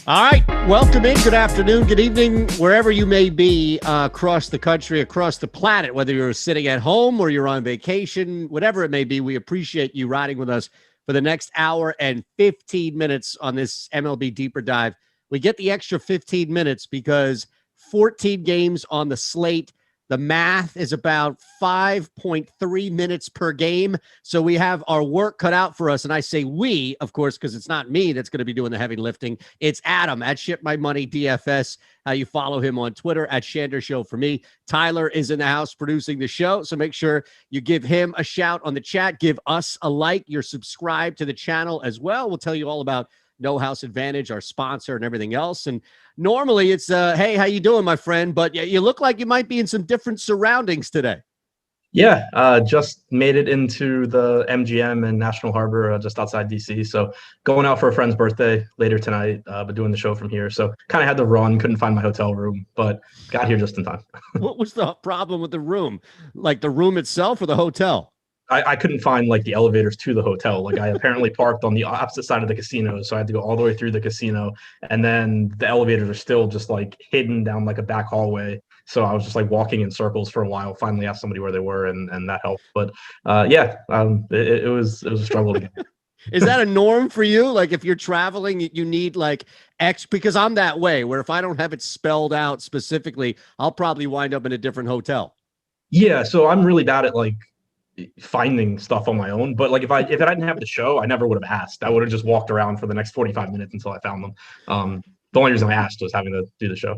All right, welcome in. Good afternoon, good evening, wherever you may be across the country, across the planet, whether you're sitting at home or you're on vacation, whatever it may be. We appreciate you riding with us for the next hour and 15 minutes on this MLB Deeper Dive. We get the extra 15 minutes because 14 games on the slate. The math is about 5.3 minutes per game. So we have our work cut out for us. And I say we, of course, because it's not me that's going to be doing the heavy lifting. It's Adam at Ship My Money DFS. You follow him on Twitter at Shander Show for me. Tyler is in the house producing the show. So make sure you give him a shout on the chat. Give us a like. You're subscribed to the channel as well. We'll tell you all about No House Advantage, our sponsor, and everything else. And normally it's, hey, how you doing, my friend? But you look like you might be in some different surroundings today. Yeah, just made it into the MGM in National Harbor, just outside DC. So going out for a friend's birthday later tonight, but doing the show from here. So kind of had to run, couldn't find my hotel room, but got here just in time. What was the problem with the room? Like the room itself or the hotel? I couldn't find like the elevators to the hotel. Like I apparently parked on the opposite side of the casino. So I had to go all the way through the casino. And then the elevators are still just like hidden down like a back hallway. So I was just like walking in circles for a while, finally asked somebody where they were and that helped. But it was a struggle to get. Is that a norm for you? Like if you're traveling, you need like X, because I'm that way where if I don't have it spelled out specifically, I'll probably wind up in a different hotel. Yeah. So I'm really bad at like finding stuff on my own, but like if I didn't have the show, I never would have asked. I would have just walked around for the next 45 minutes until I found them. The only reason I asked was having to do the show.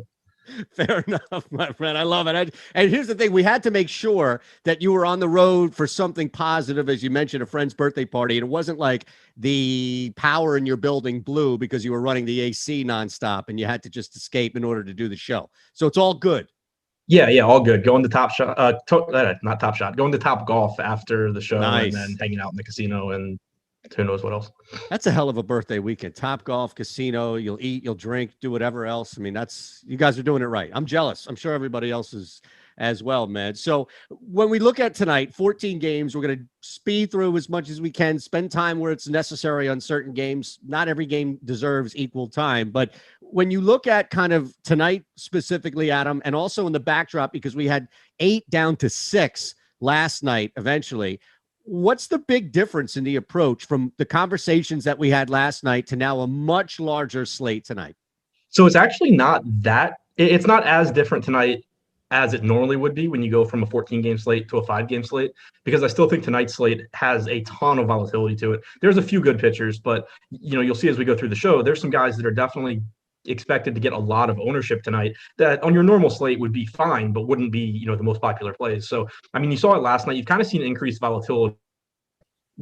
Fair enough, my friend. I love it. And here's the thing. We had to make sure that you were on the road for something positive, as you mentioned, a friend's birthday party. And it wasn't like the power in your building blew because you were running the AC nonstop and you had to just escape in order to do the show. So it's all good. Yeah, all good. Going to Top Shot, not Top Shot. Going to Top Golf after the show, nice. And then hanging out in the casino, and who knows what else. That's a hell of a birthday weekend. Top Golf, casino. You'll eat, you'll drink, do whatever else. I mean, you guys are doing it right. I'm jealous. I'm sure everybody else is as well, man. So when we look at tonight, 14 games, we're going to speed through as much as we can, spend time where it's necessary on certain games. Not every game deserves equal time, but when you look at kind of tonight specifically, Adam, and also in the backdrop, because we had 8 down to 6 last night, eventually, what's the big difference in the approach from the conversations that we had last night to now a much larger slate tonight? So it's actually not that, it's not as different tonight as it normally would be when you go from a 14-game slate to a 5-game slate, because I still think tonight's slate has a ton of volatility to it. There's a few good pitchers, but you'll see as we go through the show, there's some guys that are definitely expected to get a lot of ownership tonight that on your normal slate would be fine, but wouldn't be, the most popular plays. So, I mean, you saw it last night. You've kind of seen increased volatility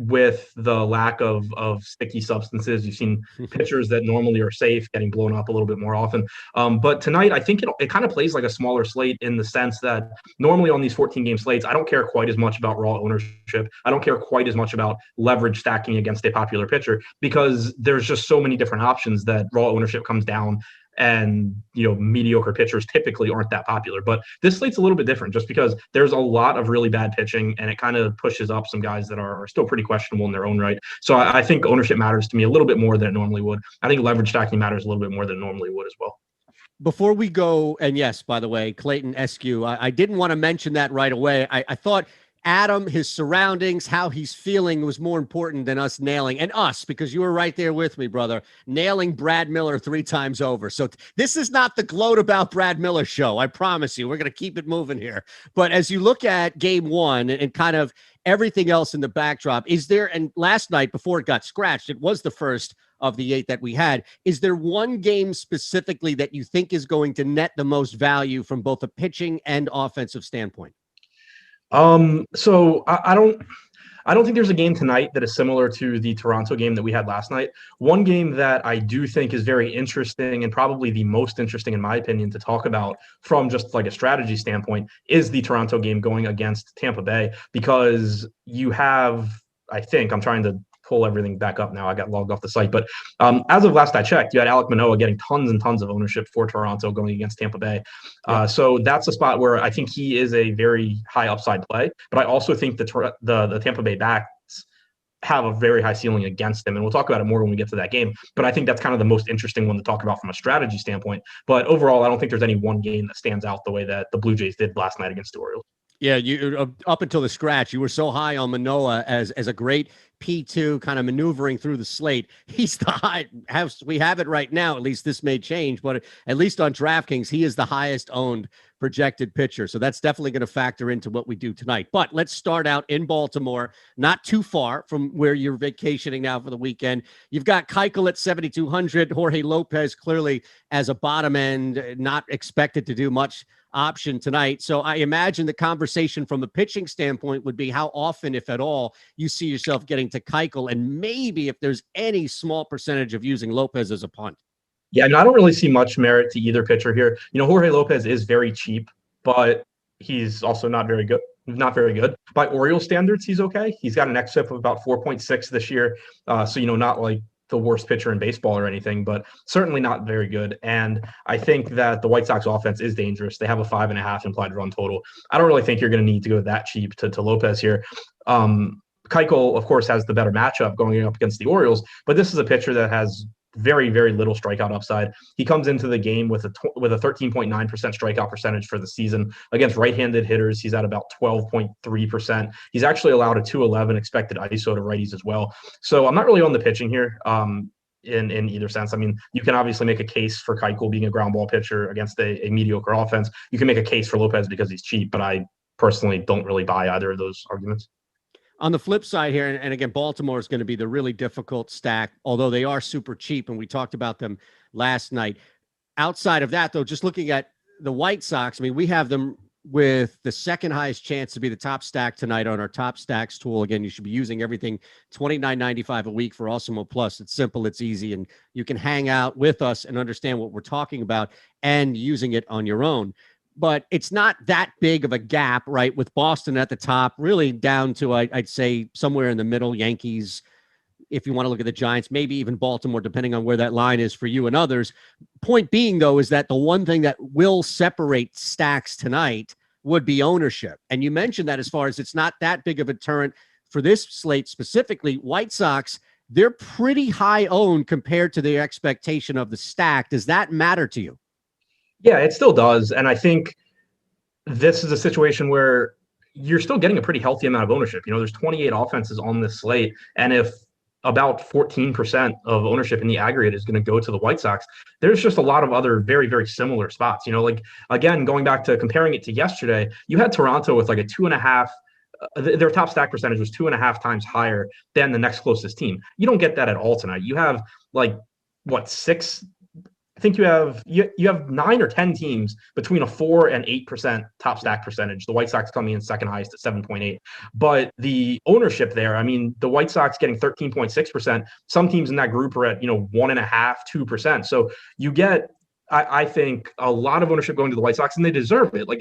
with the lack of sticky substances. You've seen pitchers that normally are safe getting blown up a little bit more often. But tonight, I think it kind of plays like a smaller slate in the sense that normally on these 14-game slates, I don't care quite as much about raw ownership. I don't care quite as much about leverage stacking against a popular pitcher, because there's just so many different options that raw ownership comes down. And, mediocre pitchers typically aren't that popular. But this slate's a little bit different just because there's a lot of really bad pitching, and it kind of pushes up some guys that are still pretty questionable in their own right. So I think ownership matters to me a little bit more than it normally would. I think leverage stacking matters a little bit more than it normally would as well. Before we go, and yes, by the way, Clayton Eskew, I didn't want to mention that right away. I thought Adam, his surroundings, how he's feeling was more important than us nailing, and us, because you were right there with me, brother, nailing Brad Miller 3 times over. So this is not the gloat about Brad Miller show. I promise you, we're going to keep it moving here. But as you look at game 1 and kind of everything else in the backdrop, is there, and last night before it got scratched, it was the first of the 8 that we had. Is there one game specifically that you think is going to net the most value from both a pitching and offensive standpoint? So I don't think there's a game tonight that is similar to the Toronto game that we had last night. One game that I do think is very interesting, and probably the most interesting in my opinion to talk about from just like a strategy standpoint, is the Toronto game going against Tampa Bay, because you have, I think, I'm trying to pull everything back up now. I got logged off the site, but as of last I checked, you had Alek Manoah getting tons and tons of ownership for Toronto going against Tampa Bay. So that's a spot where I think he is a very high upside play, but I also think the Tampa Bay backs have a very high ceiling against him. And we'll talk about it more when we get to that game. But I think that's kind of the most interesting one to talk about from a strategy standpoint. But overall, I don't think there's any one game that stands out the way that the Blue Jays did last night against the Orioles. Yeah, you up until the scratch, you were so high on Manoah as a great P2 kind of maneuvering through the slate. He's the high. We have it right now. At least this may change, but at least on DraftKings, he is the highest owned projected pitcher. So that's definitely going to factor into what we do tonight. But let's start out in Baltimore, not too far from where you're vacationing now for the weekend. You've got Keuchel at 7,200, Jorge Lopez clearly as a bottom end, not expected to do much option tonight. So I imagine the conversation from a pitching standpoint would be how often, if at all, you see yourself getting to Keuchel, and maybe if there's any small percentage of using Lopez as a punt. Yeah, I don't really see much merit to either pitcher here. Jorge Lopez is very cheap, but he's also not very good. By Orioles standards, he's okay. He's got an xFIP of about 4.6 this year. So, not like the worst pitcher in baseball or anything, but certainly not very good. And I think that the White Sox offense is dangerous. They have a 5.5 implied run total. I don't really think you're going to need to go that cheap to Lopez here. Keuchel, of course, has the better matchup going up against the Orioles, but this is a pitcher that has very, very little strikeout upside. He comes into the game with a 13.9% strikeout percentage for the season. Against right-handed hitters, he's at about 12.3%. He's actually allowed a 211 expected ISO to righties as well. So I'm not really on the pitching here in either sense. I mean, you can obviously make a case for Keuchel being a ground ball pitcher against a mediocre offense. You can make a case for Lopez because he's cheap, but I personally don't really buy either of those arguments. On the flip side here, and again, Baltimore is going to be the really difficult stack, although they are super cheap, and we talked about them last night. Outside of that, though, just looking at the White Sox, I mean, we have them with the second highest chance to be the top stack tonight on our top stacks tool. Again, you should be using everything $29.95 a week for Awesemo Plus. It's simple, it's easy, and you can hang out with us and understand what we're talking about and using it on your own. But it's not that big of a gap, right, with Boston at the top, really down to, I'd say, somewhere in the middle, Yankees, if you want to look at the Giants, maybe even Baltimore, depending on where that line is for you and others. Point being, though, is that the one thing that will separate stacks tonight would be ownership. And you mentioned that as far as it's not that big of a deterrent for this slate specifically. White Sox, they're pretty high owned compared to the expectation of the stack. Does that matter to you? Yeah, it still does. And I think this is a situation where you're still getting a pretty healthy amount of ownership. There's 28 offenses on this slate. And if about 14% of ownership in the aggregate is going to go to the White Sox, there's just a lot of other very, very similar spots. Like, again, going back to comparing it to yesterday, you had Toronto with like a 2.5. Their top stack percentage was 2.5 times higher than the next closest team. You don't get that at all tonight. You have six. I think you have 9 or 10 teams between a 4 and 8% top stack percentage. The White Sox coming in second highest at 7.8. But the ownership there, I mean, the White Sox getting 13.6%. Some teams in that group are at 1.5%, 2%. So you get, I think, a lot of ownership going to the White Sox, and they deserve it. Like,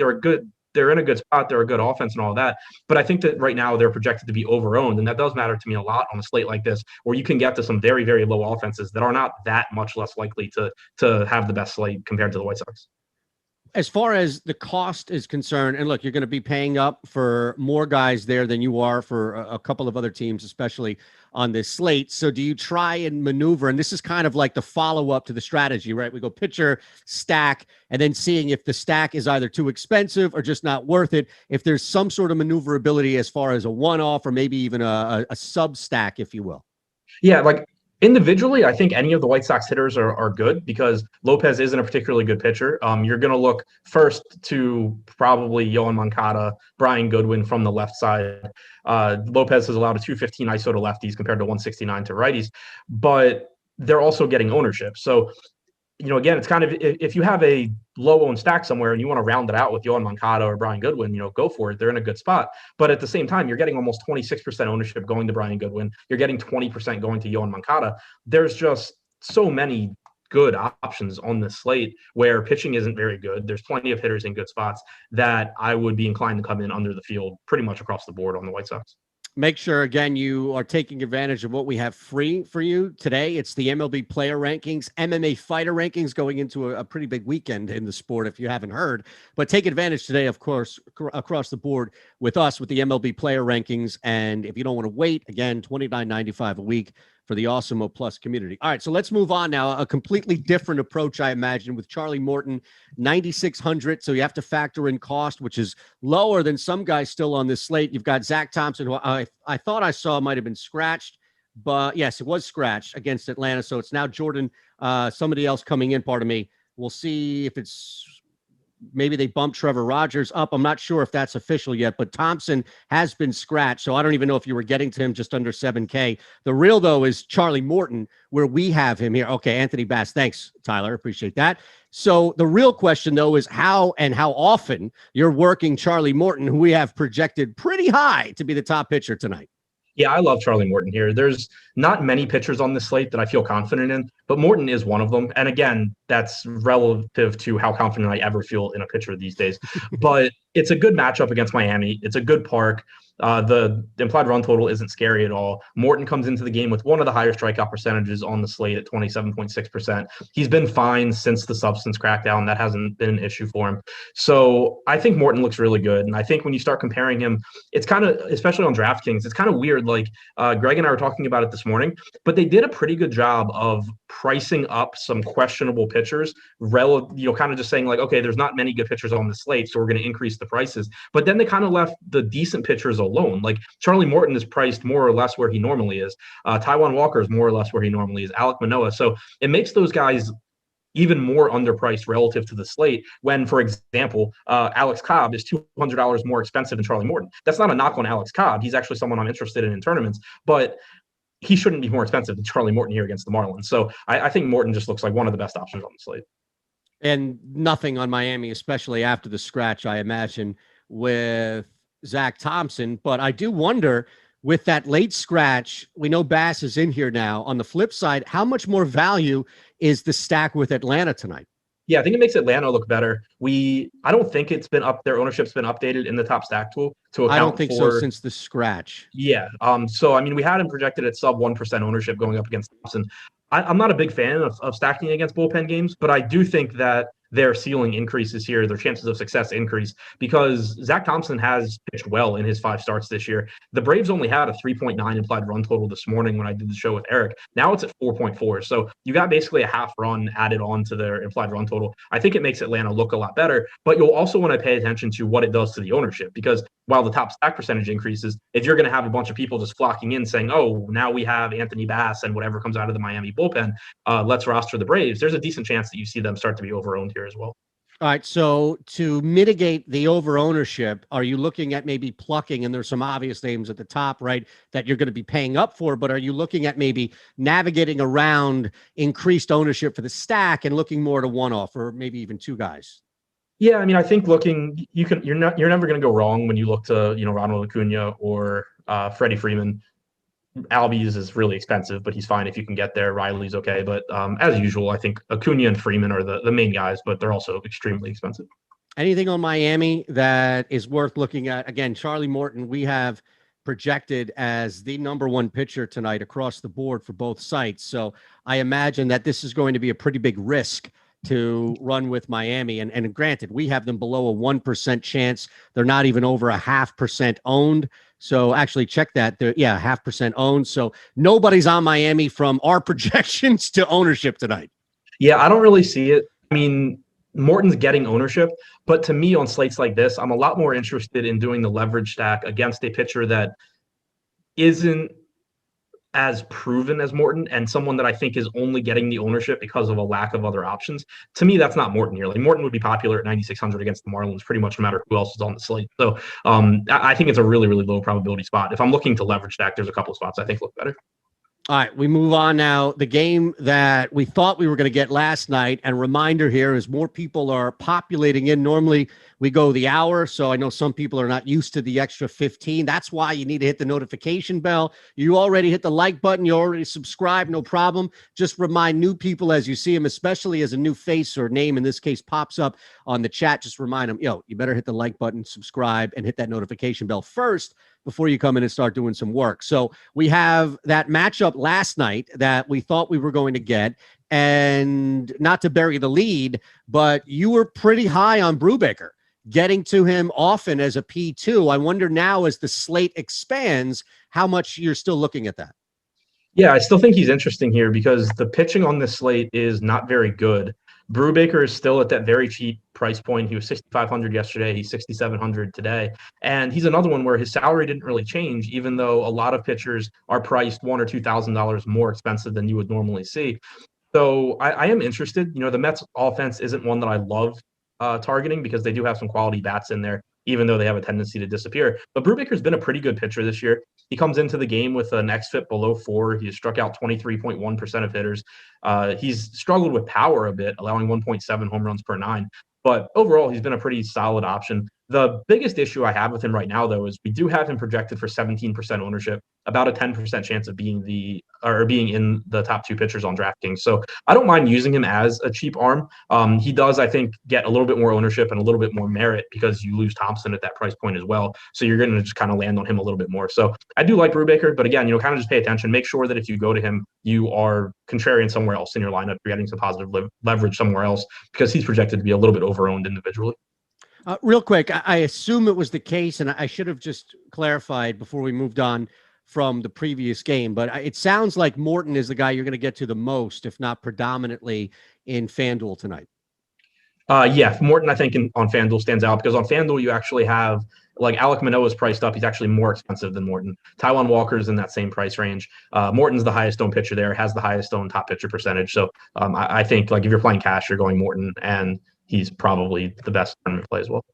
they're in a good spot. They're a good offense and all that. But I think that right now they're projected to be over-owned, and that does matter to me a lot on a slate like this, where you can get to some very, very low offenses that are not that much less likely to have the best slate compared to the White Sox. As far as the cost is concerned, and look, you're going to be paying up for more guys there than you are for a couple of other teams, especially on this slate. So do you try and maneuver? And this is kind of like the follow-up to the strategy, right? We go pitcher, stack, and then seeing if the stack is either too expensive or just not worth it. If there's some sort of maneuverability as far as a one-off or maybe even a sub-stack, if you will. Yeah, like individually, I think any of the White Sox hitters are good because Lopez isn't a particularly good pitcher. You're going to look first to probably Yoan Moncada, Brian Goodwin from the left side. Lopez has allowed a 215 ISO to lefties compared to 169 to righties, but they're also getting ownership. So, again, it's kind of, if you have a low-owned stack somewhere and you want to round it out with Yoan Moncada or Brian Goodwin, go for it. They're in a good spot. But at the same time, you're getting almost 26% ownership going to Brian Goodwin. You're getting 20% going to Yoan Moncada. There's just so many good options on this slate where pitching isn't very good. There's plenty of hitters in good spots that I would be inclined to come in under the field pretty much across the board on the White Sox. Make sure, again, you are taking advantage of what we have free for you today. It's the MLB player rankings, MMA fighter rankings going into a pretty big weekend in the sport, if you haven't heard. But take advantage today, of course, across the board with us with the MLB player rankings. And if you don't want to wait, again, $29.95 a week for the Awesemo Plus community. All right, so let's move on now. A completely different approach, I imagine, with Charlie Morton, 9,600. So you have to factor in cost, which is lower than some guys still on this slate. You've got Zach Thompson, who I thought I saw might have been scratched, but yes, it was scratched against Atlanta. So it's now Jordan, somebody else coming in, pardon me. We'll see if it's maybe they bumped Trevor Rogers up. I'm not sure if that's official yet, but Thompson has been scratched. So I don't even know if you were getting to him just under 7K. The real, though, is Charlie Morton, where we have him here. Okay, Anthony Bass. Thanks, Tyler. Appreciate that. So the real question, though, is how often you're working Charlie Morton, who we have projected pretty high to be the top pitcher tonight. Yeah, I love Charlie Morton here. There's not many pitchers on this slate that I feel confident in, but Morton is one of them. And again, that's relative to how confident I ever feel in a pitcher these days. But it's a good matchup against Miami. It's a good park. The implied run total isn't scary at all. Morton comes into the game with one of the higher strikeout percentages on the slate at 27.6%. He's been fine since the substance crackdown. That hasn't been an issue for him. So I think Morton looks really good. And I think when you start comparing him, it's kind of, especially on DraftKings, it's kind of weird. Like Greg and I were talking about it this morning, but they did a pretty good job of pricing up some questionable pitchers, kind of just saying like, okay, there's not many good pitchers on the slate, so we're going to increase the prices. But then they kind of left the decent pitchers alone. Like Charlie Morton is priced more or less where he normally is. Taijuan Walker is more or less where he normally is. Alek Manoah. So it makes those guys even more underpriced relative to the slate when, for example, Alex Cobb is $200 more expensive than Charlie Morton. That's not a knock on Alex Cobb. He's actually someone I'm interested in tournaments, but he shouldn't be more expensive than Charlie Morton here against the Marlins. So I think Morton just looks like one of the best options on the slate. And nothing on Miami, especially after the scratch, I imagine, with Zach Thompson. But I do wonder, with that late scratch, we know Bass is in here now. On the flip side, how much more value is the stack with Atlanta tonight? Yeah, I think it makes Atlanta look better. I don't think it's been their ownership's been updated in the top stack tool to account for. I don't think so since the scratch. Yeah. So, I mean, we had him projected at sub 1% ownership going up against Thompson. I'm not a big fan of stacking against bullpen games, but I do think that their ceiling increases here, their chances of success increase because Zach Thompson has pitched well in his 5 starts this year. The Braves only had a 3.9 implied run total this morning when I did the show with Eric. Now it's at 4.4. So you got basically a half run added on to their implied run total. I think it makes Atlanta look a lot better, but you'll also want to pay attention to what it does to the ownership because while the top stack percentage increases, if you're going to have a bunch of people just flocking in saying, oh, now we have Anthony Bass and whatever comes out of the Miami bullpen, let's roster the Braves, there's a decent chance that you see them start to be over-owned here as well. All right, so to mitigate the over-ownership, are you looking at maybe plucking, and there's some obvious names at the top, right, that you're going to be paying up for, but are you looking at maybe navigating around increased ownership for the stack and looking more to one-off or maybe even 2 guys? Yeah, I mean, I think you're never going to go wrong when you look to, Ronald Acuna or Freddie Freeman. Albies is really expensive, but he's fine if you can get there. Riley's okay. But as usual, I think Acuna and Freeman are the main guys, but they're also extremely expensive. Anything on Miami that is worth looking at? Again, Charlie Morton, we have projected as the number 1 pitcher tonight across the board for both sites. So I imagine that this is going to be a pretty big risk to run with Miami. And granted, we have them below a 1% chance. They're not even over a 0.5% owned. So actually check that. They're 0.5% owned. So nobody's on Miami from our projections to ownership tonight. Yeah, I don't really see it. I mean, Morton's getting ownership, but to me on slates like this, I'm a lot more interested in doing the leverage stack against a pitcher that isn't as proven as Morton and someone that I think is only getting the ownership because of a lack of other options. To me, that's not Morton here. Like Morton would be popular at 9,600 against the Marlins pretty much no matter who else is on the slate. So I think it's a really, really low probability spot. If I'm looking to leverage stack, there's a couple of spots I think look better. All right, we move on now. The game that we thought we were going to get last night, and reminder here is more people are populating in. Normally, we go the hour, so I know some people are not used to the extra 15. That's why you need to hit the notification bell. You already hit the like button. You already subscribed, no problem. Just remind new people as you see them, especially as a new face or name, in this case, pops up on the chat. Just remind them, you better hit the like button, subscribe, and hit that notification bell first before you come in and start doing some work. So we have that matchup last night that we thought we were going to get. And not to bury the lead, but you were pretty high on Brubaker, getting to him often as a P2. I wonder now, as the slate expands, how much you're still looking at that. Yeah, I still think he's interesting here because the pitching on this slate is not very good. Brubaker is still at that very cheap price point. He was $6,500 yesterday. He's $6,700 today. And he's another one where his salary didn't really change, even though a lot of pitchers are priced $1,000 or $2,000 more expensive than you would normally see. So I am interested. The Mets offense isn't one that I love targeting because they do have some quality bats in there, even though they have a tendency to disappear. But Brubaker's been a pretty good pitcher this year. He comes into the game with an xFIP below 4. He has struck out 23.1% of hitters. He's struggled with power a bit, allowing 1.7 home runs per 9. But overall, he's been a pretty solid option. The biggest issue I have with him right now, though, is we do have him projected for 17% ownership, about a 10% chance of being in the top 2 pitchers on DraftKings. So I don't mind using him as a cheap arm. He does, I think, get a little bit more ownership and a little bit more merit because you lose Thompson at that price point as well. So you're going to just kind of land on him a little bit more. So I do like Brubaker, but again, kind of just pay attention. Make sure that if you go to him, you are contrarian somewhere else in your lineup. You're getting some positive leverage somewhere else because he's projected to be a little bit overowned individually. Real quick, I assume it was the case, and I should have just clarified before we moved on from the previous game, but it sounds like Morton is the guy you're going to get to the most, if not predominantly, in FanDuel tonight. Yeah, Morton, I think, on FanDuel stands out because on FanDuel you actually have, like, Alek Manoah is priced up. He's actually more expensive than Morton. Taijuan Walker's in that same price range. Morton's the highest owned pitcher there, has the highest owned top pitcher percentage. So I think, like, if you're playing cash, you're going Morton, and he's probably the best tournament play as well.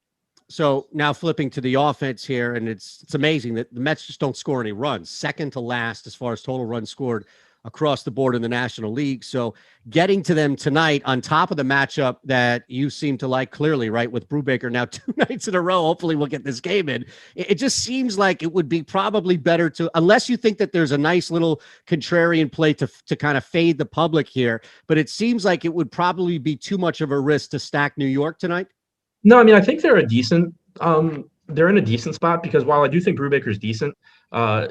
So now flipping to the offense here, and it's amazing that the Mets just don't score any runs. Second to last as far as total runs scored across the board in the National League. So getting to them tonight on top of the matchup that you seem to like clearly, right, with Brubaker now 2 nights in a row. Hopefully we'll get this game in. It just seems like it would be probably better to, unless you think that there's a nice little contrarian play to kind of fade the public here, but it seems like it would probably be too much of a risk to stack New York tonight. No, I mean, I think they're they're in a decent spot because while I do think Brubaker's decent,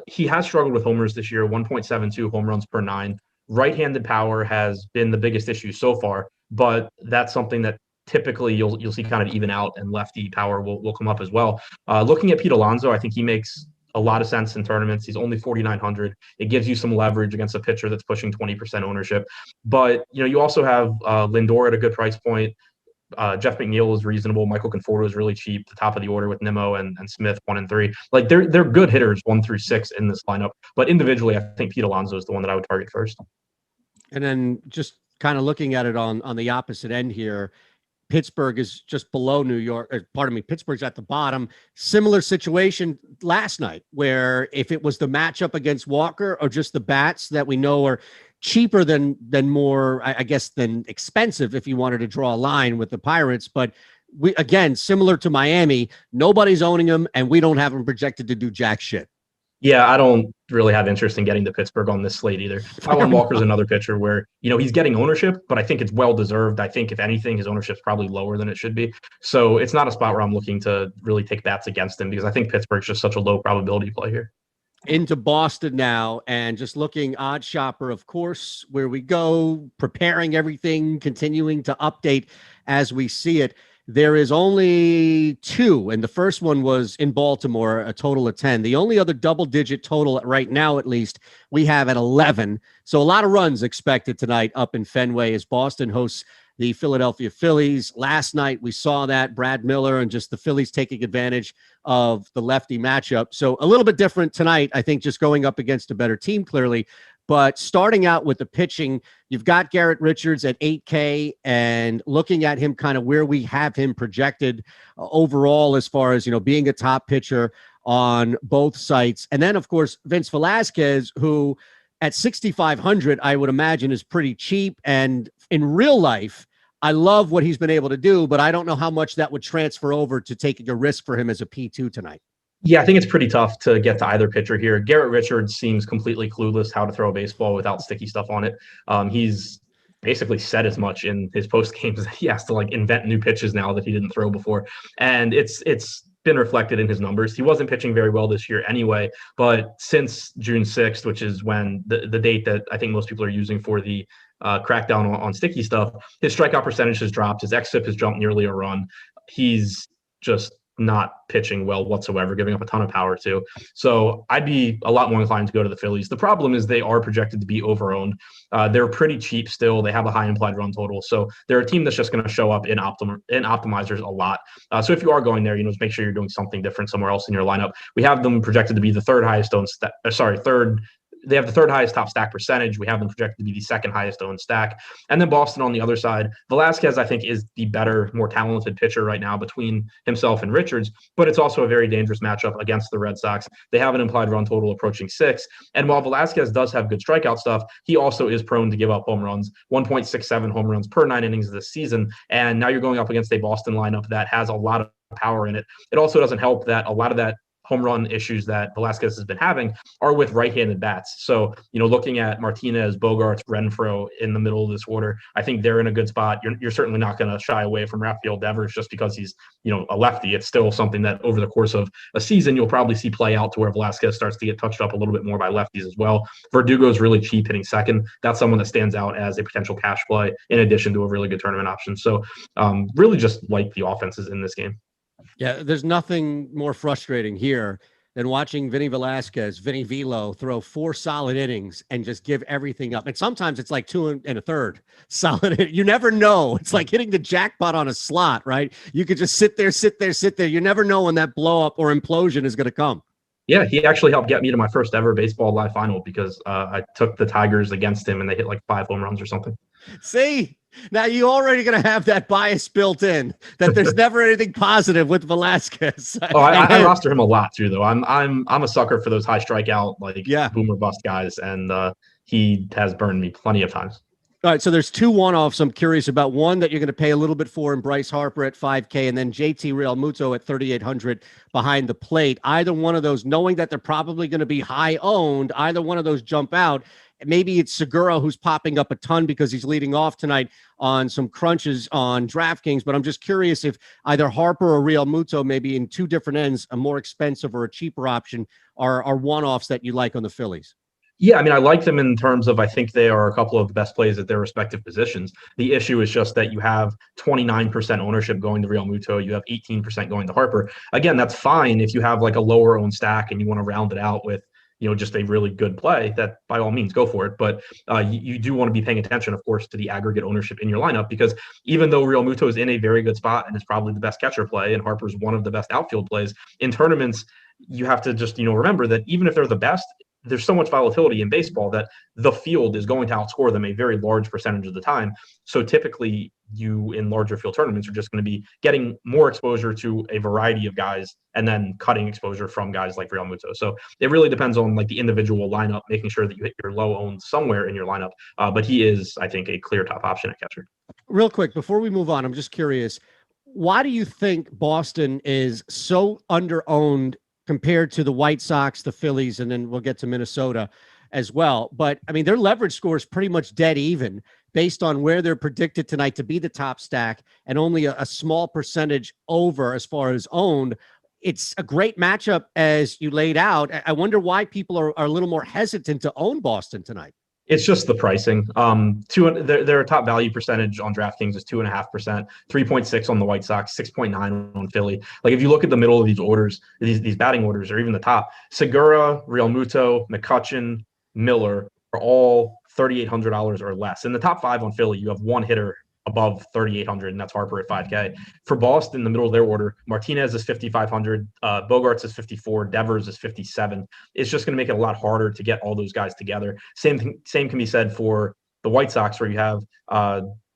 he has struggled with homers this year, 1.72 home runs per 9. Right-handed power has been the biggest issue so far, but that's something that typically you'll see kind of even out, and lefty power will come up as well. Looking at Pete Alonso, I think he makes a lot of sense in tournaments. He's only 4,900. It gives you some leverage against a pitcher that's pushing 20% ownership. But you also have Lindor at a good price point. Jeff McNeil is reasonable. Michael Conforto is really cheap. The top of the order with Nimmo and Smith 1 and 3. Like they're good hitters 1 through 6 in this lineup. But individually, I think Pete Alonso is the one that I would target first. And then just kind of looking at it on the opposite end here, Pittsburgh is just below New York. Pittsburgh's at the bottom. Similar situation last night, where if it was the matchup against Walker or just the bats that we know are cheaper than more, I guess, than expensive if you wanted to draw a line with the Pirates. But we, again, similar to Miami, nobody's owning them, and we don't have them projected to do jack shit. Yeah, I don't really have interest in getting to Pittsburgh on this slate either. Taijuan Walker's another pitcher where, he's getting ownership, but I think it's well-deserved. I think, if anything, his ownership's probably lower than it should be. So it's not a spot where I'm looking to really take bats against him because I think Pittsburgh's just such a low probability play here. Into Boston now, and just looking odd shopper, of course, where we go, preparing everything, continuing to update as we see it. There is only 2, and the first one was in Baltimore, a total of 10. The only other double-digit total right now, at least, we have at 11. So a lot of runs expected tonight up in Fenway as Boston hosts the Philadelphia Phillies. Last night, we saw that Brad Miller and just the Phillies taking advantage of the lefty matchup. So a little bit different tonight, I think, just going up against a better team, clearly. But starting out with the pitching, you've got Garrett Richards at 8K, and looking at him kind of where we have him projected overall as far as, being a top pitcher on both sites. And then, of course, Vince Velasquez, who at 6,500, I would imagine is pretty cheap. And in real life, I love what he's been able to do, but I don't know how much that would transfer over to taking a risk for him as a P2 tonight. Yeah, I think it's pretty tough to get to either pitcher here. Garrett Richards seems completely clueless how to throw a baseball without sticky stuff on it. He's basically said as much in his post games that he has to invent new pitches now that he didn't throw before. And it's been reflected in his numbers. He wasn't pitching very well this year anyway, but since June 6th, which is when the date that I think most people are using for the crackdown on sticky stuff, his strikeout percentage has dropped. His xFIP has jumped nearly a run. He's just not pitching well whatsoever, giving up a ton of power too. So I'd be a lot more inclined to go to the Phillies. The problem is they are projected to be overowned. They're pretty cheap still. They have a high implied run total. So they're a team that's just going to show up in optimizers a lot. So if you are going there, just make sure you're doing something different somewhere else in your lineup. We have them projected to be the third highest owned they have the third highest top stack percentage. We have them projected to be the second highest owned stack. And then Boston on the other side. Velasquez, I think, is the better, more talented pitcher right now between himself and Richards, but it's also a very dangerous matchup against the Red Sox. They have an implied run total approaching 6. And while Velasquez does have good strikeout stuff, he also is prone to give up home runs, 1.67 home runs per 9 innings this season. And now you're going up against a Boston lineup that has a lot of power in it. It also doesn't help that a lot of that home run issues that Velasquez has been having are with right-handed bats. So, looking at Martinez, Bogarts, Renfroe in the middle of this order, I think they're in a good spot. You're certainly not going to shy away from Rafael Devers just because he's, a lefty. It's still something that over the course of a season, you'll probably see play out to where Velasquez starts to get touched up a little bit more by lefties as well. Verdugo is really cheap hitting second. That's someone that stands out as a potential cash play in addition to a really good tournament option. So really just like the offenses in this game. Yeah, there's nothing more frustrating here than watching Vinny Velo, throw 4 solid innings and just give everything up. And sometimes it's like 2 1/3 solid. You never know. It's like hitting the jackpot on a slot, right? You could just sit there. You never know when that blow up or implosion is going to come. Yeah, he actually helped get me to my first ever baseball live final because I took the Tigers against him and they hit like 5 home runs or something. See, now you already going to have that bias built in that there's never anything positive with Velasquez. I roster him a lot too, though. I'm a sucker for those high strikeout, boomer bust guys, and he has burned me plenty of times. All right, so there's 2 one-offs I'm curious about. One that you're going to pay a little bit for in Bryce Harper at $5K, and then JT Realmuto at $3,800 behind the plate. Either one of those, knowing that they're probably going to be high owned, either one of those jump out. Maybe it's Scherer who's popping up a ton because he's leading off tonight on some crunches on DraftKings. But I'm just curious if either Harper or Realmuto, maybe in 2 different ends, a more expensive or a cheaper option, are one-offs that you like on the Phillies. Yeah, I like them in terms of I think they are a couple of the best plays at their respective positions. The issue is just that you have 29% ownership going to Realmuto. You have 18% going to Harper. Again, that's fine if you have like a lower owned stack and you want to round it out with just a really good play, that by all means go for it. But you do want to be paying attention, of course, to the aggregate ownership in your lineup, because even though Realmuto is in a very good spot and is probably the best catcher play and Harper's one of the best outfield plays in tournaments, you have to just, remember that even if they're the best, there's so much volatility in baseball that the field is going to outscore them a very large percentage of the time. So typically you in larger field tournaments are just going to be getting more exposure to a variety of guys and then cutting exposure from guys like Realmuto. So it really depends on like the individual lineup, making sure that you hit your low owned somewhere in your lineup. But he is, I think, a clear top option at catcher. Real quick, before we move on, I'm just curious, why do you think Boston is so under-owned compared to the White Sox, the Phillies, and then we'll get to Minnesota as well? But their leverage score is pretty much dead even based on where they're predicted tonight to be the top stack and only a small percentage over as far as owned. It's a great matchup as you laid out. I wonder why people are a little more hesitant to own Boston tonight. It's just the pricing. Their top value percentage on DraftKings is 2.5%, 3.6 on the White Sox, 6.9 on Philly. Like if you look at the middle of these orders, these batting orders, or even the top, Segura, Realmuto, McCutchen, Miller are all $3,800 or less. In the top 5 on Philly, you have one hitter above 3,800, and that's Harper at $5K. For Boston, in the middle of their order, Martinez is 5,500, Bogarts is 54, Devers is 57. It's just going to make it a lot harder to get all those guys together. Same can be said for the White Sox, where you have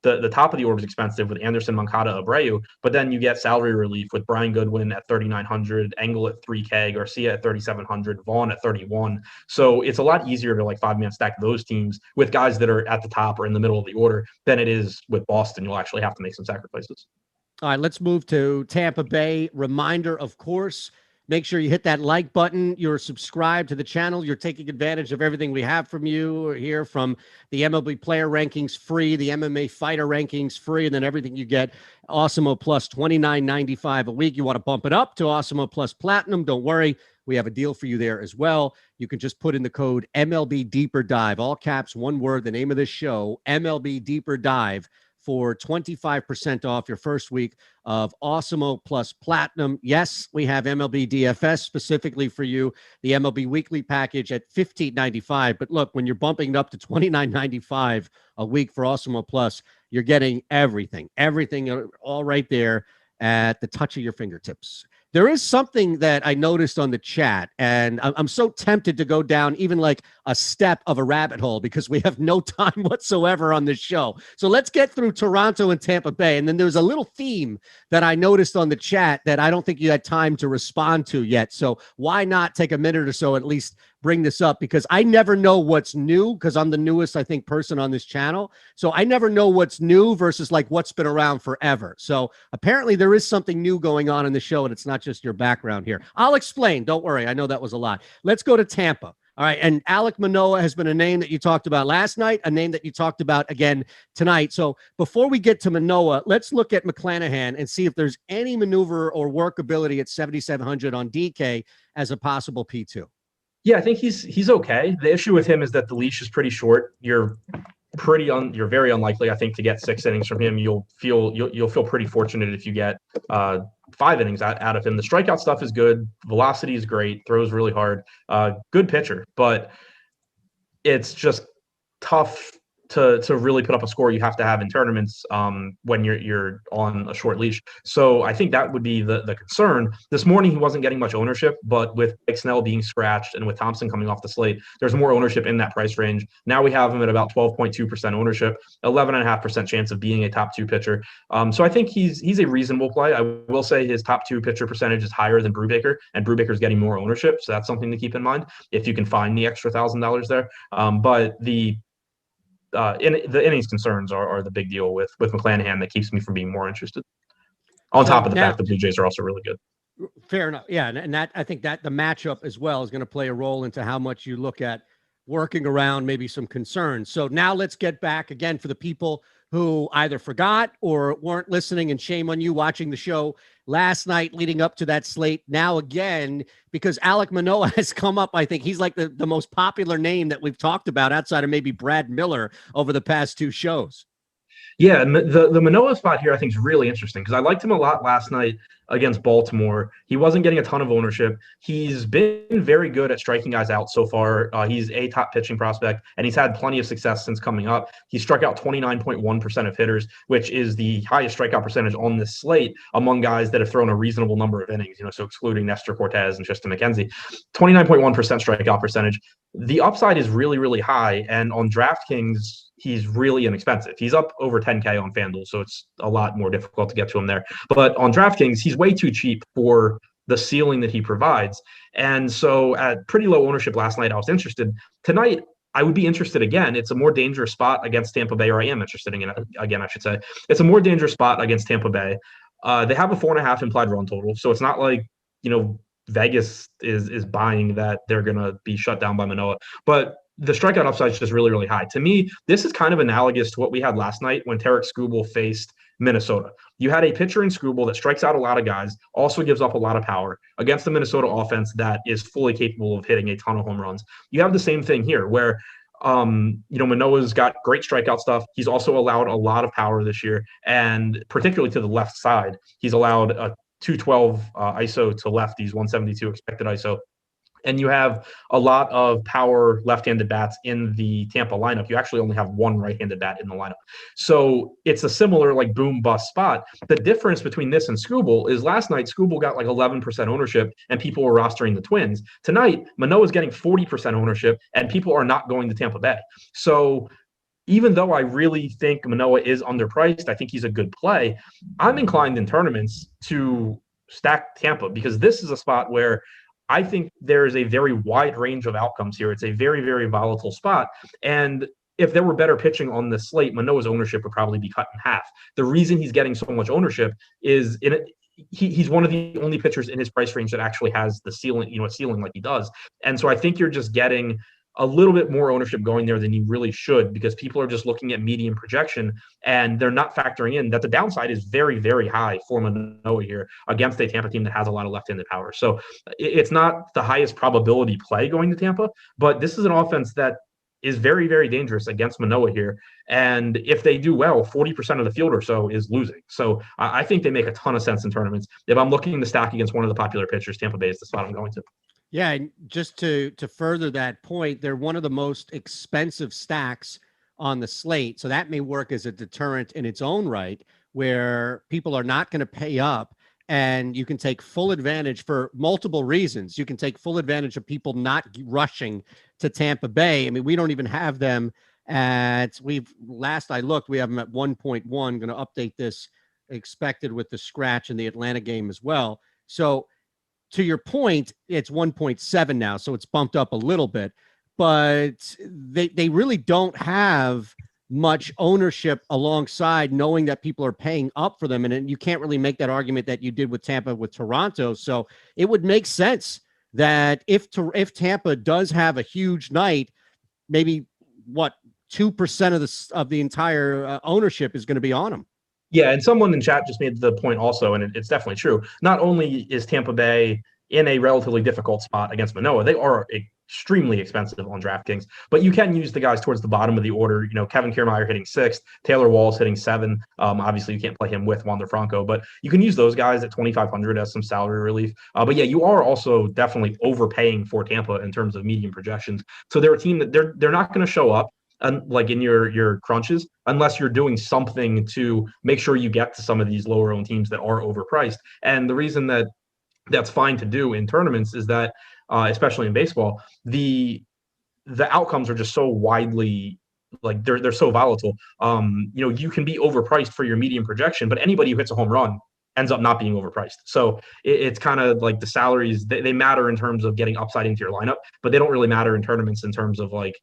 the top of the order is expensive with Anderson, Moncada, Abreu, but then you get salary relief with Brian Goodwin at 3,900, Engel at 3K, Garcia at 3,700, Vaughn at 31. So it's a lot easier to like 5-man stack those teams with guys that are at the top or in the middle of the order than it is with Boston. You'll actually have to make some sacrifices. All right, let's move to Tampa Bay. Reminder, of course, Make sure you hit that like button. You're subscribed to the channel. You're taking advantage of everything we have from you here, from the MLB player rankings free, the MMA fighter rankings free, and then everything you get. Awesemo Plus, $29.95 a week. You want to bump it up to Awesemo Plus Platinum? Don't worry. We have a deal for you there as well. You can just put in the code MLB Deeper Dive, all caps, one word, the name of this show, MLB Deeper Dive, for 25% off your first week of Awesemo Plus Platinum. Yes, we have MLB DFS specifically for you, the MLB Weekly package at $15.95. But look, when you're bumping it up to $29.95 a week for Awesemo Plus, you're getting everything all right there at the touch of your fingertips. There is something that I noticed on the chat, and I'm so tempted to go down even like a step of a rabbit hole because we have no time whatsoever on this show. So let's get through Toronto and Tampa Bay. And then there's a little theme that I noticed on the chat that I don't think you had time to respond to yet. So why not take a minute or so, at least bring this up, because I never know what's new, because I'm the newest, I think, person on this channel. So I never know what's new versus like what's been around forever. So apparently there is something new going on in the show, and it's not just your background here. I'll explain. Don't worry. I know that was a lot. Let's go to Tampa. All right. And Alek Manoah has been a name that you talked about last night, a name that you talked about again tonight. So before we get to Manoah, let's look at McClanahan and see if there's any maneuver or workability at 7,700 on DK as a possible P2. Yeah, I think he's okay. The issue with him is that the leash is pretty short. You're very unlikely, I think, to get 6 innings from him. You'll feel pretty fortunate if you get 5 innings out of him. The strikeout stuff is good. Velocity is great. Throws really hard. Good pitcher, but it's just tough to really put up a score you have to have in tournaments when you're on a short leash. So I think that would be the concern. This morning he wasn't getting much ownership, but with Blake Snell being scratched and with Thompson coming off the slate, there's more ownership in that price range. Now we have him at about 12.2% ownership, 11.5% chance of being a top 2 pitcher. So I think he's a reasonable play. I will say his top 2 pitcher percentage is higher than Brubaker, and Brubaker's getting more ownership. So that's something to keep in mind if you can find the extra $1,000 there. But the innings concerns are the big deal with McClanahan that keeps me from being more interested. On top of the fact the Blue Jays are also really good. Fair enough. Yeah. And that, I think that the matchup as well is going to play a role into how much you look at working around maybe some concerns. So now let's get back again for the people who either forgot or weren't listening, and shame on you watching the show last night leading up to that slate. Now again, because Alek Manoah has come up, I think he's like the most popular name that we've talked about outside of maybe Brad Miller over the past 2 shows. Yeah, and the Manoah spot here I think is really interesting because I liked him a lot last night against Baltimore. He wasn't getting a ton of ownership. He's been very good at striking guys out so far. He's a top pitching prospect, and he's had plenty of success since coming up. He struck out 29.1% of hitters, which is the highest strikeout percentage on this slate among guys that have thrown a reasonable number of innings, so excluding Nestor Cortez and Tristan Mckenzie. 29.1% strikeout percentage. The upside is really, really high, and on DraftKings, he's really inexpensive. He's up over 10K on FanDuel, so it's a lot more difficult to get to him there. But on DraftKings, he's way too cheap for the ceiling that he provides. And so at pretty low ownership last night, I was interested. Tonight, I would be interested again. It's a more dangerous spot against Tampa Bay, or I am interested in it again, I should say. It's a more dangerous spot against Tampa Bay. They have a 4.5 implied run total, so it's not like, Vegas is buying that they're going to be shut down by Manoah. But the strikeout upside is just really, really high. To me, this is kind of analogous to what we had last night when Tarek Skubal faced Minnesota. You had a pitcher in Skubal that strikes out a lot of guys, also gives up a lot of power against the Minnesota offense that is fully capable of hitting a ton of home runs. You have the same thing here where, Manoah's got great strikeout stuff. He's also allowed a lot of power this year, and particularly to the left side, he's allowed a 212 ISO to lefties, 172 expected ISO. And you have a lot of power left-handed bats in the Tampa lineup. You actually only have one right-handed bat in the lineup. So it's a similar boom-bust spot. The difference between this and Skubal is last night, Skubal got 11% ownership and people were rostering the Twins. Tonight, Manoah's getting 40% ownership and people are not going to Tampa Bay. So even though I really think Manoah is underpriced, I think he's a good play, I'm inclined in tournaments to stack Tampa because this is a spot where I think there is a very wide range of outcomes here. It's a very, very volatile spot. And if there were better pitching on this slate, Manoah's ownership would probably be cut in half. The reason he's getting so much ownership is he's one of the only pitchers in his price range that actually has the ceiling, a ceiling like he does. And so I think you're just getting a little bit more ownership going there than you really should, because people are just looking at median projection and they're not factoring in that the downside is very, very high for Manoah here against a Tampa team that has a lot of left-handed power. So it's not the highest probability play going to Tampa, but this is an offense that is very, very dangerous against Manoah here. And if they do well, 40% of the field or so is losing. So I think they make a ton of sense in tournaments. If I'm looking to stack against one of the popular pitchers, Tampa Bay is the spot I'm going to. Yeah, and just to further that point, they're one of the most expensive stacks on the slate. So that may work as a deterrent in its own right, where people are not going to pay up, and you can take full advantage for multiple reasons. You can take full advantage of people not rushing to Tampa Bay. I mean, we don't even have them last I looked, we have them at 1.1. Going to update this expected with the scratch in the Atlanta game as well. So to your point, it's 1.7 now, so it's bumped up a little bit, but they really don't have much ownership alongside knowing that people are paying up for them. And you can't really make that argument that you did with Tampa with Toronto. So it would make sense that if Tampa does have a huge night, maybe 2% of the entire ownership is going to be on them. Yeah, and someone in chat just made the point also, and it's definitely true. Not only is Tampa Bay in a relatively difficult spot against Manoah, they are extremely expensive on DraftKings, but you can use the guys towards the bottom of the order. Kevin Kiermaier hitting 6th, Taylor Walls hitting 7. Obviously, you can't play him with Wander Franco, but you can use those guys at 2,500 as some salary relief. But yeah, you are also definitely overpaying for Tampa in terms of median projections. So they're a team that they're not going to show up like in your crunches, unless you're doing something to make sure you get to some of these lower owned teams that are overpriced. And the reason that that's fine to do in tournaments is that, especially in baseball, the outcomes are just so widely, like they're so volatile. You can be overpriced for your median projection, but anybody who hits a home run ends up not being overpriced. So it's kind of like the salaries, they matter in terms of getting upside into your lineup, but they don't really matter in tournaments in terms of like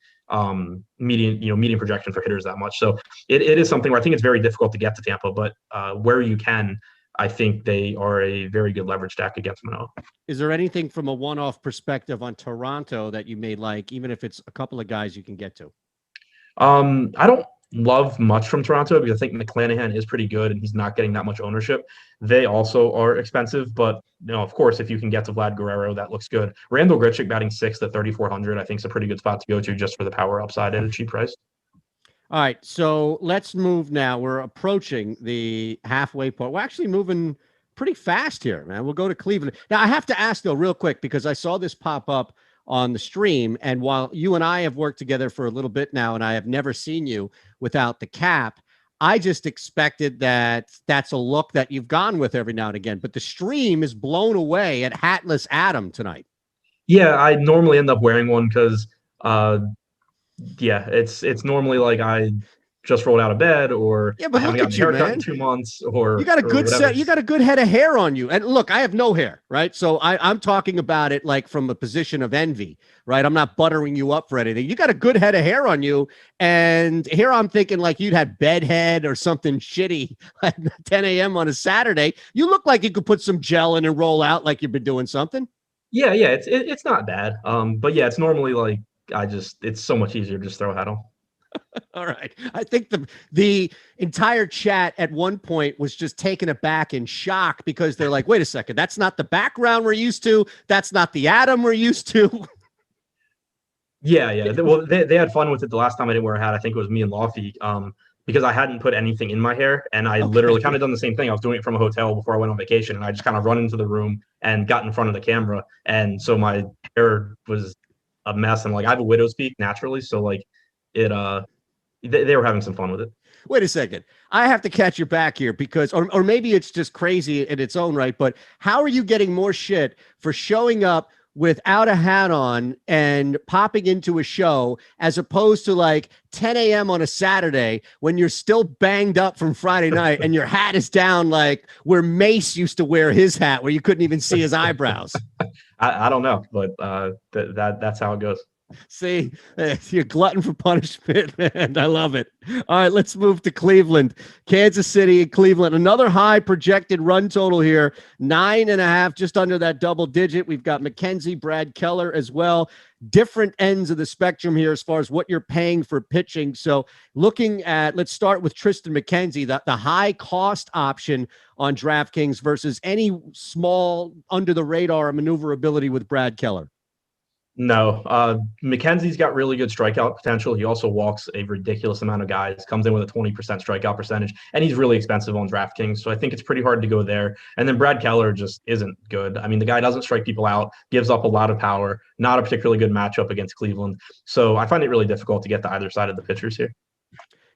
median projection for hitters that much. So it is something where I think it's very difficult to get to Tampa, but where you can, I think they are a very good leverage stack against Manoah. Is there anything from a one-off perspective on Toronto that you may like, even if it's a couple of guys you can get to? I don't love much from Toronto because I think McClanahan is pretty good and he's not getting that much ownership. They also are expensive, but of course, if you can get to Vlad Guerrero, that looks good. Randall Grichuk batting 6th at 3,400, I think is a pretty good spot to go to just for the power upside at a cheap price. All right, so let's move now. We're approaching the halfway point. We're actually moving pretty fast here, man. We'll go to Cleveland. Now, I have to ask, though, real quick, because I saw this pop up on the stream, and while you and I have worked together for a little bit now, and I have never seen you without the cap, I just expected that that's a look that you've gone with every now and again. But the stream is blown away at Hatless Adam tonight. Yeah, I normally end up wearing one because it's normally like I just rolled out of bed, or but I haven't gotten a haircut in 2 months, or you got a good set. You got a good head of hair on you. And look, I have no hair, right? So I'm talking about it like from a position of envy, right? I'm not buttering you up for anything. You got a good head of hair on you, and here I'm thinking like you'd had bedhead or something shitty at 10 a.m. on a Saturday. You look like you could put some gel in and roll out like you've been doing something. Yeah, it's not bad. But yeah, it's normally like it's so much easier to just throw a hat on. All right. I think the entire chat at one point was just taken aback in shock because they're like, wait a second, that's not the background we're used to. That's not the Adam we're used to. Yeah. Well, they had fun with it the last time I didn't wear a hat. I think it was me and Lofty, because I hadn't put anything in my hair, and I literally kind of done the same thing. I was doing it from a hotel before I went on vacation, and I just kind of run into the room and got in front of the camera. And so my hair was a mess. And like, I have a widow's peak naturally. So like they were having some fun with it. Wait a second. I have to catch you back here because, or maybe it's just crazy in its own right, but how are you getting more shit for showing up without a hat on and popping into a show as opposed to like 10 a.m. on a Saturday when you're still banged up from Friday night and your hat is down like where Mace used to wear his hat where you couldn't even see his eyebrows? I don't know, but that's how it goes. See, you're glutton for punishment, and I love it. All right, let's move to Cleveland. Kansas City and Cleveland. Another high projected run total here, 9.5, just under that double digit. We've got McKenzie, Brad Keller as well. Different ends of the spectrum here as far as what you're paying for pitching. So looking at, let's start with Tristan Mckenzie, the high cost option on DraftKings versus any small under the radar maneuverability with Brad Keller. No, McKenzie's got really good strikeout potential. He also walks a ridiculous amount of guys, comes in with a 20% strikeout percentage, and he's really expensive on DraftKings. So I think it's pretty hard to go there. And then Brad Keller just isn't good. I mean, the guy doesn't strike people out, gives up a lot of power, not a particularly good matchup against Cleveland. So I find it really difficult to get to either side of the pitchers here.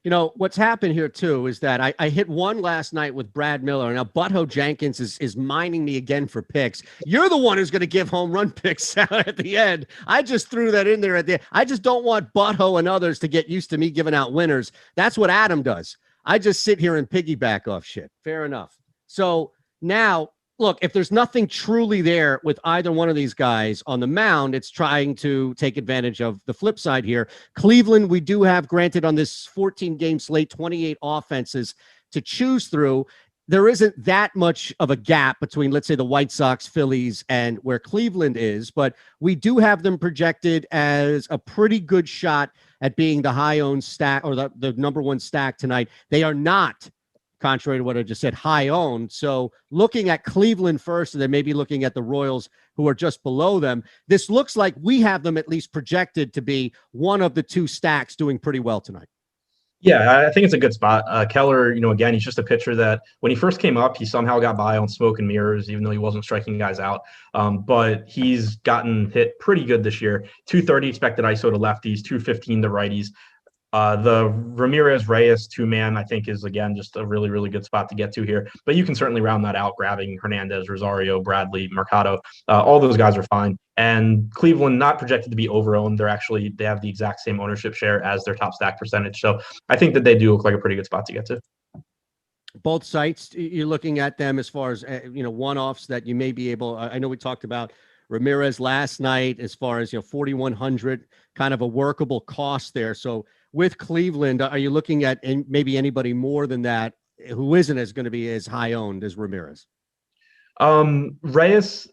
You know, what's happened here, too, is that I hit one last night with Brad Miller. Now, Butthole Jenkins is mining me again for picks. You're the one who's going to give home run picks out at the end. I just threw that in there at the end. I just don't want Butthole and others to get used to me giving out winners. That's what Adam does. I just sit here and piggyback off shit. Fair enough. So now, look, if there's nothing truly there with either one of these guys on the mound, it's trying to take advantage of the flip side here. Cleveland, we do have, granted, on this 14-game slate, 28 offenses to choose through. There isn't that much of a gap between, let's say, the White Sox, Phillies, and where Cleveland is, but we do have them projected as a pretty good shot at being the high-owned stack or the number one stack tonight. They are not, contrary to what I just said, high owned. So looking at Cleveland first, and then maybe looking at the Royals, who are just below them, this looks like we have them at least projected to be one of the two stacks doing pretty well tonight. Yeah, I think it's a good spot. Keller, again, he's just a pitcher that when he first came up, he somehow got by on smoke and mirrors, even though he wasn't striking guys out. But he's gotten hit pretty good this year. 230 expected ISO to lefties, 215 to righties. The Ramirez-Reyes two-man, I think, is, again, just a really, really good spot to get to here. But you can certainly round that out, grabbing Hernandez, Rosario, Bradley, Mercado. All those guys are fine. And Cleveland, not projected to be over-owned. They have the exact same ownership share as their top stack percentage. So I think that they do look like a pretty good spot to get to. Both sites, you're looking at them as far as, one-offs that you may be able – I know we talked about Ramirez last night as far as, 4,100, kind of a workable cost there. So with Cleveland, are you looking at maybe anybody more than that who isn't as going to be as high owned as Ramirez? Reyes,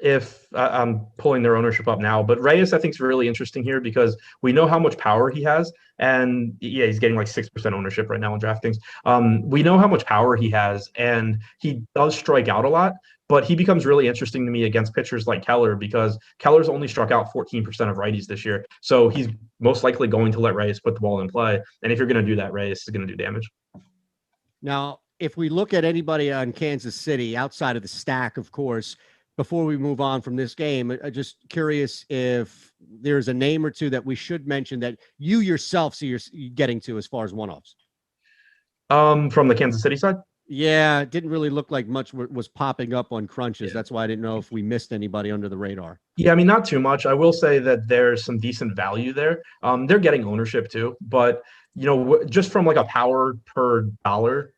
if I'm pulling their ownership up now, but Reyes I think is really interesting here because we know how much power he has, and yeah, he's getting like 6% ownership right now on DraftKings. We know how much power he has, and he does strike out a lot. But he becomes really interesting to me against pitchers like Keller because Keller's only struck out 14% of righties this year. So he's most likely going to let Reyes put the ball in play. And if you're going to do that, Reyes is going to do damage. Now, if we look at anybody on Kansas City outside of the stack, of course, before we move on from this game, I'm just curious if there's a name or two that we should mention that you yourself see you're getting to as far as one-offs. From the Kansas City side? Yeah, it didn't really look like much was popping up on crunches. Yeah. That's why I didn't know if we missed anybody under the radar. Yeah, I mean, not too much. I will say that there's some decent value there. They're getting ownership too, but just from like a power per dollar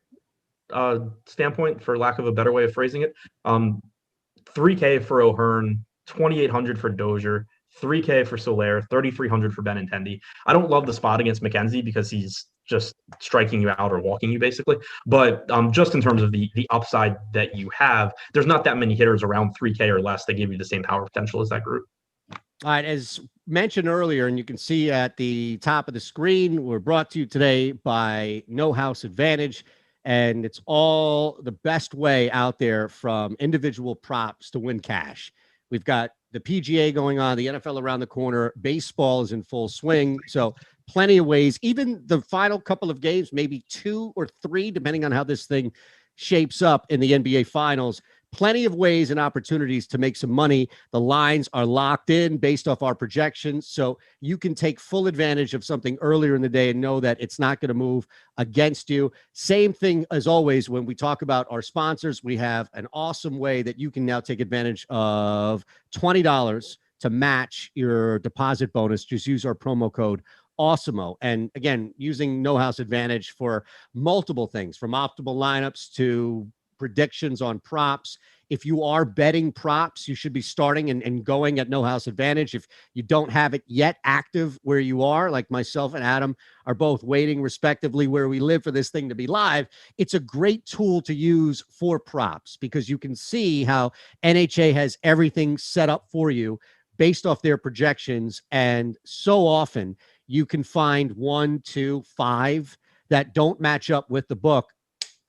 standpoint, for lack of a better way of phrasing it, $3K for O'Hearn, $2,800 for Dozier, $3K for Soler, $3,300 for Benintendi. I don't love the spot against McKenzie because he's just striking you out or walking you basically. But just in terms of the upside that you have, there's not that many hitters around 3K or less that give you the same power potential as that group. All right, as mentioned earlier, and you can see at the top of the screen, we're brought to you today by No House Advantage, and it's all the best way out there from individual props to win cash. We've got the PGA going on, the NFL around the corner, baseball is in full swing, so plenty of ways. Even the final couple of games, maybe 2 or 3, depending on how this thing shapes up in the NBA Finals. Plenty of ways and opportunities to make some money. The lines are locked in based off our projections, so you can take full advantage of something earlier in the day and know that it's not going to move against you. Same thing as always when we talk about our sponsors. We have an awesome way that you can now take advantage of $20 to match your deposit bonus. Just use our promo code Awesemo. And again, using No House Advantage for multiple things, from optimal lineups to predictions on props. If you are betting props, you should be starting and going at no house advantage. If you don't have it yet active where you are, like myself and Adam are both waiting respectively where we live for this thing to be live, it's a great tool to use for props because you can see how NHA has everything set up for you based off their projections. And so often you can find 1, 2, 5 that don't match up with the book.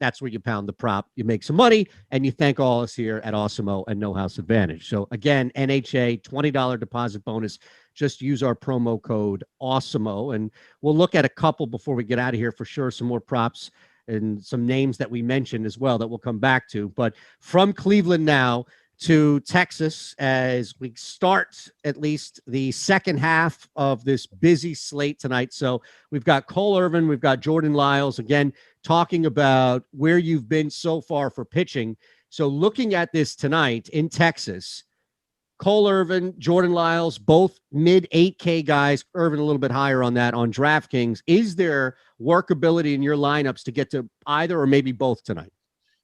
That's where you pound the prop. You make some money, and you thank all us here at Awesemo and No House Advantage. So, again, NHA, $20 deposit bonus. Just use our promo code Awesemo, and we'll look at a couple before we get out of here for sure, some more props and some names that we mentioned as well that we'll come back to. But from Cleveland now to Texas as we start at least the second half of this busy slate tonight. So we've got Cole Irvin, we've got Jordan Lyles, again, talking about where you've been so far for pitching. So looking at this tonight in Texas, Cole Irvin, Jordan Lyles, both mid 8K guys, Irvin a little bit higher on that on DraftKings. Is there workability in your lineups to get to either or maybe both tonight?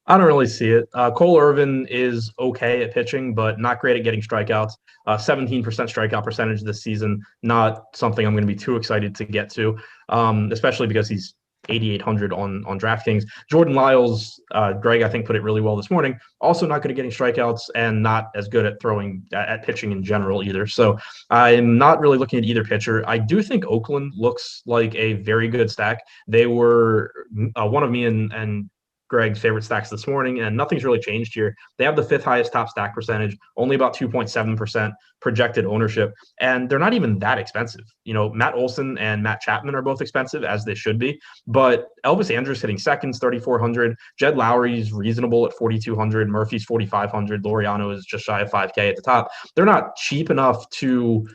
I don't really see it. Cole Irvin is okay at pitching, but not great at getting strikeouts. 17% strikeout percentage this season, not something I'm going to be too excited to get to, especially because he's 8,800 on DraftKings. Jordan Lyles, Greg, I think, put it really well this morning. Also not good at getting strikeouts and not as good at throwing at pitching in general either. So I'm not really looking at either pitcher. I do think Oakland looks like a very good stack. They were one of me and Greg's favorite stacks this morning, and nothing's really changed here. They have the 5th highest top stack percentage, only about 2.7% projected ownership, and they're not even that expensive. You know, Matt Olson and Matt Chapman are both expensive, as they should be, but Elvis Andrus hitting seconds, 3,400. Jed Lowry's reasonable at 4,200. Murphy's 4,500. Laureano is just shy of 5K at the top. They're not cheap enough to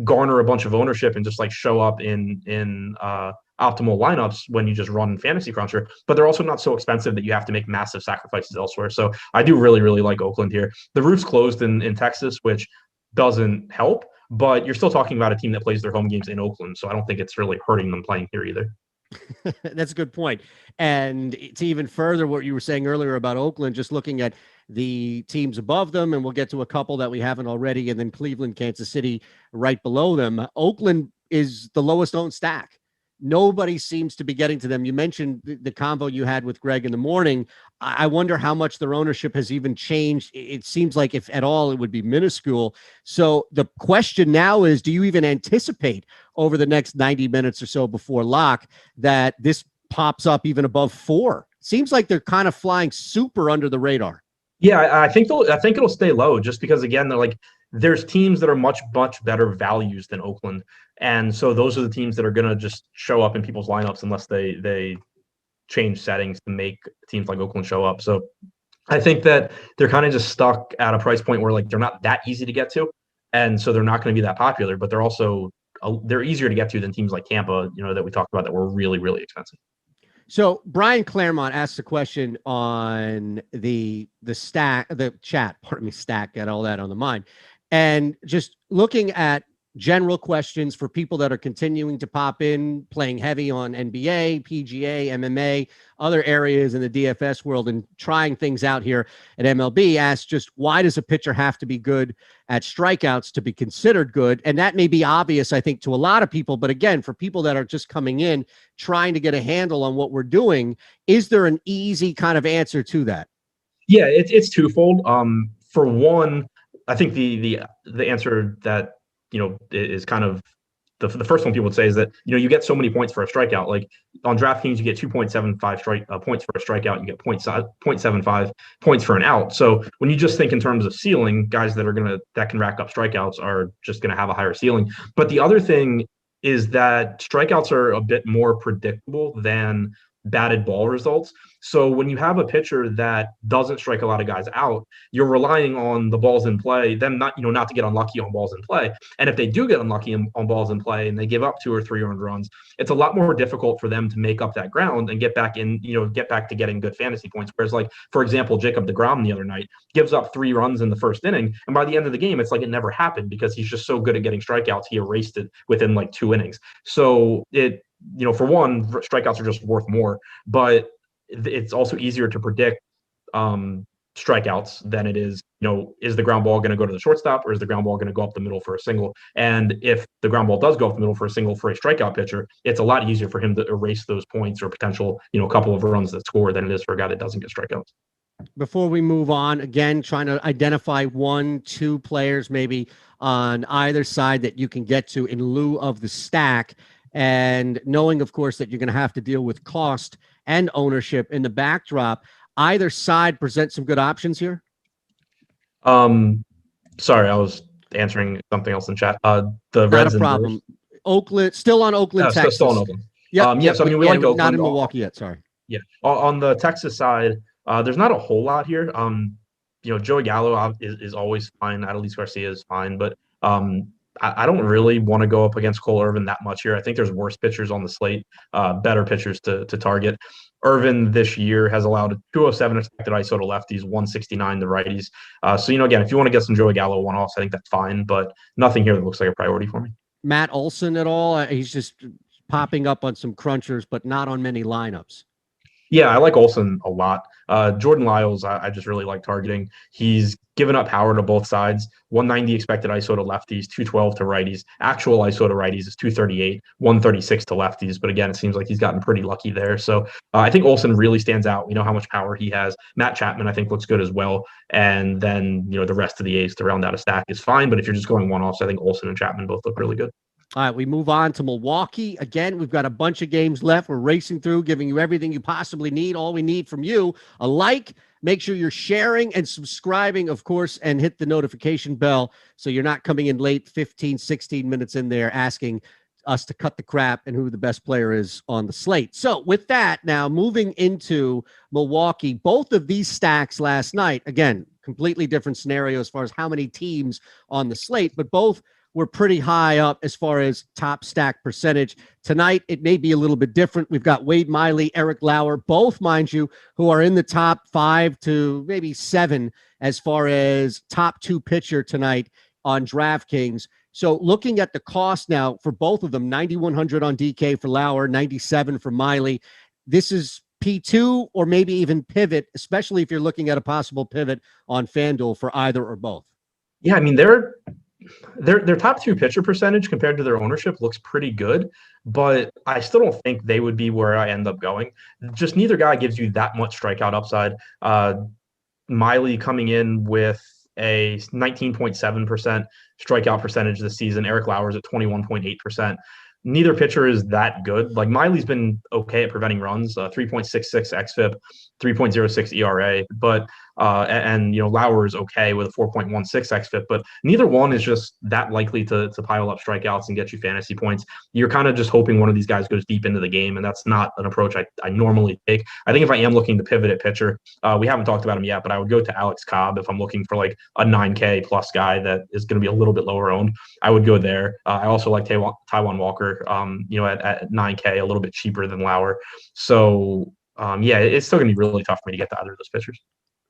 garner a bunch of ownership and just like show up in optimal lineups when you just run Fantasy Cruncher, but they're also not so expensive that you have to make massive sacrifices elsewhere. So I do really, really like Oakland here. The roof's closed in Texas, which doesn't help, but you're still talking about a team that plays their home games in Oakland. So I don't think it's really hurting them playing here either. That's a good point. And to even further what you were saying earlier about Oakland, just looking at the teams above them, and we'll get to a couple that we haven't already, and then Cleveland, Kansas City right below them. Oakland is the lowest owned stack. Nobody seems to be getting to them. You mentioned the convo you had with Greg in the morning. I wonder how much their ownership has even changed. It seems like, if at all, it would be minuscule. So the question now is, do you even anticipate over the next 90 minutes or so before lock that this pops up even above 4? Seems like they're kind of flying super under the radar. Yeah, I think it'll stay low just because, again, there's teams that are much better values than Oakland. And so those are the teams that are going to just show up in people's lineups unless they change settings to make teams like Oakland show up. So I think that they're kind of just stuck at a price point where they're not that easy to get to. And so they're not going to be that popular, but they're easier to get to than teams like Tampa, that we talked about that were really, really expensive. So Brian Claremont asked a question on the chat, stack, got all that on the mind. And just looking at general questions for people that are continuing to pop in, playing heavy on NBA, PGA, MMA, other areas in the DFS world, and trying things out here at MLB, asked just why does a pitcher have to be good at strikeouts to be considered good? And that may be obvious, I think, to a lot of people. But again, for people that are just coming in, trying to get a handle on what we're doing, is there an easy kind of answer to that? Yeah, it's twofold. For one, I think the answer that is kind of the first one people would say is that you get so many points for a strikeout. Like on DraftKings, you get 2.75 points for a strikeout. You get 0.75 points for an out. So when you just think in terms of ceiling, guys that can rack up strikeouts are just gonna have a higher ceiling. But the other thing is that strikeouts are a bit more predictable than batted ball results. So when you have a pitcher that doesn't strike a lot of guys out, you're relying on the balls in play, them not to get unlucky on balls in play. And if they do get unlucky on balls in play and they give up 2 or 3 earned runs, it's a lot more difficult for them to make up that ground and get back to getting good fantasy points. Whereas, for example, Jacob deGrom the other night gives up 3 runs in the first inning, and by the end of the game, it's like it never happened because he's just so good at getting strikeouts. He erased it within 2 innings. So for one, strikeouts are just worth more, but it's also easier to predict strikeouts than it is, is the ground ball going to go to the shortstop, or is the ground ball going to go up the middle for a single? And if the ground ball does go up the middle for a single for a strikeout pitcher, it's a lot easier for him to erase those points or potential, couple of runs that score than it is for a guy that doesn't get strikeouts. Before we move on, again, trying to identify 1-2 players maybe on either side that you can get to in lieu of the stack, and knowing, of course, that you're going to have to deal with cost and ownership in the backdrop. Either side present some good options here. Sorry, I was answering something else in chat. The Reds, not a problem. Oakland, still on Oakland, Texas. Still on Oakland. Yes, I mean, we like Oakland. Not in Milwaukee yet. Sorry. Yeah, on the Texas side, there's not a whole lot here. Joey Gallo is always fine. Adolis Garcia is fine, but I don't really want to go up against Cole Irvin that much here. I think there's worse pitchers on the slate, better pitchers to target. Irvin this year has allowed a 207 expected ISO to lefties, 169 to righties. So, again, if you want to get some Joey Gallo one-offs, I think that's fine, but nothing here that looks like a priority for me. Matt Olson at all? He's just popping up on some crunchers, but not on many lineups. Yeah, I like Olson a lot. Jordan Lyles, I just really like targeting. He's given up power to both sides. 190 expected ISO to lefties, 212 to righties. Actual ISO to righties is 238, 136 to lefties. But again, it seems like he's gotten pretty lucky there. So I think Olson really stands out. We know how much power he has. Matt Chapman, I think, looks good as well. And then, the rest of the A's to round out a stack is fine. But if you're just going one-offs, I think Olson and Chapman both look really good. All right, we move on to Milwaukee. Again, we've got a bunch of games left. We're racing through, giving you everything you possibly need. All we need from you, a like. Make sure you're sharing and subscribing, of course, and hit the notification bell so you're not coming in late, 15, 16 minutes in there asking us to cut the crap and who the best player is on the slate. So with that, now moving into Milwaukee, both of these stacks last night, again, completely different scenario as far as how many teams on the slate, but both were pretty high up as far as top stack percentage. Tonight, it may be a little bit different. We've got Wade Miley, Eric Lauer, both, mind you, who are in the top 5 to maybe 7 as far as top 2 pitcher tonight on DraftKings. So looking at the cost now for both of them, 9,100 on DK for Lauer, 97 for Miley. This is P2 or maybe even pivot, especially if you're looking at a possible pivot on FanDuel for either or both. Yeah, I mean, their top 2 pitcher percentage compared to their ownership looks pretty good, but I still don't think they would be where I end up going. Just neither guy gives you that much strikeout upside. Miley coming in with a 19.7% strikeout percentage this season. Eric Lauer's at 21.8%. Neither pitcher is that good. Like, Miley's been okay at preventing runs, 3.66 xFIP, 3.06 ERA, but Lauer is okay with a 4.16 xFIP, but neither one is just that likely to pile up strikeouts and get you fantasy points. You're kind of just hoping one of these guys goes deep into the game, and that's not an approach I normally take. I think if I am looking to pivot at pitcher, we haven't talked about him yet, but I would go to Alex Cobb if I'm looking for like a 9K plus guy that is going to be a little bit lower owned. I would go there. I also like Taijuan Walker, at 9K, a little bit cheaper than Lauer. So it's still going to be really tough for me to get to either of those pitchers.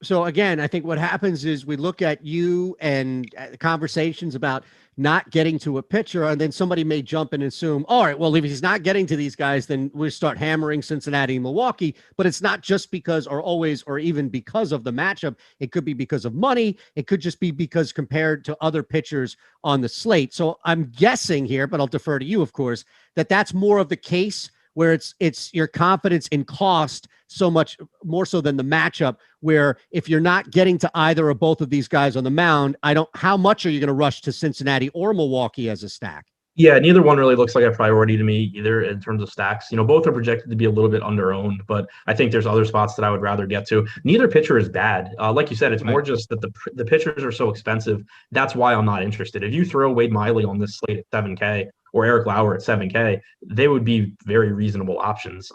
So again, I think what happens is we look at you and conversations about not getting to a pitcher, and then somebody may jump in and assume, all right, well, if he's not getting to these guys, then we start hammering Cincinnati and Milwaukee. But it's not just because or always or even because of the matchup. It could be because of money. It could just be because compared to other pitchers on the slate. So I'm guessing here, but I'll defer to you, of course, that's more of the case where it's your confidence in cost so much more so than the matchup, where if you're not getting to either or both of these guys on the mound, how much are you going to rush to Cincinnati or Milwaukee as a stack? Yeah, neither one really looks like a priority to me either in terms of stacks. Both are projected to be a little bit under-owned, but I think there's other spots that I would rather get to. Neither pitcher is bad. Like you said, it's more just that the pitchers are so expensive. That's why I'm not interested. If you throw Wade Miley on this slate at 7K or Eric Lauer at 7K, they would be very reasonable options.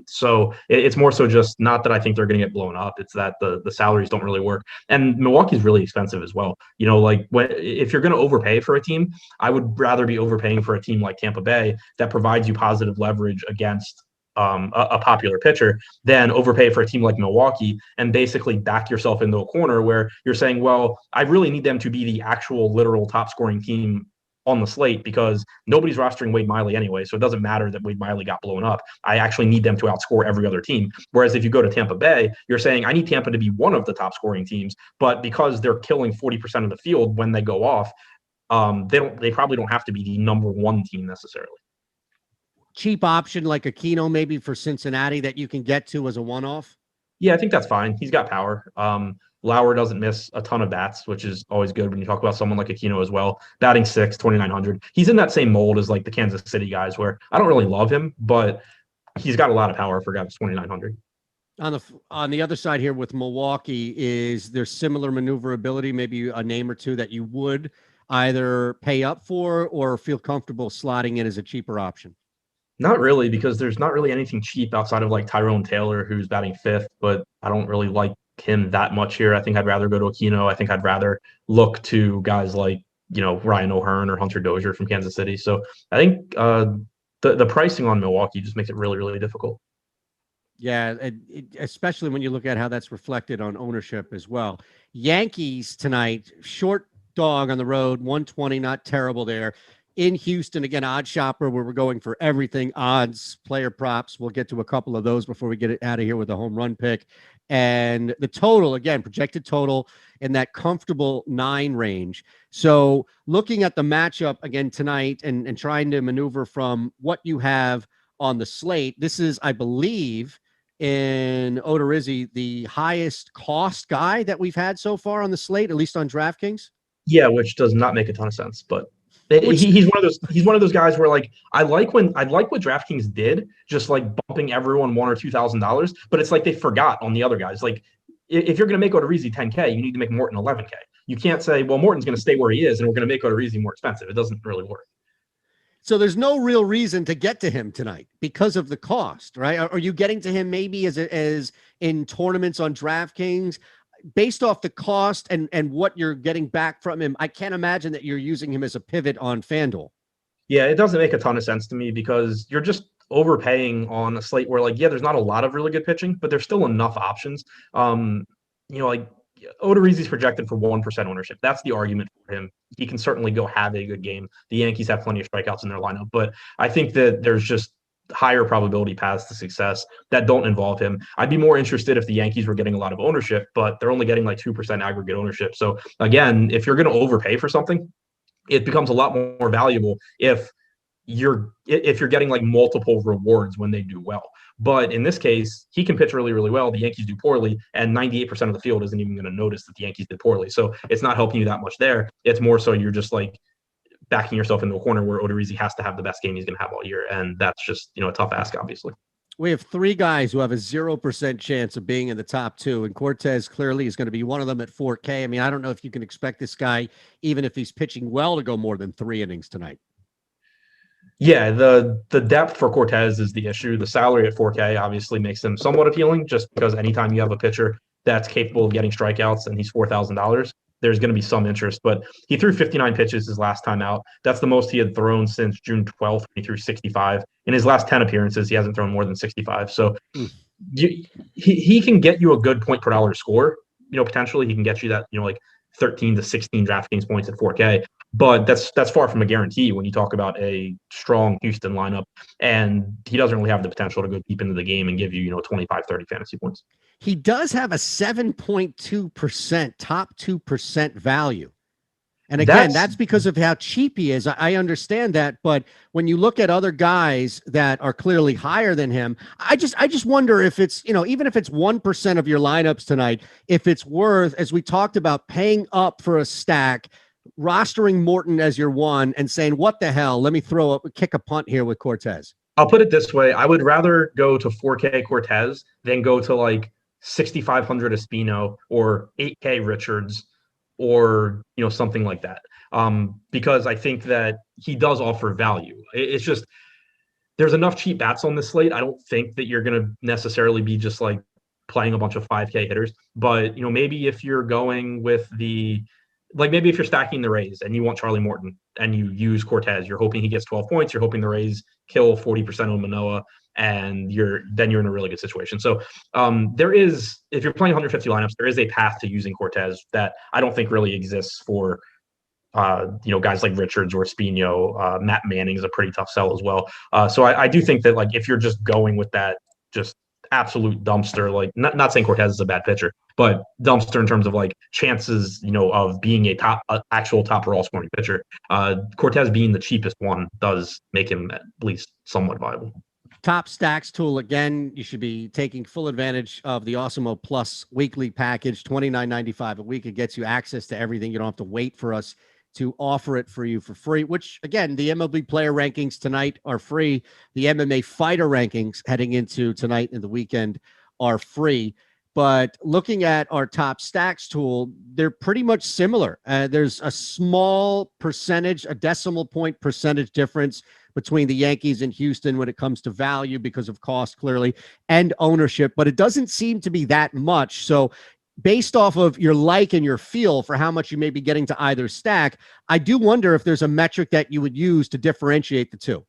So it's more so just not that I think they're going to get blown up. It's that the salaries don't really work. And Milwaukee's really expensive as well. If you're going to overpay for a team, I would rather be overpaying for a team like Tampa Bay that provides you positive leverage against a popular pitcher than overpay for a team like Milwaukee and basically back yourself into a corner where you're saying, well, I really need them to be the actual literal top scoring team on the slate because nobody's rostering Wade Miley anyway. So it doesn't matter that Wade Miley got blown up. I actually need them to outscore every other team. Whereas if you go to Tampa Bay, you're saying I need Tampa to be one of the top scoring teams, but because they're killing 40% of the field when they go off, they probably don't have to be the number one team necessarily. Cheap option like Aquino maybe for Cincinnati that you can get to as a one-off? Yeah, I think that's fine. He's got power. Lauer doesn't miss a ton of bats, which is always good when you talk about someone like Aquino as well. Batting 6, 2,900. He's in that same mold as like the Kansas City guys where I don't really love him, but he's got a lot of power for guys 2,900. On the other side here with Milwaukee, is there similar maneuverability, maybe a name or two that you would either pay up for or feel comfortable slotting in as a cheaper option? Not really, because there's not really anything cheap outside of like Tyrone Taylor, who's batting 5th, but I don't really like him that much here. I think I'd rather go to Aquino. I think I'd rather look to guys like, Ryan O'Hearn or Hunter Dozier from Kansas City. So I think the pricing on Milwaukee just makes it really, really difficult. Yeah, especially when you look at how that's reflected on ownership as well. Yankees tonight, short dog on the road, 120, not terrible there. In Houston, again, odd shopper where we're going for everything, odds, player props. We'll get to a couple of those before we get it out of here with a home run pick. And the total, again, projected total in that comfortable 9 range. So looking at the matchup again tonight and trying to maneuver from what you have on the slate, this is, I believe, in Odorizzi, the highest cost guy that we've had so far on the slate, at least on DraftKings. Yeah, which does not make a ton of sense, but he's one of those guys where like I like what DraftKings did, just like bumping everyone $1,000 or $2,000, but it's like they forgot on the other guys. Like if you're going to make Odorizzi 10K, you need to make Morton 11K. You can't say, well, Morton's going to stay where he is and we're going to make Odorizzi more expensive. It doesn't really work. So there's no real reason to get to him tonight because of the cost, right? Are you getting to him maybe as in tournaments on DraftKings? Based off the cost and what you're getting back from him, I can't imagine that you're using him as a pivot on FanDuel. Yeah, it doesn't make a ton of sense to me because you're just overpaying on a slate where, like, yeah, there's not a lot of really good pitching, but there's still enough options. Like Odorizzi's projected for 1% ownership. That's the argument for him. He can certainly go have a good game. The Yankees have plenty of strikeouts in their lineup, but I think that there's just higher probability paths to success that don't involve him. I'd be more interested if the Yankees were getting a lot of ownership, but they're only getting like 2% aggregate ownership. So again, if you're going to overpay for something, it becomes a lot more valuable if you're getting like multiple rewards when they do well. But in this case, he can pitch really, really well. The Yankees do poorly, and 98% of the field isn't even going to notice that the Yankees did poorly. So it's not helping you that much there. It's more so you're just like backing yourself into a corner where Odorizzi has to have the best game he's going to have all year. And that's just, a tough ask, obviously. We have 3 guys who have a 0% chance of being in the top 2, and Cortez clearly is going to be one of them at 4K. I mean, I don't know if you can expect this guy, even if he's pitching well, to go more than 3 innings tonight. Yeah, the depth for Cortez is the issue. The salary at 4K obviously makes him somewhat appealing just because anytime you have a pitcher that's capable of getting strikeouts and he's $4,000, there's going to be some interest. But he threw 59 pitches his last time out. That's the most he had thrown since June 12th. He threw 65. In his last 10 appearances, he hasn't thrown more than 65. So he can get you a good point per dollar score. Potentially he can get you that, like 13 to 16 DraftKings points at 4K. But that's far from a guarantee when you talk about a strong Houston lineup, and he doesn't really have the potential to go deep into the game and give you, 25, 30 fantasy points. He does have a 7.2% top 2% value. And again, that's because of how cheap he is. I understand that. But when you look at other guys that are clearly higher than him, I just wonder if it's, even if it's 1% of your lineups tonight, if it's worth, as we talked about, paying up for a stack, rostering Morton as your one and saying, what the hell, let me kick a punt here with Cortez. I'll put it this way. I would rather go to 4K Cortez than go to like 6,500 Espino or 8K Richards or, something like that. Because I think that he does offer value. It's just, there's enough cheap bats on this slate. I don't think that you're going to necessarily be just like playing a bunch of 5K hitters, but maybe if you're going with maybe if you're stacking the Rays and you want Charlie Morton and you use Cortez, you're hoping he gets 12 points. You're hoping the Rays kill 40% on Manoah, and you're in a really good situation. So if you're playing 150 lineups, there is a path to using Cortez that I don't think really exists for guys like Richards or Espino. Matt Manning's a pretty tough sell as well. So I do think that like if you're just going with that just absolute dumpster, like not saying Cortez is a bad pitcher, but dumpster in terms of like chances, of being a actual top overall scoring pitcher. Cortez being the cheapest one does make him at least somewhat viable. Top stacks tool. Again, you should be taking full advantage of the Awesemo Plus weekly package, $29.95 a week. It gets you access to everything. You don't have to wait for us to offer it for you for free, which again, the MLB player rankings tonight are free. The MMA fighter rankings heading into tonight and the weekend are free. But looking at our top stacks tool, they're pretty much similar. There's a small percentage, a decimal point percentage difference between the Yankees and Houston when it comes to value because of cost, clearly, and ownership, but it doesn't seem to be that much. So based off of your like and your feel for how much you may be getting to either stack, I do wonder if there's a metric that you would use to differentiate the two.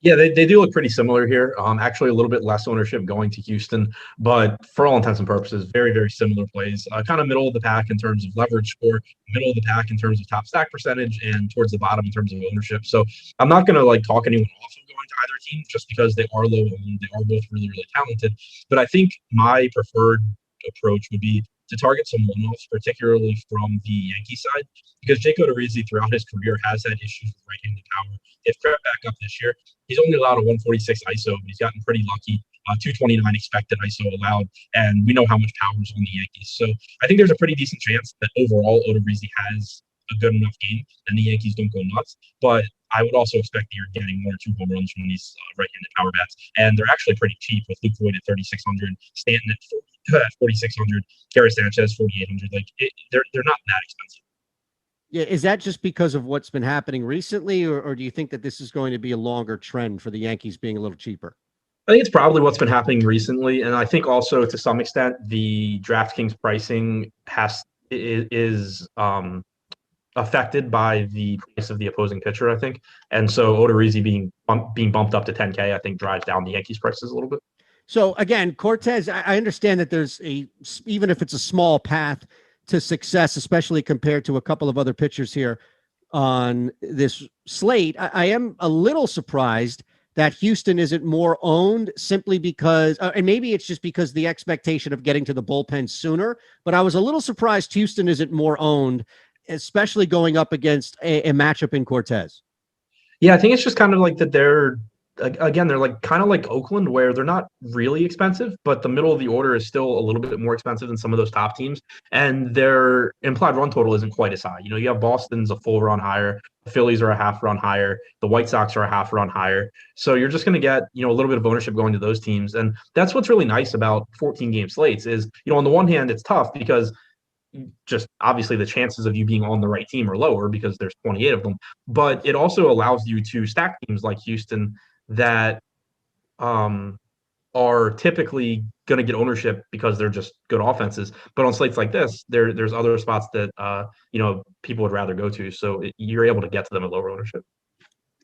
Yeah, they do look pretty similar here. Actually, a little bit less ownership going to Houston, but for all intents and purposes, very, very similar plays. Kind of middle of the pack in terms of leverage score, middle of the pack in terms of top stack percentage, and towards the bottom in terms of ownership. So I'm not going to like talk anyone off of going to either team just because they are low owned. They are both really, really talented. But I think my preferred approach would be to target some one-offs, particularly from the Yankee side, because Jake Odorizzi throughout his career has had issues with right-handed power. They've crept back up this year. He's only allowed a 146 ISO, but he's gotten pretty lucky. 229 expected ISO allowed, and we know how much power is on the Yankees. So I think there's a pretty decent chance that overall Odorizzi has a good enough game, and the Yankees don't go nuts. But I would also expect that you're getting 1 or 2 home runs from these right-handed power bats, and they're actually pretty cheap with Luke Voigt at 3,600, Stanton at 4,600, Garrett Sanchez 4,800. Like they're not that expensive. Yeah, is that just because of what's been happening recently, or do you think that this is going to be a longer trend for the Yankees being a little cheaper? I think it's probably what's been happening recently, and I think also to some extent the DraftKings pricing is affected by the price of the opposing pitcher, I think, and so Odorizzi being bumped up to 10K, I think drives down the Yankees prices a little bit. So again, Cortez, I understand that there's even if it's a small path to success, especially compared to a couple of other pitchers here on this slate. I am a little surprised that Houston isn't more owned simply because, and maybe it's just because the expectation of getting to the bullpen sooner, but I was a little surprised Houston isn't more owned, especially going up against a matchup in Cortez. Yeah, I think it's just kind of like that they're like kind of like Oakland, where they're not really expensive, but the middle of the order is still a little bit more expensive than some of those top teams, and their implied run total isn't quite as high. You have Boston's a full run higher, the Phillies are a half run higher, the White Sox are a half run higher. So you're just going to get a little bit of ownership going to those teams, and that's what's really nice about 14 game slates is on the one hand it's tough because just obviously the chances of you being on the right team are lower because there's 28 of them, but it also allows you to stack teams like Houston that are typically going to get ownership because they're just good offenses. But on slates like this, there's other spots that people would rather go to, so you're able to get to them at lower ownership.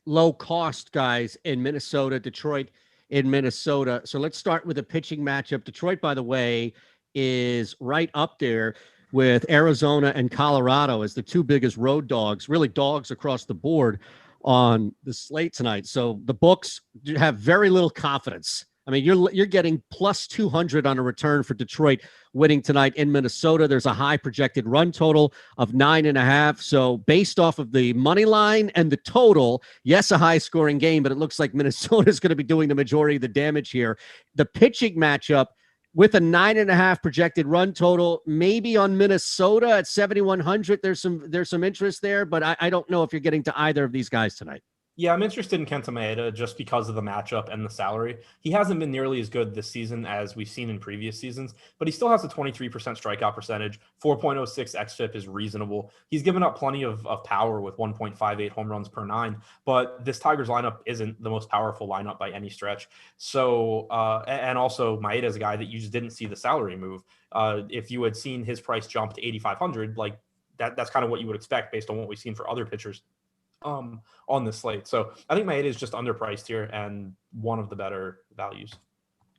Low cost guys in Minnesota, Detroit in Minnesota. So let's start with a pitching matchup. Detroit, by the way, is right up there with Arizona and Colorado as the two biggest road dogs, really dogs across the board on the slate tonight. So the books have very little confidence. I mean, you're getting plus 200 on a return for Detroit winning tonight in Minnesota. There's a high projected run total of 9.5. So based off of the money line and the total, yes, a high scoring game, but it looks like Minnesota is going to be doing the majority of the damage here. The pitching matchup with a 9.5 projected run total, maybe on Minnesota at 7,100. There's some interest there, but I don't know if you're getting to either of these guys tonight. Yeah, I'm interested in Kenta Maeda just because of the matchup and the salary. He hasn't been nearly as good this season as we've seen in previous seasons, but he still has a 23% strikeout percentage. 4.06 xFIP is reasonable. He's given up plenty of power with 1.58 home runs per 9, but this Tigers lineup isn't the most powerful lineup by any stretch. So, and also Maeda is a guy that you just didn't see the salary move. If you had seen his price jump to 8,500, like that's kind of what you would expect based on what we've seen for other pitchers on this slate. So I think Maeda is just underpriced here and one of the better values.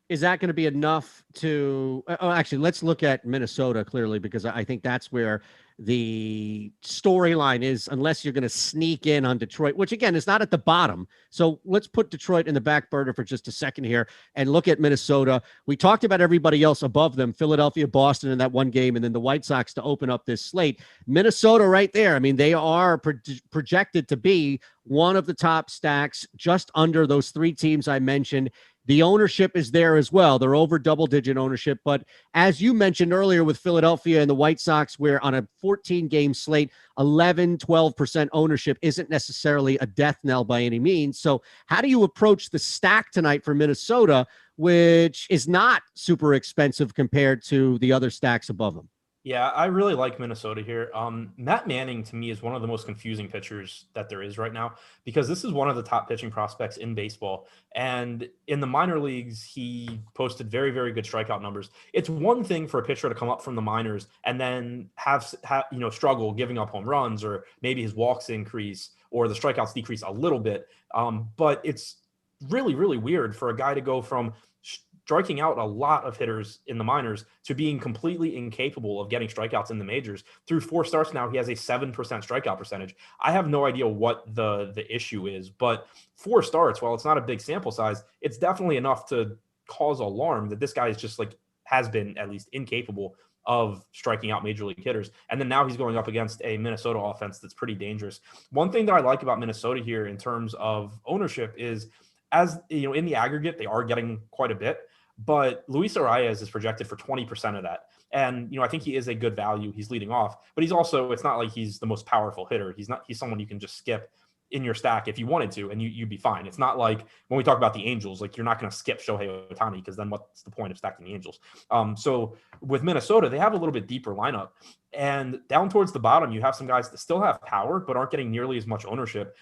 Is that going to be enough to actually let's look at Minnesota clearly, because I think that's where the storyline is, unless you're going to sneak in on Detroit, which again is not at the bottom. So let's put Detroit in the back burner for just a second here and look at Minnesota. We talked about everybody else above them, Philadelphia, Boston in that one game, and then the White Sox to open up this slate. Minnesota right there. I mean, they are projected to be one of the top stacks just under those three teams I mentioned. The ownership is there as well. They're over double-digit ownership. But as you mentioned earlier with Philadelphia and the White Sox, where on a 14-game slate, 11, 12% ownership isn't necessarily a death knell by any means. So how do you approach the stack tonight for Minnesota, which is not super expensive compared to the other stacks above them? Yeah, I really like Minnesota here. Matt Manning, to me, is one of the most confusing pitchers that there is right now, because this is one of the top pitching prospects in baseball. And in the minor leagues, he posted very, very good strikeout numbers. It's one thing for a pitcher to come up from the minors and then have struggle giving up home runs, or maybe his walks increase or the strikeouts decrease a little bit. But it's really, really weird for a guy to go from striking out a lot of hitters in the minors to being completely incapable of getting strikeouts in the majors. Through 4 starts now, he has a 7% strikeout percentage. I have no idea what the issue is, but 4 starts, while it's not a big sample size, it's definitely enough to cause alarm that this guy is just has been at least incapable of striking out major league hitters. And then now he's going up against a Minnesota offense that's pretty dangerous. One thing that I like about Minnesota here in terms of ownership is, as in the aggregate, they are getting quite a bit. But Luis Arias is projected for 20% of that. And, I think he is a good value. He's leading off, but he's also, it's not like he's the most powerful hitter. He's someone you can just skip in your stack if you wanted to, and you'd be fine. It's not like when we talk about the Angels, you're not going to skip Shohei Ohtani, because then what's the point of stacking the Angels? So with Minnesota, they have a little bit deeper lineup, and down towards the bottom, you have some guys that still have power, but aren't getting nearly as much ownership.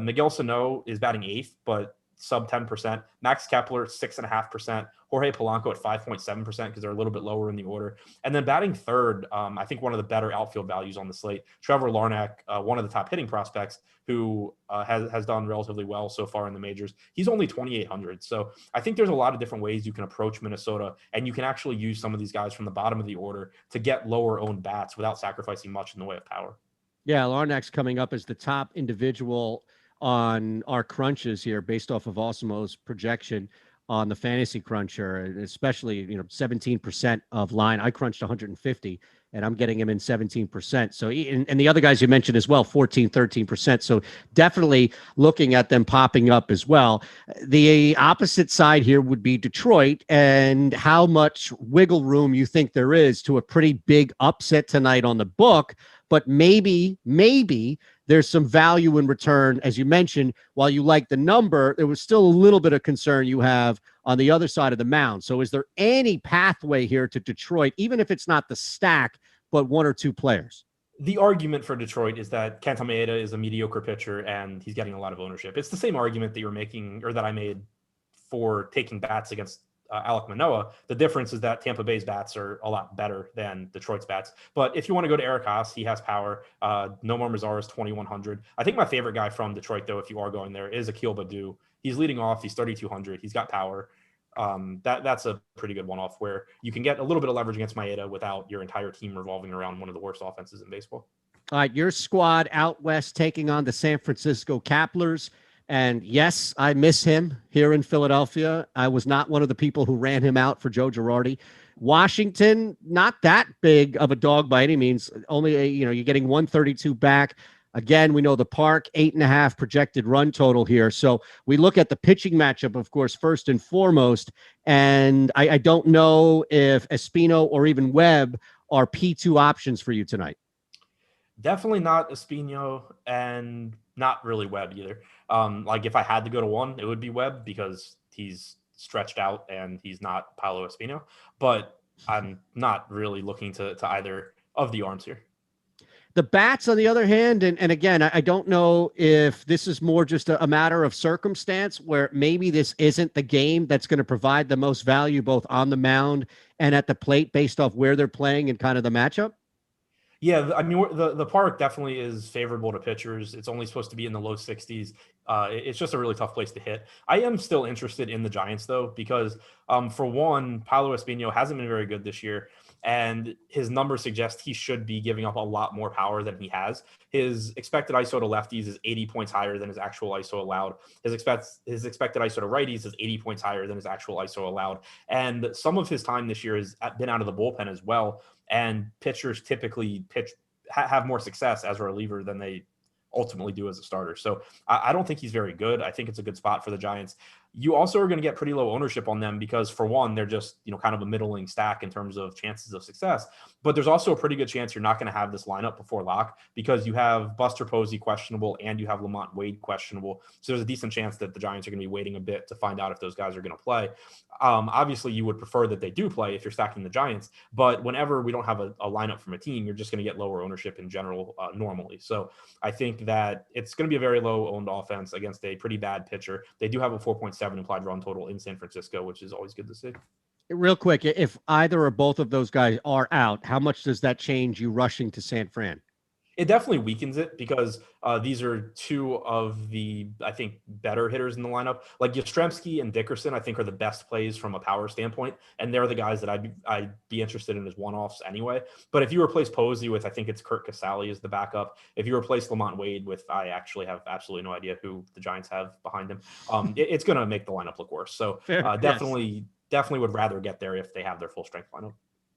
Miguel Sano is batting 8th, but sub 10%. Max Kepler, 6.5%. Jorge Polanco at 5.7% because they're a little bit lower in the order. And then batting third, I think one of the better outfield values on the slate, Trevor Larnak, one of the top hitting prospects, who has done relatively well so far in the majors. He's only 2,800. So I think there's a lot of different ways you can approach Minnesota, and you can actually use some of these guys from the bottom of the order to get lower owned bats without sacrificing much in the way of power. Yeah, Larnak's coming up as the top individual on our crunches here based off of Awesemo's projection on the fantasy cruncher, especially 17% of line. I crunched 150 and I'm getting him in 17%. So and the other guys you mentioned as well, 14, 13%. So definitely looking at them popping up as well. The opposite side here would be Detroit, and how much wiggle room you think there is to a pretty big upset tonight on the book. But maybe there's some value in return. As you mentioned, while you like the number, there was still a little bit of concern you have on the other side of the mound. So is there any pathway here to Detroit, even if it's not the stack, but 1 or 2 players? The argument for Detroit is that Kenta Maeda is a mediocre pitcher and he's getting a lot of ownership. It's the same argument that you're making, or that I made, for taking bats against Alek Manoah. The difference is that Tampa Bay's bats are a lot better than Detroit's bats. But if you want to go to Eric Haas, he has power. Nomar Mazara is 2,100. I think my favorite guy from Detroit, though, if you are going there, is Akil Baddoo. He's leading off. He's 3,200. He's got power. That's a pretty good one-off where you can get a little bit of leverage against Maeda without your entire team revolving around one of the worst offenses in baseball. All right, your squad out west taking on the San Francisco Caplers. And yes, I miss him here in Philadelphia. I was not one of the people who ran him out for Joe Girardi. Washington, not that big of a dog by any means. Only, you're getting 132 back. Again, we know the park, 8.5 projected run total here. So we look at the pitching matchup, of course, first and foremost. And I don't know if Espino or even Webb are P2 options for you tonight. Definitely not Espino, and not really Webb either. If I had to go to one, it would be Webb, because he's stretched out and he's not Paolo Espino. But I'm not really looking to either of the arms here. The bats, on the other hand, and again, I don't know if this is more just a matter of circumstance, where maybe this isn't the game that's going to provide the most value both on the mound and at the plate based off where they're playing and kind of the matchup. Yeah, I mean, the park definitely is favorable to pitchers. It's only supposed to be in the low 60s. It's just a really tough place to hit. I am still interested in the Giants, though, because for one, Paolo Espino hasn't been very good this year, and his numbers suggest he should be giving up a lot more power than he has. His expected ISO to lefties is 80 points higher than his actual ISO allowed. His expected ISO to righties is 80 points higher than his actual ISO allowed. And some of his time this year has been out of the bullpen as well. And pitchers typically have more success as a reliever than they ultimately do as a starter. So I don't think he's very good. I think it's a good spot for the Giants. You also are going to get pretty low ownership on them because, for one, they're just, kind of a middling stack in terms of chances of success. But there's also a pretty good chance you're not going to have this lineup before lock because you have Buster Posey questionable and you have Lamont Wade questionable. So there's a decent chance that the Giants are going to be waiting a bit to find out if those guys are going to play. Obviously, you would prefer that they do play if you're stacking the Giants. But whenever we don't have a lineup from a team, you're just going to get lower ownership in general normally. So I think that it's going to be a very low-owned offense against a pretty bad pitcher. They do have a 4.7 implied run total in San Francisco, which is always good to see. Real quick, if either or both of those guys are out, how much does that change you rushing to San Fran? It definitely weakens it because these are two of the, I think, better hitters in the lineup. Like Yastrzemski and Dickerson, I think, are the best plays from a power standpoint, and they're the guys that I'd be interested in as one-offs anyway. But if you replace Posey with, I think it's Kurt Casale as the backup. If you replace Lamont Wade with, I actually have absolutely no idea who the Giants have behind him. It's going to make the lineup look worse. So definitely would rather get there if they have their full strength lineup.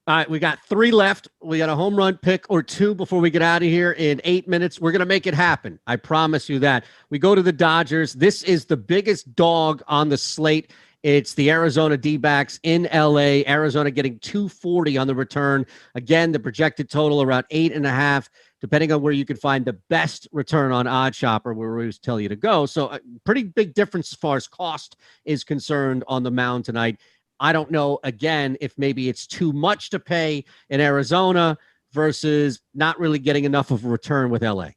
All right, we got 3 left. We got a home run pick or 2 before we get out of here in 8 minutes. We're going to make it happen. I promise you that. We go to the Dodgers. This is the biggest dog on the slate. It's the Arizona D-backs in L.A. Arizona getting 240 on the return. Again, the projected total around 8.5, depending on where you can find the best return on Odd Shopper, where we always tell you to go. So a pretty big difference as far as cost is concerned on the mound tonight. I don't know, again, if maybe it's too much to pay in Arizona versus not really getting enough of a return with LA.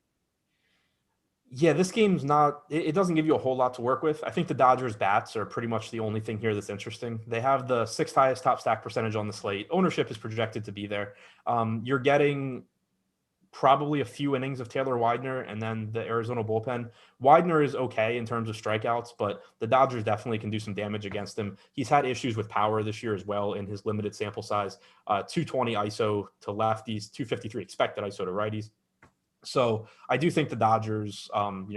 Yeah, this game's not – it doesn't give you a whole lot to work with. I think the Dodgers' bats are pretty much the only thing here that's interesting. They have the 6th highest top stack percentage on the slate. Ownership is projected to be there. You're getting probably a few innings of Taylor Widener and then the Arizona bullpen. Widener is okay in terms of strikeouts, but the Dodgers definitely can do some damage against him. He's had issues with power this year as well in his limited sample size. 220 ISO to lefties, 253 expected ISO to righties. So I do think the Dodgers,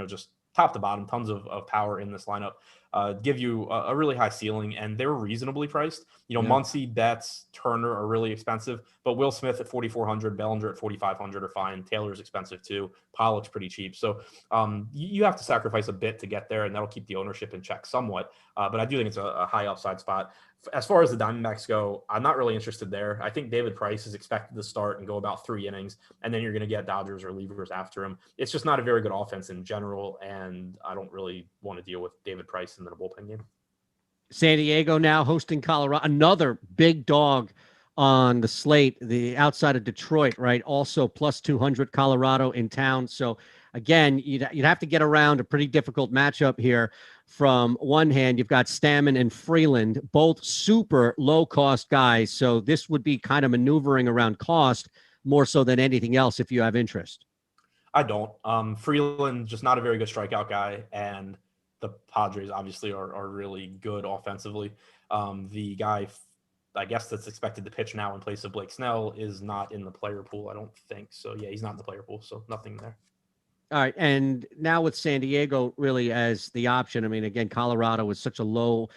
just top to bottom, tons of power in this lineup, give you a really high ceiling, and they're reasonably priced. Muncy, Betts, Turner are really expensive, but Will Smith at 4,400, Bellinger at 4,500 are fine. Taylor's expensive too. Pollock's pretty cheap. So you have to sacrifice a bit to get there, and that'll keep the ownership in check somewhat. But I do think it's a high upside spot. As far as the Diamondbacks go, I'm not really interested there. I think David Price is expected to start and go about 3 innings, and then you're going to get Dodgers relievers after him. It's just not a very good offense in general, and I don't really want to deal with David Price in the bullpen game. San Diego now hosting Colorado, another big dog on the slate, the outside of Detroit, right? Also plus 200 Colorado in town. So again, you'd have to get around a pretty difficult matchup here. From one hand, you've got Stammen and Freeland, both super low-cost guys. So this would be kind of maneuvering around cost more so than anything else if you have interest. I don't. Freeland, just not a very good strikeout guy, and the Padres obviously are really good offensively. The guy, I guess, that's expected to pitch now in place of Blake Snell is not in the player pool, I don't think. So, yeah, he's not in the player pool, so nothing there. All right, and now with San Diego really as the option, I mean, again, Colorado is such a low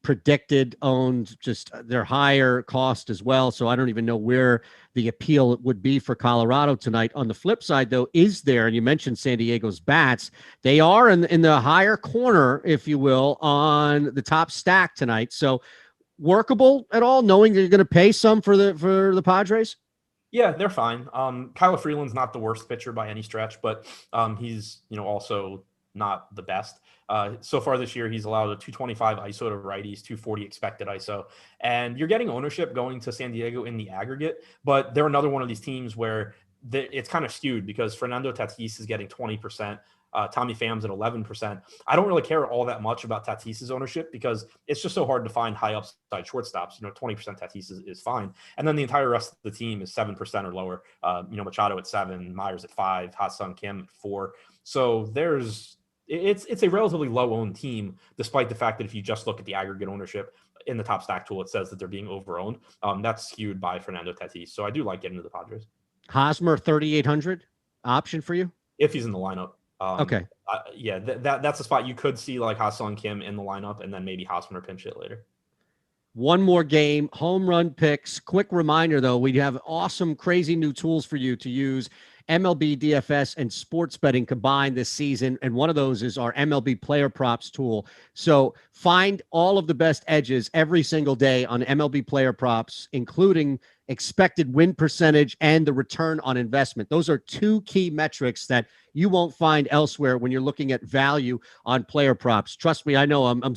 predicted owned, just they're higher cost as well. So I don't even know where the appeal would be for Colorado tonight. On the flip side, though, is there, and you mentioned San Diego's bats, they are in the higher corner, if you will, on the top stack tonight. So workable at all, knowing that you're going to pay some for the Padres? Yeah, they're fine. Kyle Freeland's not the worst pitcher by any stretch, but he's also not the best. So far this year, he's allowed a 225 ISO to righties, 240 expected ISO, and you're getting ownership going to San Diego in the aggregate. But they're another one of these teams where it's kind of skewed because Fernando Tatis is getting 20%. Tommy Pham's at 11%. I don't really care all that much about Tatis's ownership because it's just so hard to find high upside shortstops. 20% Tatis is fine. And then the entire rest of the team is 7% or lower. Machado at 7, Myers at 5, Ha-Seong Kim at 4. So it's a relatively low owned team, despite the fact that if you just look at the aggregate ownership in the top stack tool, it says that they're being over-owned. That's skewed by Fernando Tatis. So I do like getting to the Padres. Hosmer 3,800 option for you if he's in the lineup. Okay. That's a spot you could see like Ha-Seong Kim in the lineup, and then maybe Hosmer pinch it later. One more game, home run picks. Quick reminder, though, we have awesome, crazy new tools for you to use. MLB DFS and sports betting combined this season, and one of those is our MLB player props tool. So find all of the best edges every single day on MLB player props, including expected win percentage and the return on investment. Those are two key metrics that you won't find elsewhere when you're looking at value on player props. Trust me, I know I'm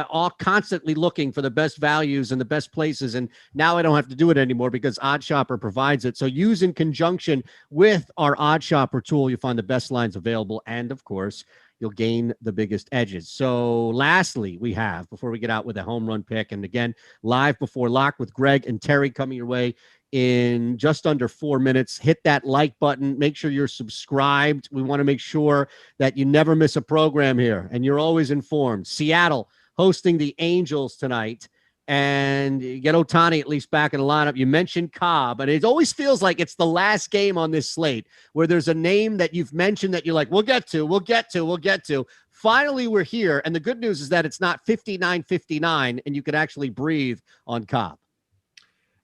all constantly looking for the best values and the best places, and now I don't have to do it anymore because OddsShopper provides it. So use in conjunction with our OddsShopper tool, you'll find the best lines available, and of course, you'll gain the biggest edges. So lastly, we have, before we get out with a home run pick, and again, live before lock with Greg and Terry coming your way in just under 4 minutes. Hit that like button. Make sure you're subscribed. We want to make sure that you never miss a program here and you're always informed. Seattle hosting the Angels tonight. And you get Ohtani at least back in the lineup. You mentioned Cobb, and it always feels like it's the last game on this slate where there's a name that you've mentioned that you're like, we'll get to. Finally, we're here, and the good news is that it's not 59-59, and you can actually breathe on Cobb.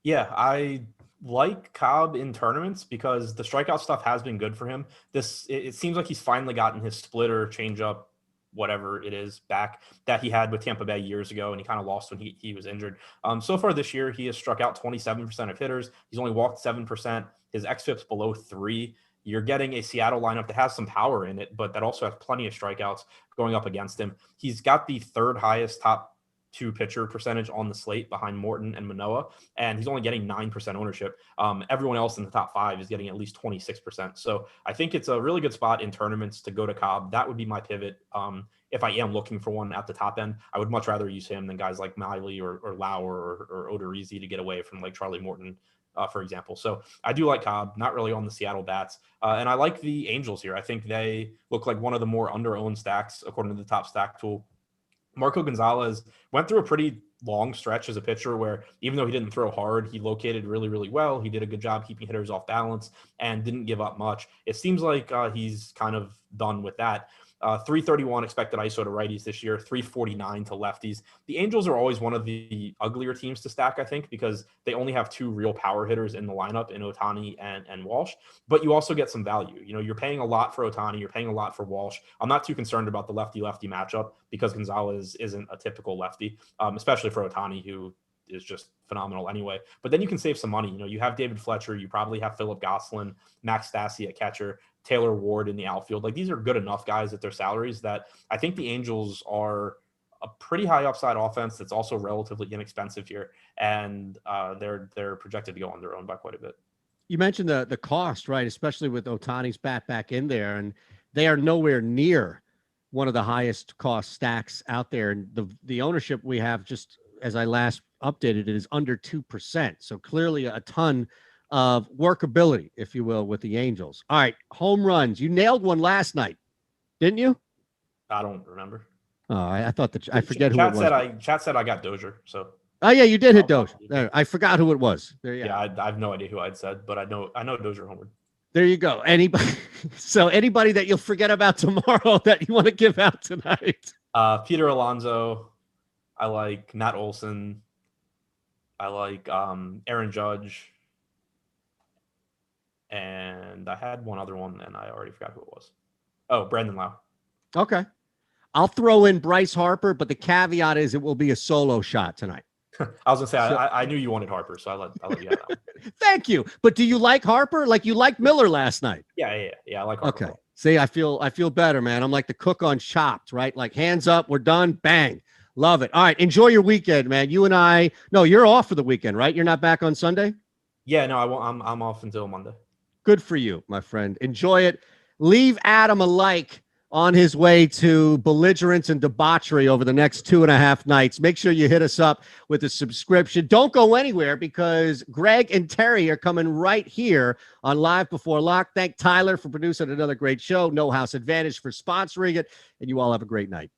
Yeah, I like Cobb in tournaments because the strikeout stuff has been good for him. It seems like he's finally gotten his splitter, changeup, whatever it is, back that he had with Tampa Bay years ago, and he kind of lost when he was injured. So far this year, he has struck out 27% of hitters. He's only walked 7%. His xFIP's below 3. You're getting a Seattle lineup that has some power in it, but that also has plenty of strikeouts going up against him. He's got the third highest top 2 pitcher percentage on the slate behind Morton and Manoah, and he's only getting 9% ownership. Everyone else in the top 5 is getting at least 26%. So I think it's a really good spot in tournaments to go to Cobb. That would be my pivot. If I am looking for one at the top end, I would much rather use him than guys like Miley or Lauer or Odorizzi to get away from like Charlie Morton, for example. So I do like Cobb, not really on the Seattle bats. And I like the Angels here. I think they look like one of the more under-owned stacks according to the top stack tool. Marco Gonzalez went through a pretty long stretch as a pitcher where even though he didn't throw hard, he located really, really well. He did a good job keeping hitters off balance and didn't give up much. It seems like he's kind of done with that. 331 expected ISO to righties this year, 349 to lefties. The Angels are always one of the uglier teams to stack, I think, because they only have 2 real power hitters in the lineup in Ohtani and Walsh, but you also get some value. You know, you're paying a lot for Ohtani, you're paying a lot for Walsh. I'm not too concerned about the lefty-lefty matchup because Gonzalez isn't a typical lefty, especially for Ohtani, who is just phenomenal anyway. But then you can save some money. You know, you have David Fletcher, you probably have Philip Gosselin, Max Stassi at catcher, Taylor Ward in the outfield. Like, these are good enough guys at their salaries that I think the Angels are a pretty high upside offense that's also relatively inexpensive here. And they're projected to go on their own by quite a bit. You mentioned the cost, right? Especially with Ohtani's bat back in there, and they are nowhere near one of the highest cost stacks out there. And the ownership we have, just as I last updated it, is under 2%. So clearly a ton of workability, if you will, with the Angels. All right, home runs. You nailed one last night, didn't you? I don't remember. Oh, I thought that I forget who it was. Chat said I got Dozier. So. Oh yeah, you did hit Dozier. I forgot who it was. There, yeah. I have no idea who I'd said, but I know Dozier homered. There you go. Anybody that you'll forget about tomorrow that you want to give out tonight? Peter Alonso. I like Matt Olson. I like Aaron Judge. And I had one other one, and I already forgot who it was. Oh, Brandon Lau. Okay. I'll throw in Bryce Harper, but the caveat is it will be a solo shot tonight. I was going to say, I knew you wanted Harper, so I let you have that one. Thank you. But do you like Harper? Like you liked Miller last night? Yeah, I like Harper. Okay. See, I feel better, man. I'm like the cook on Chopped, right? Like hands up, we're done, bang. Love it. All right, enjoy your weekend, man. You and I, no, you're off for the weekend, right? You're not back on Sunday? Yeah, no, I won't. I'm off until Monday. Good for you, my friend. Enjoy it. Leave Adam a like on his way to belligerence and debauchery over the next 2.5 nights. Make sure you hit us up with a subscription. Don't go anywhere because Greg and Terry are coming right here on Live Before Lock. Thank Tyler for producing another great show. No House Advantage for sponsoring it. And you all have a great night.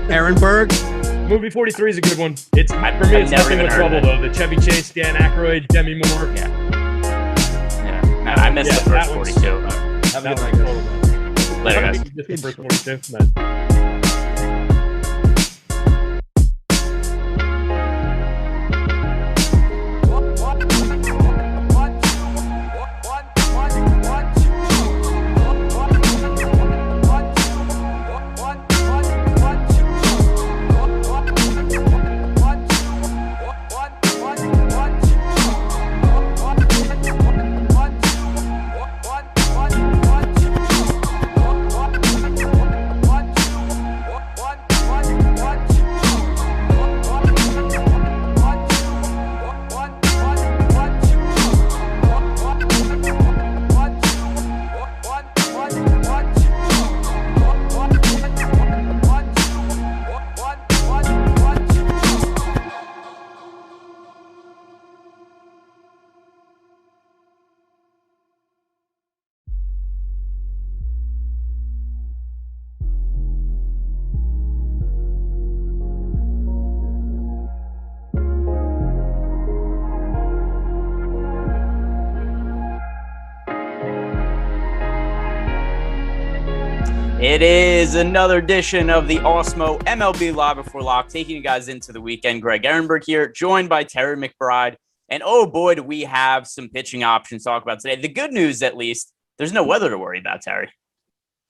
Ehrenberg. Movie 43 is a good one. It's for me. It's nothing but trouble though. The Chevy Chase, Dan Aykroyd, Demi Moore. Yeah. No, I missed the first 42. Have a good night. Later, guys. Just the first 42. Nice. It is another edition of the Awesemo MLB Live Before Lock, taking you guys into the weekend. Greg Ehrenberg here, joined by Terry McBride. And oh boy, do we have some pitching options to talk about today. The good news, at least, there's no weather to worry about, Terry.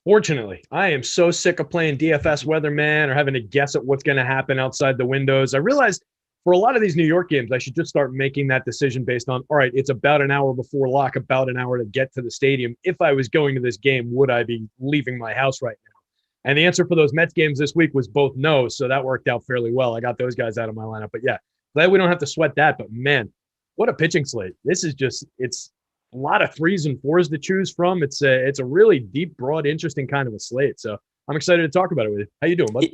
Fortunately, I am so sick of playing DFS weatherman or having to guess at what's going to happen outside the windows. I realized for a lot of these New York games, I should just start making that decision based on, all right, it's about an hour before lock, about an hour to get to the stadium. If I was going to this game, would I be leaving my house right now? And the answer for those Mets games this week was both no, so that worked out fairly well. I got those guys out of my lineup. But yeah, glad we don't have to sweat that. But man, what a pitching slate. This is just, it's a lot of 3s and 4s to choose from. It's a really deep, broad, interesting kind of a slate. So I'm excited to talk about it with you. How you doing, bud?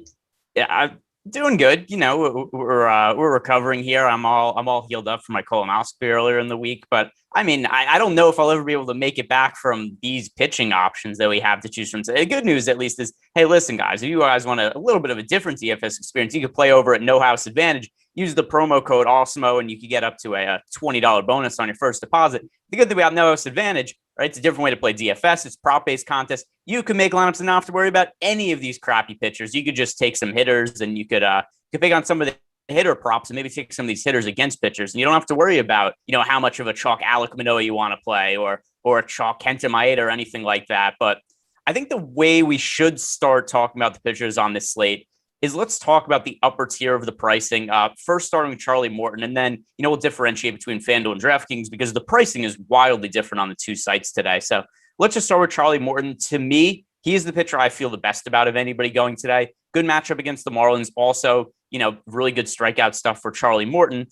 Yeah, I'm doing good. You know, we're recovering here. I'm all healed up from my colonoscopy earlier in the week. But I mean, I don't know if I'll ever be able to make it back from these pitching options that we have to choose from. So the good news, at least, is, hey, listen, guys, if you guys want a little bit of a different DFS experience, you can play over at No House Advantage. Use the promo code Awesemo, and you can get up to a $20 bonus on your first deposit. The good thing about No House Advantage, right? It's a different way to play DFS. It's prop-based contest. You can make lineups and not have to worry about any of these crappy pitchers. You could just take some hitters, and you could pick on some of the hitter props and maybe take some of these hitters against pitchers. And you don't have to worry about, you know, how much of a chalk Alek Manoah you want to play or a chalk Kenta Maeda or anything like that. But I think the way we should start talking about the pitchers on this slate is let's talk about the upper tier of the pricing. First, starting with Charlie Morton, and then, you know, we'll differentiate between FanDuel and DraftKings because the pricing is wildly different on the two sites today. So let's just start with Charlie Morton. To me, he is the pitcher I feel the best about of anybody going today. Good matchup against the Marlins. Also, you know, really good strikeout stuff for Charlie Morton.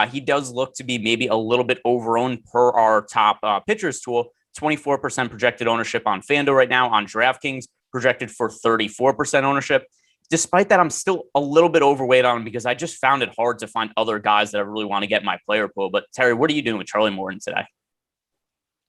He does look to be maybe a little bit overowned per our top pitchers tool. 24% projected ownership on FanDuel right now. On DraftKings, projected for 34% ownership. Despite that, I'm still a little bit overweight on him because I just found it hard to find other guys that I really want to get in my player pool. But Terry, what are you doing with Charlie Morton today?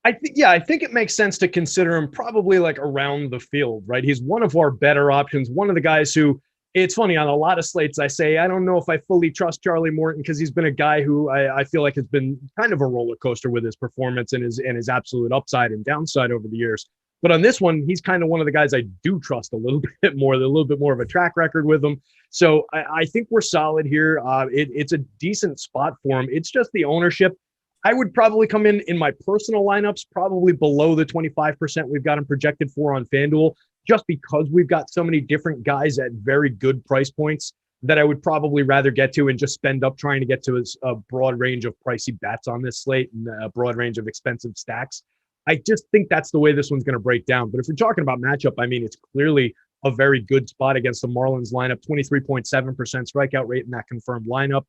I think it makes sense to consider him probably like around the field, right? He's one of our better options. One of the guys who, it's funny, on a lot of slates, I say, I don't know if I fully trust Charlie Morton because he's been a guy who I feel like has been kind of a roller coaster with his performance and his absolute upside and downside over the years. But on this one, he's kind of one of the guys I do trust a little bit more, a little bit more of a track record with him. So I think we're solid here. It's a decent spot for him. It's just the ownership. I would probably come in my personal lineups, probably below the 25% we've got him projected for on FanDuel, just because we've got so many different guys at very good price points that I would probably rather get to and just spend up trying to get to a broad range of pricey bats on this slate and a broad range of expensive stacks. I just think that's the way this one's going to break down. But if we're talking about matchup, I mean, it's clearly a very good spot against the Marlins lineup, 23.7% strikeout rate in that confirmed lineup.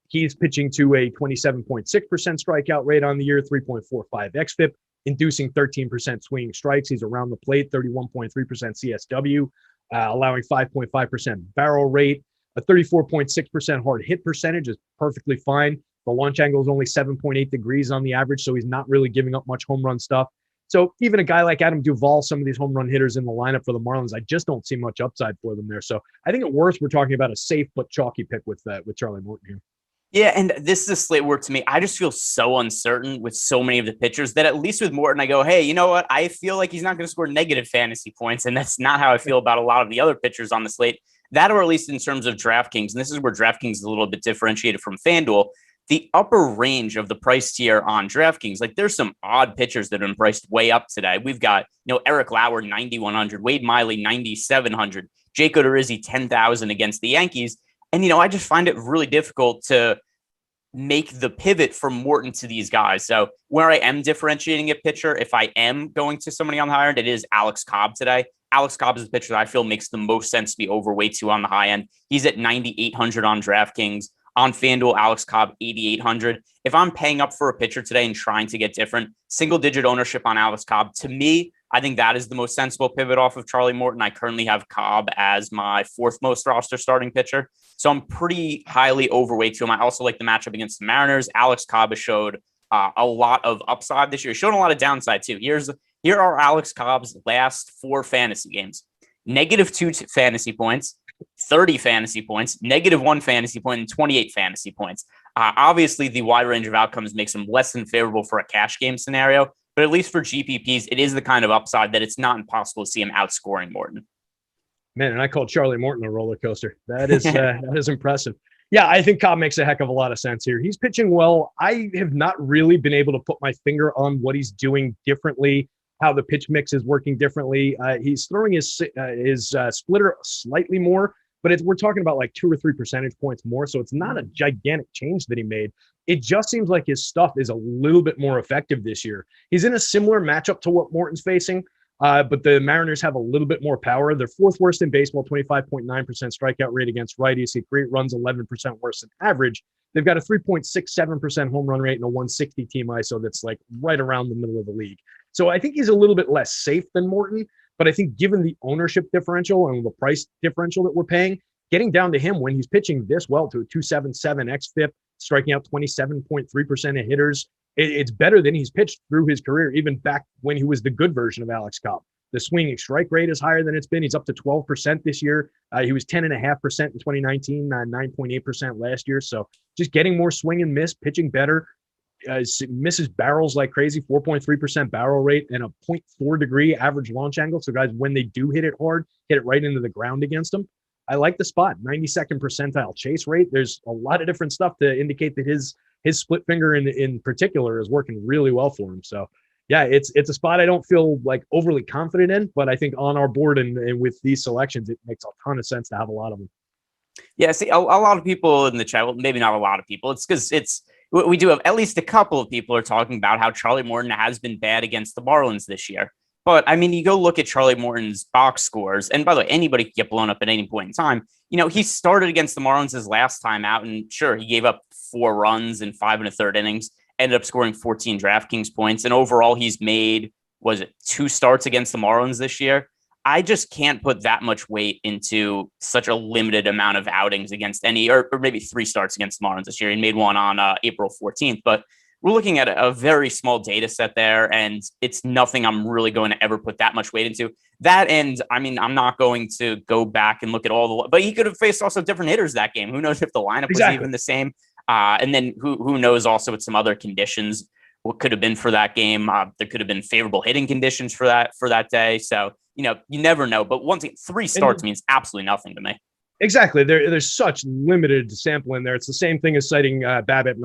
He's pitching to a 27.6% strikeout rate on the year, 3.45 xFIP, inducing 13% swinging strikes. He's around the plate, 31.3% CSW, allowing 5.5% barrel rate. A 34.6% hard hit percentage is perfectly fine. The launch angle is only 7.8 degrees on the average, so he's not really giving up much home run stuff. So even a guy like Adam Duvall, some of these home run hitters in the lineup for the Marlins, I just don't see much upside for them there. So I think at worst, we're talking about a safe but chalky pick with Charlie Morton here. Yeah, and this is a slate where, to me, I just feel so uncertain with so many of the pitchers that at least with Morton, I go, hey, you know what? I feel like he's not going to score negative fantasy points, and that's not how I feel about a lot of the other pitchers on the slate. That, or at least in terms of DraftKings, and this is where DraftKings is a little bit differentiated from FanDuel, the upper range of the price tier on DraftKings, like there's some odd pitchers that have been priced way up today. We've got, Eric Lauer, 9,100, Wade Miley, 9,700, Jake Odorizzi, 10,000 against the Yankees. And, I just find it really difficult to make the pivot from Morton to these guys. So where I am differentiating a pitcher, if I am going to somebody on the higher end, it is Alex Cobb today. Alex Cobb is a pitcher that I feel makes the most sense to be overweight to on the high end. He's at 9,800 on DraftKings. On FanDuel, Alex Cobb, 8,800. If I'm paying up for a pitcher today and trying to get different, single-digit ownership on Alex Cobb, to me, I think that is the most sensible pivot off of Charlie Morton. I currently have Cobb as my fourth most roster starting pitcher. So I'm pretty highly overweight to him. I also like the matchup against the Mariners. Alex Cobb has showed a lot of upside this year. He's shown a lot of downside too. Here are Alex Cobb's last 4 fantasy games. -2 fantasy points, 30 fantasy points, -1 fantasy point, and 28 fantasy points. Obviously, the wide range of outcomes makes him less than favorable for a cash game scenario, but at least for GPPs, it is the kind of upside that it's not impossible to see him outscoring Morton. Man, and I call Charlie Morton a roller coaster. That is impressive. Yeah, I think Cobb makes a heck of a lot of sense here. He's pitching well. I have not really been able to put my finger on what he's doing differently, how the pitch mix is working differently. He's throwing his splitter slightly more, but we're talking about like 2 or 3 percentage points more. So it's not a gigantic change that he made. It just seems like his stuff is a little bit more effective this year. He's in a similar matchup to what Morton's facing, but the Mariners have a little bit more power. They're 4th worst in baseball, 25.9% strikeout rate against righties. He runs 11% worse than average. They've got a 3.67% home run rate and a 160 team ISO that's like right around the middle of the league. So I think he's a little bit less safe than Morton, but I think given the ownership differential and the price differential that we're paying, getting down to him when he's pitching this well to a 277 xFIP, striking out 27.3% of hitters, it's better than he's pitched through his career, even back when he was the good version of Alex Cobb. The swinging strike rate is higher than it's been. He's up to 12% this year. He was 10.5% in 2019, 9.8% last year. So just getting more swing and miss, pitching better. Misses barrels like crazy, 4.3% barrel rate and a 0.4 degree average launch angle. So guys, when they do hit it hard, hit it right into the ground against them. I like the spot. 92nd percentile chase rate. There's a lot of different stuff to indicate that his split finger in particular is working really well for him. So yeah, it's a spot I don't feel like overly confident in, but I think on our board and with these selections, it makes a ton of sense to have a lot of them. Yeah, see, a lot of people in the chat, well, maybe not a lot of people. It's because we do have at least a couple of people are talking about how Charlie Morton has been bad against the Marlins this year. But I mean, you go look at Charlie Morton's box scores, and by the way, anybody can get blown up at any point in time. He started against the Marlins his last time out, and sure, he gave up 4 runs in 5 1/3 innings, ended up scoring 14 DraftKings points, and overall, he's made 2 starts against the Marlins this year. I just can't put that much weight into such a limited amount of outings against any, or maybe 3 starts against the Marlins this year. He made one on April 14th, but we're looking at a very small data set there, and it's nothing I'm really going to ever put that much weight into. That, and I mean, I'm not going to go back and look at all the, but he could have faced also different hitters that game. Who knows if the lineup was even the same? And then who knows also with some other conditions, what could have been for that game. There could have been favorable hitting conditions for that day. So, you never know. But once again, 3 starts means absolutely nothing to me. Exactly. There's such limited sample in there. It's the same thing as citing BABIP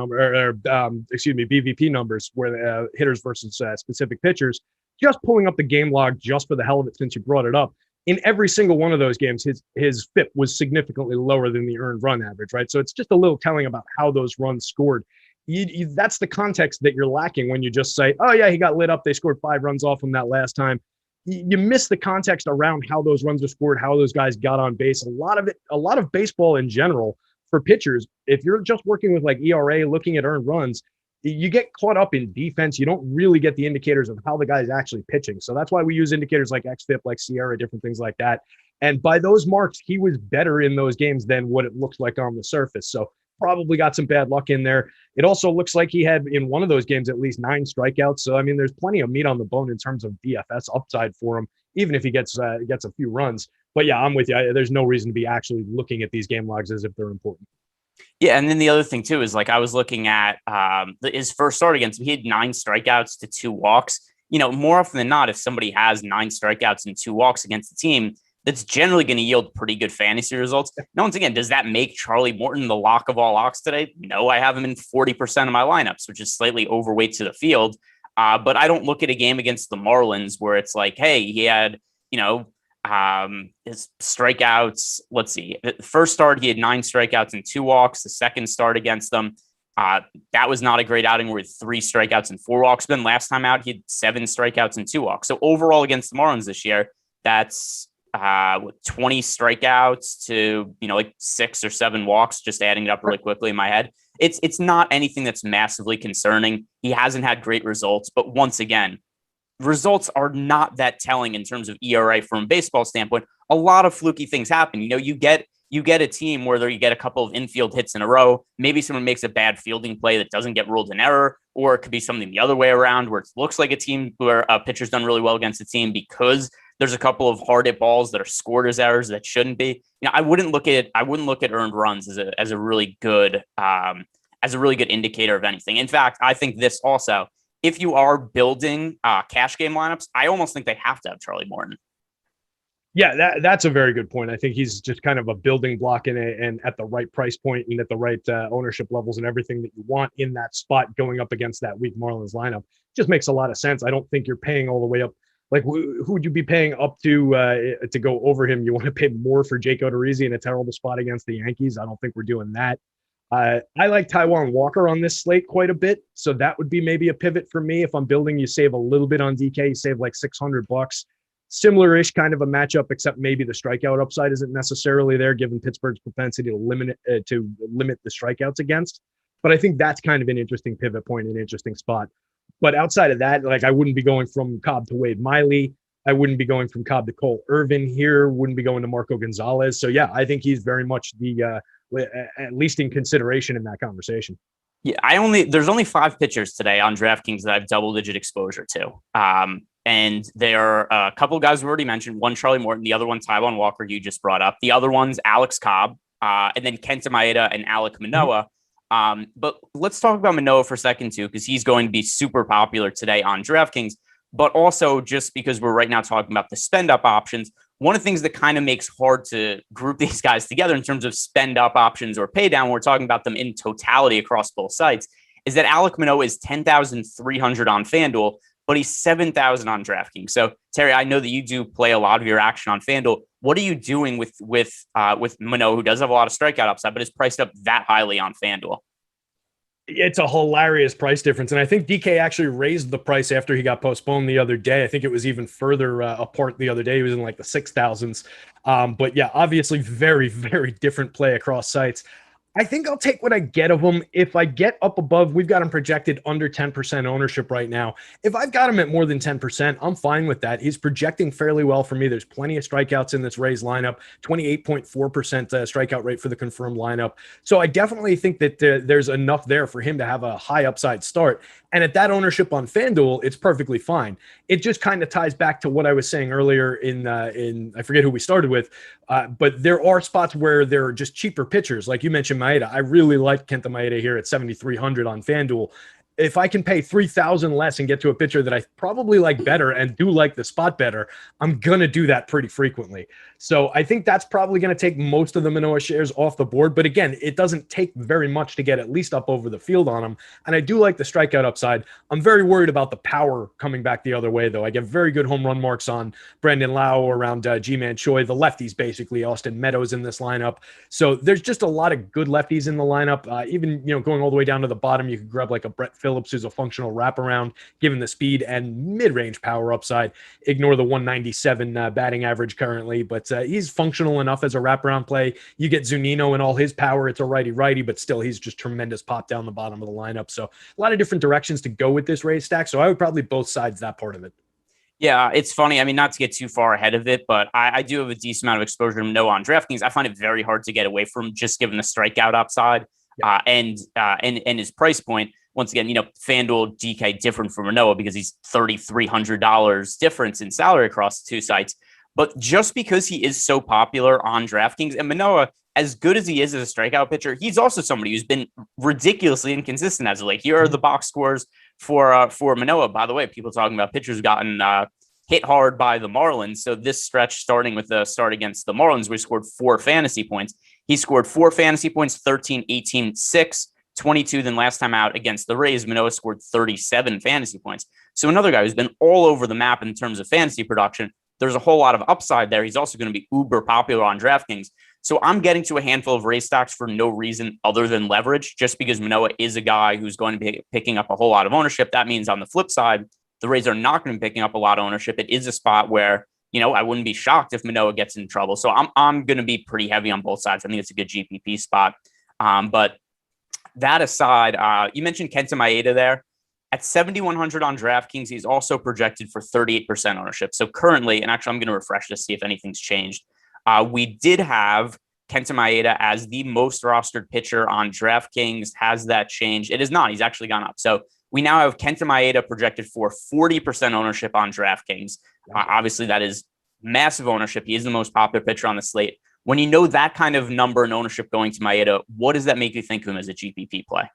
BVP numbers where hitters versus specific pitchers. Just pulling up the game log just for the hell of it, since you brought it up. In every single one of those games, his FIP was significantly lower than the earned run average, right? So it's just a little telling about how those runs scored. That's the context that you're lacking when you just say, oh yeah, he got lit up. They scored 5 runs off him that last time. You miss the context around how those runs are scored, how those guys got on base. A lot of baseball in general for pitchers, if you're just working with like ERA, looking at earned runs, you get caught up in defense. You don't really get the indicators of how the guy's actually pitching. So that's why we use indicators like xFIP, like Scherer, different things like that. And by those marks, he was better in those games than what it looks like on the surface. So probably got some bad luck in there. It also looks like he had in one of those games at least 9 strikeouts. So, I mean, there's plenty of meat on the bone in terms of DFS upside for him, even if he gets a few runs. But yeah, I'm with you. There's no reason to be actually looking at these game logs as if they're important. Yeah, and then the other thing too is like I was looking at his first start against him. He had 9 strikeouts to 2 walks. More often than not, if somebody has 9 strikeouts and 2 walks against the team, that's generally going to yield pretty good fantasy results. Now, once again, does that make Charlie Morton the lock of all locks today? No, I have him in 40% of my lineups, which is slightly overweight to the field. But I don't look at a game against the Marlins where it's like, hey, he had, his strikeouts. Let's see. The first start, he had 9 strikeouts and 2 walks. The second start against them, that was not a great outing where he had 3 strikeouts and 4 walks. Then last time out, he had 7 strikeouts and 2 walks. So overall against the Marlins this year, that's 20 strikeouts to, like 6 or 7 walks, just adding it up really quickly in my head. It's not anything that's massively concerning. He hasn't had great results, but once again, results are not that telling in terms of ERA from a baseball standpoint. A lot of fluky things happen. You get a team where you get a couple of infield hits in a row. Maybe someone makes a bad fielding play that doesn't get ruled an error, or it could be something the other way around where it looks like a team where a pitcher's done really well against a team because there's a couple of hard hit balls that are scored as errors that shouldn't be. I wouldn't look at earned runs as a really good indicator of anything. In fact, I think this also, if you are building cash game lineups, I almost think they have to have Charlie Morton. Yeah, that's a very good point. I think he's just kind of a building block and at the right price point and at the right ownership levels and everything that you want in that spot going up against that weak Marlins lineup. Just makes a lot of sense. I don't think you're paying all the way up. Like, who would you be paying up to go over him? You want to pay more for Jake Odorizzi in a terrible spot against the Yankees? I don't think we're doing that. I like Taijuan Walker on this slate quite a bit, so that would be maybe a pivot for me. If I'm building, you save a little bit on DK, you save like $600. Similar-ish kind of a matchup, except maybe the strikeout upside isn't necessarily there, given Pittsburgh's propensity to limit the strikeouts against. But I think that's kind of an interesting pivot point, an interesting spot. But outside of that, like, I wouldn't be going from Cobb to Wade Miley. I wouldn't be going from Cobb to Cole Irvin here. Wouldn't be going to Marco Gonzalez. So yeah, I think he's very much the at least in consideration in that conversation. Yeah, there's only 5 pitchers today on DraftKings that I have double-digit exposure to. And there are a couple of guys we already mentioned. One, Charlie Morton. The other one, Taijuan Walker, you just brought up. The other one's Alex Cobb, and then Kenta Maeda and Alek Manoah. But let's talk about Manoah for a second, too, because he's going to be super popular today on DraftKings. But also, just because we're right now talking about the spend-up options, one of the things that kind of makes hard to group these guys together in terms of spend-up options or pay down, when we're talking about them in totality across both sites, is that Alek Manoah is 10,300 on FanDuel, but he's 7,000 on DraftKings. So, Terry, I know that you do play a lot of your action on FanDuel. What are you doing with Manoah, who does have a lot of strikeout upside, but is priced up that highly on FanDuel? It's a hilarious price difference. And I think DK actually raised the price after he got postponed the other day. I think it was even further apart the other day. He was in like the 6,000s. But yeah, obviously very, very different play across sites. I think I'll take what I get of him. If I get up above, we've got him projected under 10% ownership right now. If I've got him at more than 10%, I'm fine with that. He's projecting fairly well for me. There's plenty of strikeouts in this Rays lineup, 28.4% strikeout rate for the confirmed lineup. So I definitely think that there's enough there for him to have a high upside start. And at that ownership on FanDuel, it's perfectly fine. It just kind of ties back to what I was saying earlier in I forget who we started with, but there are spots where there are just cheaper pitchers. Like you mentioned, Maeda. I really like Kenta Maeda here at 7,300 on FanDuel. If I can pay 3,000 less and get to a pitcher that I probably like better and do like the spot better, I'm going to do that pretty frequently. So I think that's probably going to take most of the Manoah shares off the board. But again, it doesn't take very much to get at least up over the field on him. And I do like the strikeout upside. I'm very worried about the power coming back the other way, though. I get very good home run marks on Brandon Lau around G-Man Choi. The lefties, basically, Austin Meadows in this lineup. So there's just a lot of good lefties in the lineup. Even, going all the way down to the bottom, you could grab like a Brett Phillips, who's a functional wraparound, given the speed and mid-range power upside. Ignore the 197 batting average currently, but he's functional enough as a wraparound play. You get Zunino and all his power. It's a righty-righty, but still he's just tremendous pop down the bottom of the lineup. So a lot of different directions to go with this Rays stack. So I would probably both sides that part of it. Yeah, it's funny. I mean, not to get too far ahead of it, but I do have a decent amount of exposure to Manoah on DraftKings. I find it very hard to get away from just given the strikeout upside and his price point. Once again, FanDuel DK different from Manoah because he's $3,300 difference in salary across the two sites. But just because he is so popular on DraftKings, and Manoah, as good as he is as a strikeout pitcher, he's also somebody who's been ridiculously inconsistent as of late. Here are the box scores for Manoah. By the way, people talking about pitchers gotten hit hard by the Marlins. So this stretch, starting with the start against the Marlins, we scored 4 fantasy points. He scored 4 fantasy points, 13, 18, 6. 22 than last time out against the Rays. Manoah scored 37 fantasy points. So another guy who's been all over the map in terms of fantasy production. There's a whole lot of upside there. He's also going to be uber popular on DraftKings. So I'm getting to a handful of Rays stocks for no reason other than leverage, just because Manoah is a guy who's going to be picking up a whole lot of ownership. That means on the flip side, the Rays are not going to be picking up a lot of ownership. It is a spot where, I wouldn't be shocked if Manoah gets in trouble. So I'm going to be pretty heavy on both sides. I think it's a good GPP spot. But that aside, you mentioned Kenta Maeda there. At 7,100 on DraftKings, he's also projected for 38% ownership. So currently, and actually I'm going to refresh to see if anything's changed. We did have Kenta Maeda as the most rostered pitcher on DraftKings. Has that changed? It is not. He's actually gone up. So we now have Kenta Maeda projected for 40% ownership on DraftKings. Obviously, that is massive ownership. He is the most popular pitcher on the slate. When you know that kind of number and ownership going to Maeda, what does that make you think of him as a GPP play?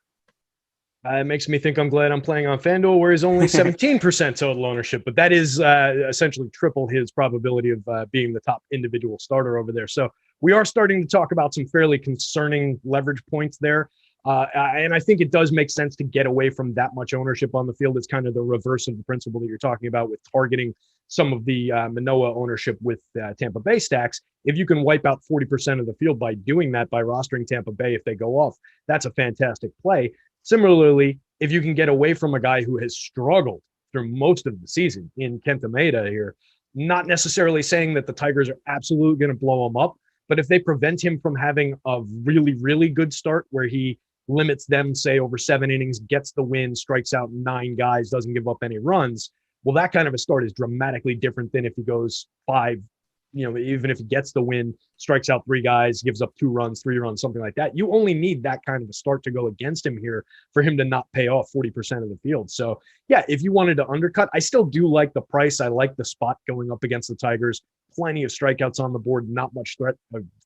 It makes me think I'm glad I'm playing on FanDuel, where he's only 17% total ownership, but that is essentially triple his probability of being the top individual starter over there. So we are starting to talk about some fairly concerning leverage points there. And I think it does make sense to get away from that much ownership on the field. It's kind of the reverse of the principle that you're talking about with targeting some of the Manoah ownership with Tampa Bay stacks. If you can wipe out 40% of the field by doing that, by rostering Tampa Bay if they go off, that's a fantastic play. Similarly, if you can get away from a guy who has struggled through most of the season in Kenta Maeda here, not necessarily saying that the Tigers are absolutely going to blow him up, but if they prevent him from having a really, really good start where he limits them, say, over 7 innings, gets the win, strikes out 9 guys, doesn't give up any runs, well, that kind of a start is dramatically different than if he goes 5, even if he gets the win, strikes out 3 guys, gives up 2 runs, 3 runs, something like that. You only need that kind of a start to go against him here for him to not pay off 40% of the field. So, yeah, if you wanted to undercut, I still do like the price. I like the spot going up against the Tigers. Plenty of strikeouts on the board, not much threat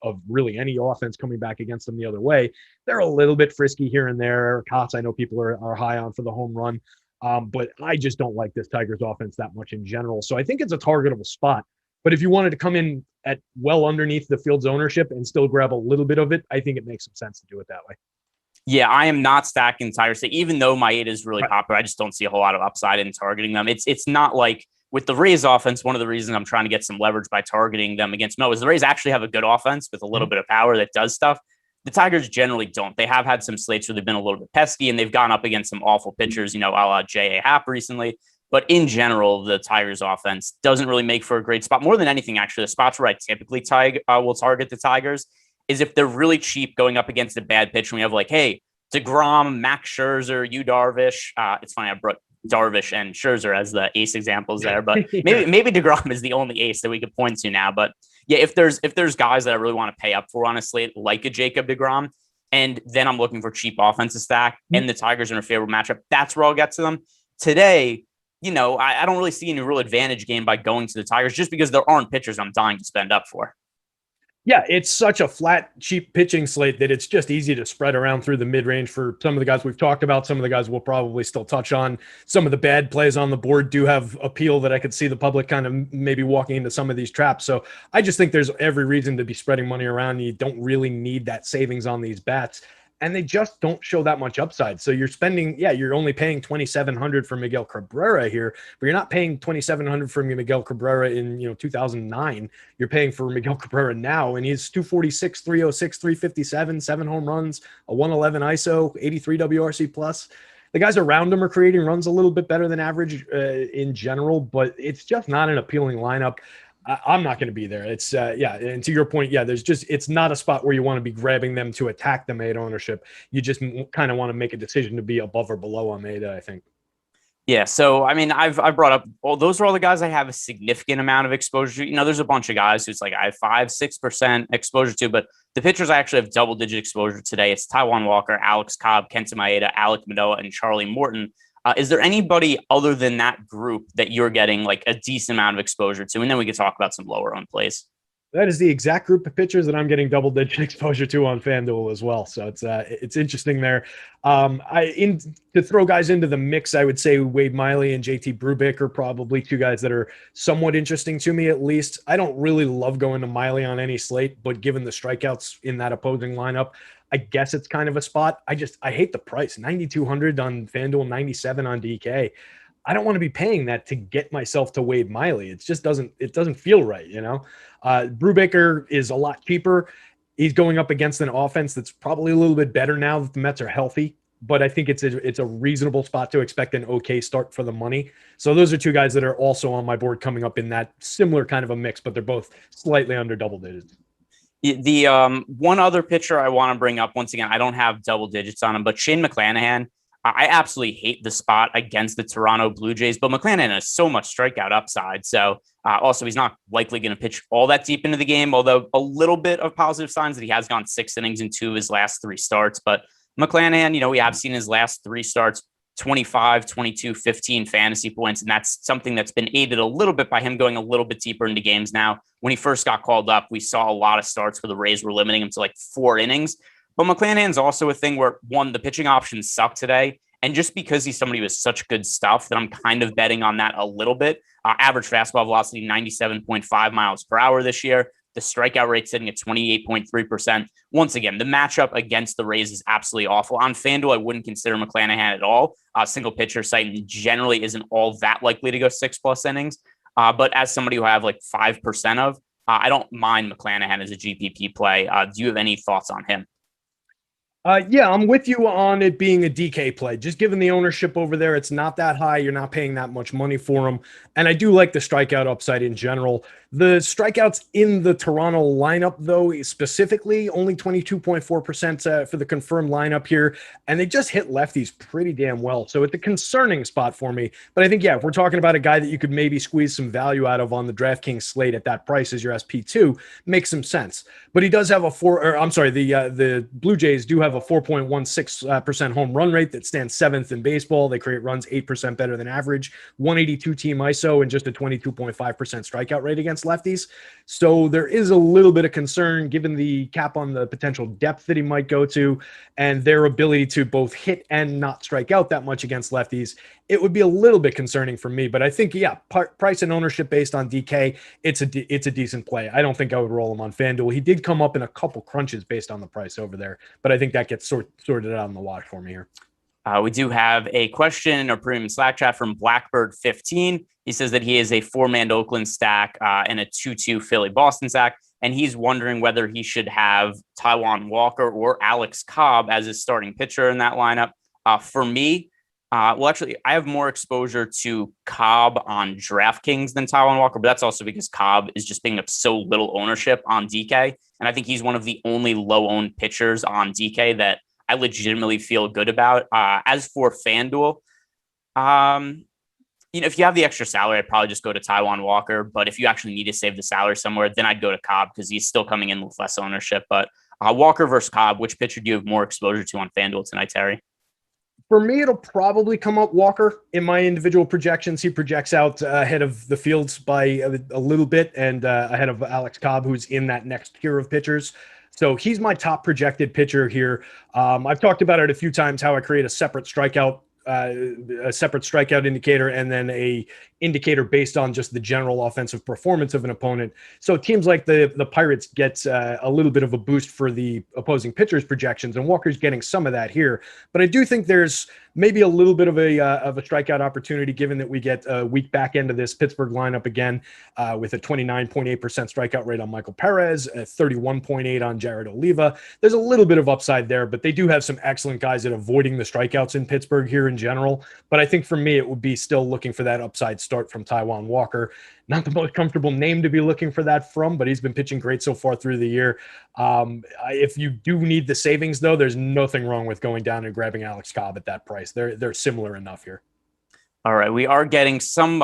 of really any offense coming back against them the other way. They're a little bit frisky here and there. Eric Haas, I know people are high on for the home run, but I just don't like this Tigers offense that much in general. So I think it's a targetable spot. But if you wanted to come in at well underneath the field's ownership and still grab a little bit of it, I think it makes some sense to do it that way. Yeah, I am not stacking Tigers. Even though Maeda is really popular, I just don't see a whole lot of upside in targeting them. It's not like with the Rays offense, one of the reasons I'm trying to get some leverage by targeting them against Mo is the Rays actually have a good offense with a little bit of power that does stuff. The Tigers generally don't. They have had some slates where they've been a little bit pesky and they've gone up against some awful pitchers, a la J.A. Happ recently. But in general, the Tigers offense doesn't really make for a great spot. More than anything, actually, the spots where I typically will target the Tigers is if they're really cheap going up against a bad pitch, and we have like, hey, DeGrom, Max Scherzer, Yu Darvish. It's funny, I brought Darvish and Scherzer as the ace examples there, but maybe DeGrom is the only ace that we could point to now. But yeah, if there's guys that I really want to pay up for on a slate, like a Jacob DeGrom, and then I'm looking for cheap offensive stack, and the Tigers are in a favorable matchup, that's where I'll get to them. Today, I don't really see any real advantage gained by going to the Tigers just because there aren't pitchers I'm dying to spend up for. Yeah, it's such a flat, cheap pitching slate that it's just easy to spread around through the mid-range for some of the guys we've talked about. Some of the guys we'll probably still touch on. Some of the bad plays on the board do have appeal that I could see the public kind of maybe walking into some of these traps. So I just think there's every reason to be spreading money around. You don't really need that savings on these bats. And they just don't show that much upside. So you're spending, you're only paying $2,700 for Miguel Cabrera here, but you're not paying $2,700 for Miguel Cabrera in 2009. You're paying for Miguel Cabrera now, and he's 246, 306, 357, 7 home runs, a 111 ISO, 83 WRC plus. The guys around him are creating runs a little bit better than average in general, but it's just not an appealing lineup. I'm not going to be there. It's and to your point, it's not a spot where you want to be grabbing them to attack the Maeda ownership. You just kind of want to make a decision to be above or below on Maeda, I think. Yeah, so I mean, I've brought up, those are all the guys I have a significant amount of exposure to. There's a bunch of guys who's like I have 5-6% exposure to, but the pitchers I actually have double-digit exposure today. It's Taijuan Walker, Alex Cobb, Kenta Maeda, Alek Manoah, and Charlie Morton. Is there anybody other than that group that you're getting like a decent amount of exposure to? And then we can talk about some lower owned plays. That is the exact group of pitchers that I'm getting double-digit exposure to on FanDuel as well. So it's interesting there. To throw guys into the mix, I would say Wade Miley and JT Brubaker are probably two guys that are somewhat interesting to me, at least. I don't really love going to Miley on any slate, but given the strikeouts in that opposing lineup, I guess it's kind of a spot. I hate the price. 9,200 on FanDuel, 97 on DK. I don't want to be paying that to get myself to Wade Miley. It just doesn't feel right, Brubaker is a lot cheaper. He's going up against an offense that's probably a little bit better now that the Mets are healthy, but I think it's a reasonable spot to expect an okay start for the money. So those are two guys that are also on my board coming up in that similar kind of a mix, but they're both slightly under double digits. The one other pitcher I want to bring up, once again, I don't have double digits on him, but Shane McClanahan. I absolutely hate the spot against the Toronto Blue Jays, but McClanahan has so much strikeout upside. So also, he's not likely going to pitch all that deep into the game, although a little bit of positive signs that he has gone 6 innings in 2 of his last 3 starts. But McClanahan, we have seen his last 3 starts, 25, 22, 15 fantasy points. And that's something that's been aided a little bit by him going a little bit deeper into games now. When he first got called up, we saw a lot of starts where the Rays were limiting him to like 4 innings. But McClanahan's also a thing where, one, the pitching options suck today. And just because he's somebody with such good stuff that I'm kind of betting on that a little bit. Average fastball velocity, 97.5 miles per hour this year. The strikeout rate sitting at 28.3%. Once again, the matchup against the Rays is absolutely awful. On FanDuel, I wouldn't consider McClanahan at all. Single pitcher site generally isn't all that likely to go 6+ innings. But as somebody who I have like 5% of, I don't mind McClanahan as a GPP play. Do you have any thoughts on him? I'm with you on it being a DK play. Just given the ownership over there, it's not that high. You're not paying that much money for him. And I do like the strikeout upside in general. The strikeouts in the Toronto lineup, though, specifically only 22.4% for the confirmed lineup here. And they just hit lefties pretty damn well. So it's a concerning spot for me. But I think, if we're talking about a guy that you could maybe squeeze some value out of on the DraftKings slate at that price as your SP2, makes some sense. But he does have the Blue Jays do have a 4.16% home run rate that stands 7th in baseball. They create runs 8% better than average, 182 team ISO, and just a 22.5% strikeout rate against lefties. So there is a little bit of concern given the cap on the potential depth that he might go to and their ability to both hit and not strike out that much against lefties. It would be a little bit concerning for me, but I think, price and ownership based on DK, it's a decent play. I don't think I would roll him on FanDuel. He did come up in a couple crunches based on the price over there, but I think that gets sorted out on the watch for me here. We do have a question in our premium Slack chat from Blackbird15. He says that he is a 4-man Oakland stack and a 2-2 Philly Boston stack, and he's wondering whether he should have Taijuan Walker or Alex Cobb as his starting pitcher in that lineup. For me, Well, actually, I have more exposure to Cobb on DraftKings than Taijuan Walker, but that's also because Cobb is just picking up so little ownership on DK. And I think he's one of the only low-owned pitchers on DK that I legitimately feel good about. As for FanDuel, if you have the extra salary, I'd probably just go to Taijuan Walker. But if you actually need to save the salary somewhere, then I'd go to Cobb because he's still coming in with less ownership. But Walker versus Cobb, which pitcher do you have more exposure to on FanDuel tonight, Terry? For me, it'll probably come up Walker in my individual projections. He projects out ahead of the fields by a little bit and ahead of Alex Cobb, who's in that next tier of pitchers. So he's my top projected pitcher here. I've talked about it a few times, how I create a separate strikeout indicator and then a indicator based on just the general offensive performance of an opponent. So teams like the Pirates get a little bit of a boost for the opposing pitchers' projections, and Walker's getting some of that here. But I do think there's maybe a little bit of a strikeout opportunity, given that we get a weak back end of this Pittsburgh lineup again, with a 29.8% strikeout rate on Michael Perez, a 31.8 on Jared Oliva. There's a little bit of upside there, but they do have some excellent guys at avoiding the strikeouts in Pittsburgh here in general. But I think for me, it would be still looking for that upside start from Taijuan Walker. Not the most comfortable name to be looking for that from, but he's been pitching great so far through the year. If you do need the savings, though, there's nothing wrong with going down and grabbing Alex Cobb at that price. They're similar enough here. All right, we are getting some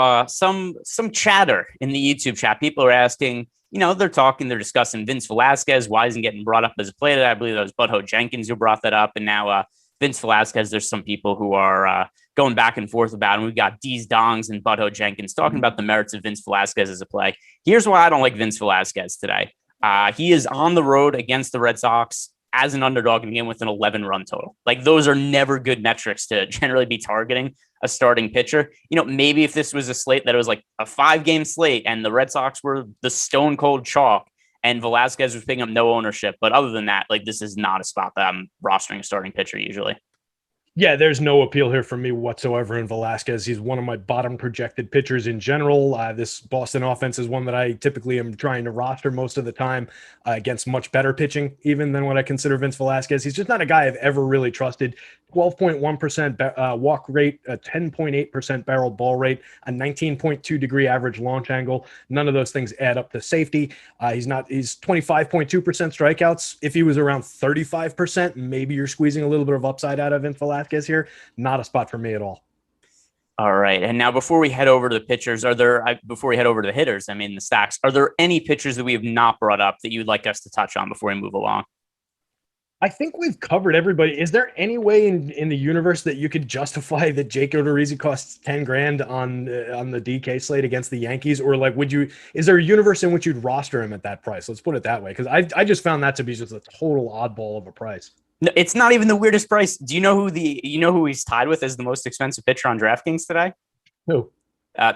chatter in the YouTube chat. People are asking, they're discussing Vince Velasquez. Why isn't getting brought up as a play today? I believe that was Butthole Jenkins who brought that up, and now Vince Velasquez. There's some people who are going back and forth about him. We've got D's Dongs and Butthole Jenkins talking about the merits of Vince Velasquez as a play. Here's why I don't like Vince Velasquez today. He is on the road against the Red Sox as an underdog in a game with an 11-run total. Like, those are never good metrics to generally be targeting a starting pitcher. Maybe if this was a slate that was like a 5-game slate and the Red Sox were the stone cold chalk and Velasquez was picking up no ownership. But other than that, this is not a spot that I'm rostering a starting pitcher usually. Yeah, there's no appeal here for me whatsoever in Velasquez. He's one of my bottom projected pitchers in general. This Boston offense is one that I typically am trying to roster most of the time against much better pitching, even than what I consider Vince Velasquez. He's just not a guy I've ever really trusted. 12.1% walk rate, a 10.8% barrel ball rate, a 19.2 degree average launch angle. None of those things add up to safety. He's 25.2% strikeouts. If he was around 35%, maybe you're squeezing a little bit of upside out of Vince Velasquez here. Not a spot for me at all. All right. And now before we head over to the pitchers, before we head over to the hitters, the stacks, are there any pitchers that we have not brought up that you'd like us to touch on before we move along? I think we've covered everybody. Is there any way in the universe that you could justify that Jake Odorizzi costs $10,000 on the DK slate against the Yankees? Or is there a universe in which you'd roster him at that price? Let's put it that way. Because I just found that to be just a total oddball of a price. No, it's not even the weirdest price. Do you know who he's tied with as the most expensive pitcher on DraftKings today? Who?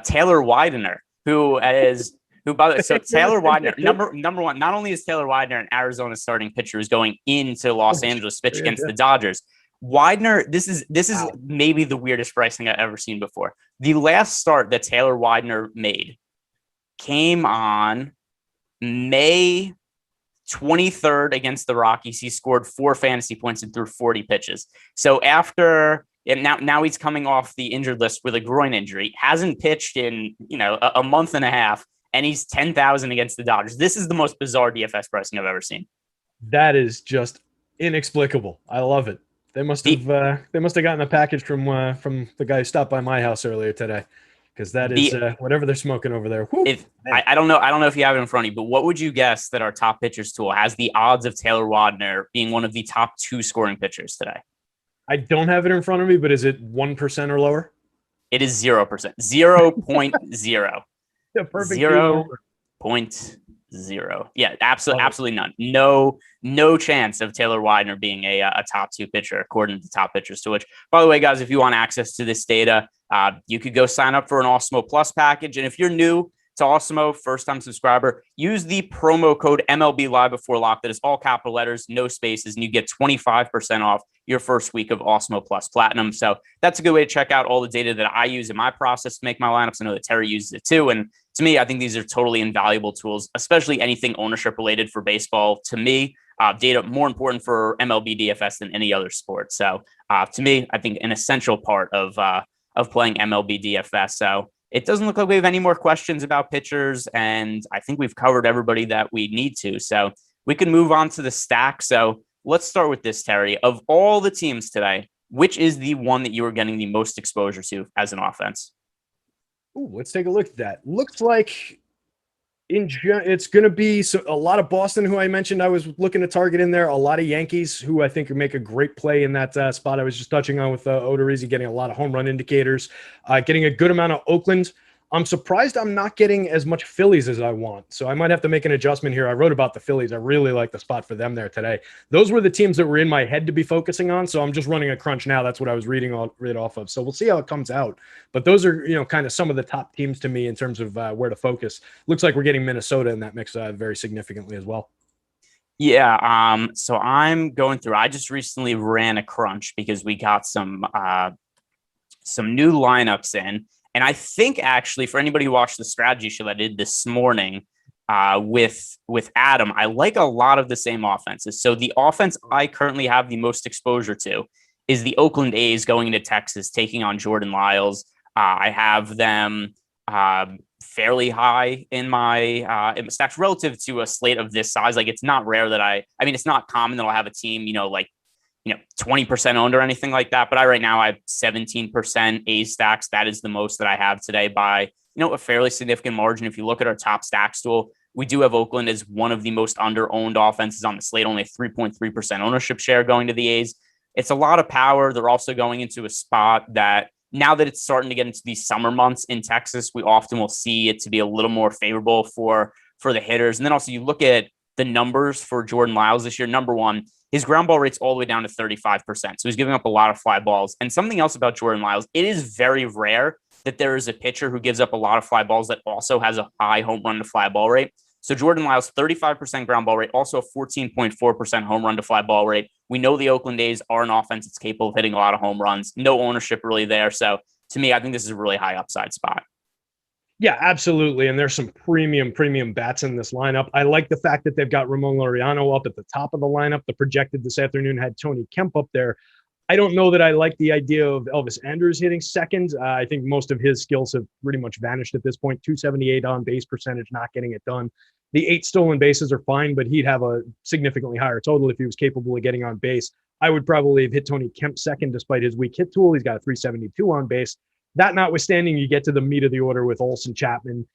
Taylor Widener, by the way, so Taylor Widener, number one, not only is Taylor Widener an Arizona starting pitcher who's going into Los Angeles to pitch against the Dodgers, Widener, this is maybe the weirdest pricing I've ever seen before. The last start that Taylor Widener made came on May 23rd against the Rockies. He scored 4 fantasy points and threw 40 pitches. So now he's coming off the injured list with a groin injury, hasn't pitched in a month and a half, and he's 10,000 against the Dodgers. This is the most bizarre DFS pricing I've ever seen. That is just inexplicable. I love it. They must have gotten a package from the guy who stopped by my house earlier today, because that is whatever they're smoking over there. I don't know if you have it in front of you, but what would you guess that our top pitchers tool has the odds of Taylor Widener being one of the top 2 scoring pitchers today? I don't have it in front of me, but is it 1% or lower? It is 0%. 0.0. The perfect 0.0. Yeah, absolutely none. No chance of Taylor Widener being a top 2 pitcher, according to top pitchers. To which, by the way, guys, if you want access to this data, you could go sign up for an Awesemo Plus package. And if you're new to Awesemo, first-time subscriber, use the promo code MLB Live Before Lock. That is all capital letters, no spaces, and you get 25% off your first week of Awesemo Plus Platinum. So that's a good way to check out all the data that I use in my process to make my lineups. I know that Terry uses it too. And to me, I think these are totally invaluable tools, especially anything ownership related for baseball. To me, data more important for MLB DFS than any other sport. So to me, I think an essential part of playing MLB DFS. So it doesn't look like we have any more questions about pitchers, and I think we've covered everybody that we need to. So we can move on to the stack. So let's start with this, Terry. Of all the teams today, which is the one that you are getting the most exposure to as an offense? Ooh, let's take a look at that. Looks like it's going to be a lot of Boston, who I mentioned I was looking to target in there. A lot of Yankees, who I think make a great play in that spot I was just touching on with Odorizzi, getting a lot of home run indicators, getting a good amount of Oakland. I'm surprised I'm not getting as much Phillies as I want. So I might have to make an adjustment here. I wrote about the Phillies. I really like the spot for them there today. Those were the teams that were in my head to be focusing on. So I'm just running a crunch now. That's what I was reading right off of. So we'll see how it comes out. But those are, kind of some of the top teams to me in terms of where to focus. Looks like we're getting Minnesota in that mix very significantly as well. Yeah. So I'm going through, I just recently ran a crunch because we got some new lineups in. And I think actually for anybody who watched the strategy show that I did this morning with Adam, I like a lot of the same offenses. So the offense I currently have the most exposure to is the Oakland A's going into Texas, taking on Jordan Lyles. I have them fairly high in my stacks relative to a slate of this size. Like it's not rare that it's not common that I'll have a team, 20% owned or anything like that. But right now I have 17% A stacks. That is the most that I have today by, a fairly significant margin. If you look at our top stacks tool, we do have Oakland as one of the most under-owned offenses on the slate, only 3.3% ownership share going to the A's. It's a lot of power. They're also going into a spot that now that it's starting to get into these summer months in Texas, we often will see it to be a little more favorable for the hitters. And then also you look at the numbers for Jordan Lyles this year. Number one, his ground ball rate's all the way down to 35%. So he's giving up a lot of fly balls. And something else about Jordan Lyles, it is very rare that there is a pitcher who gives up a lot of fly balls that also has a high home run to fly ball rate. So Jordan Lyles, 35% ground ball rate, also a 14.4% home run to fly ball rate. We know the Oakland A's are an offense that's capable of hitting a lot of home runs. No ownership really there. So to me, I think this is a really high upside spot. Yeah, absolutely. And there's some premium bats in this lineup. I like the fact that they've got Ramon Laureano up at the top of the lineup. The projected this afternoon had Tony Kemp up there. I don't know that I like the idea of Elvis Andrus hitting second. I think most of his skills have pretty much vanished at this point. 278 on base percentage, not getting it done. The 8 stolen bases are fine, but he'd have a significantly higher total if he was capable of getting on base. I would probably have hit Tony Kemp second despite his weak hit tool. He's got a 372 on base. That notwithstanding, you get to the meat of the order with Olsen, Chapman.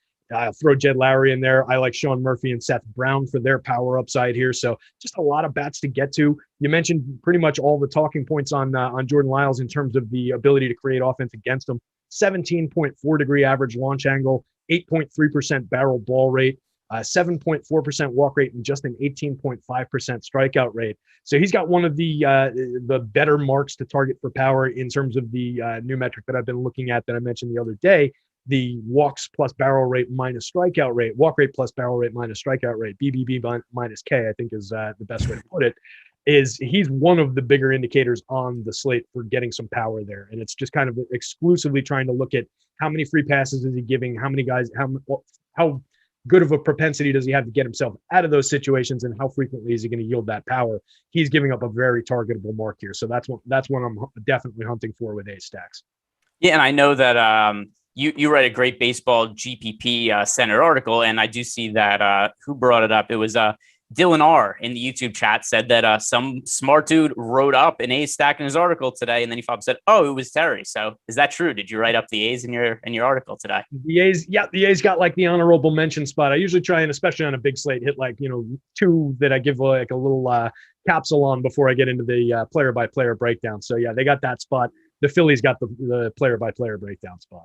Throw Jed Lowry in there. I like Sean Murphy and Seth Brown for their power upside here. So just a lot of bats to get to. You mentioned pretty much all the talking points on Jordan Lyles in terms of the ability to create offense against him. 17.4 degree average launch angle, 8.3% barrel ball rate, 7.4% walk rate, and just an 18.5% strikeout rate. So he's got one of the better marks to target for power in terms of the new metric that I've been looking at that I mentioned the other day, the walks plus barrel rate minus strikeout rate, walk rate plus barrel rate minus strikeout rate, BBB minus K, I think is the best way to put it, is he's one of the bigger indicators on the slate for getting some power there. And it's just kind of exclusively trying to look at how many free passes is he giving, how many guys, how good of a propensity does he have to get himself out of those situations, and how frequently is he going to yield that power? He's giving up a very targetable mark here. So that's one I'm definitely hunting for with A stacks. Yeah, and I know that you write a great baseball GPP center article, and I do see that who brought it up? It was Dylan R in the YouTube chat said that some smart dude wrote up an A stack in his article today, and then he followed up and said, "Oh, it was Terry." So is that true? Did you write up the A's in your article today? The A's got like the honorable mention spot. I usually try, and especially on a big slate, hit like 2 that I give like a little capsule on before I get into the player by player breakdown. So yeah, they got that spot. The Phillies got the player by player breakdown spot.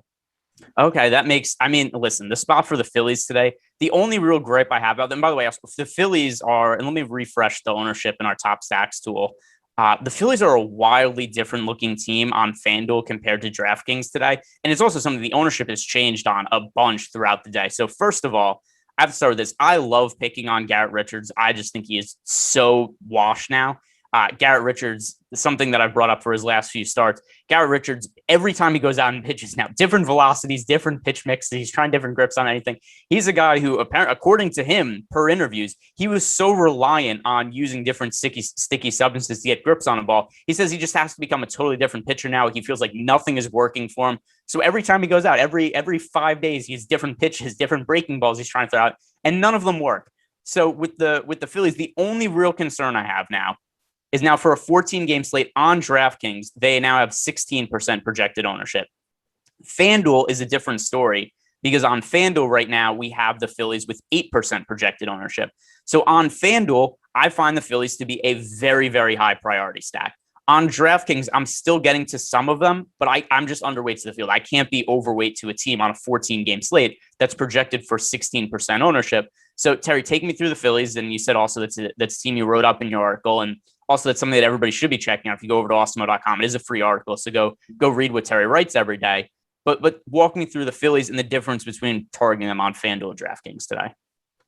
Okay, that makes, listen, the spot for the Phillies today, the only real gripe I have about them, by the way, the Phillies are, and let me refresh the ownership in our top stacks tool. The Phillies are a wildly different looking team on FanDuel compared to DraftKings today. And it's also something the ownership has changed on a bunch throughout the day. So first of all, I have to start with this. I love picking on Garrett Richards. I just think he is so washed now. Garrett Richards, something that I've brought up for his last few starts. Garrett Richards, every time he goes out and pitches now, different velocities, different pitch mixes. He's trying different grips on anything. He's a guy who, apparently, according to him, per interviews, he was so reliant on using different sticky substances to get grips on a ball. He says he just has to become a totally different pitcher now. He feels like nothing is working for him. So every time he goes out, every 5 days, he has different pitches, different breaking balls he's trying to throw out, and none of them work. So with the Phillies, the only real concern I have now is now for a 14-game slate on DraftKings, they now have 16% projected ownership. FanDuel is a different story because on FanDuel right now, we have the Phillies with 8% projected ownership. So on FanDuel, I find the Phillies to be a very, very high priority stack. On DraftKings, I'm still getting to some of them, but I'm just underweight to the field. I can't be overweight to a team on a 14-game slate that's projected for 16% ownership. So, Terry, take me through the Phillies. And you said also that's a team you wrote up in your article. And also that's something that everybody should be checking out. If you go over to Awesemo.com, it is a free article. So go read what Terry writes every day. But walk me through the Phillies and the difference between targeting them on FanDuel and DraftKings today.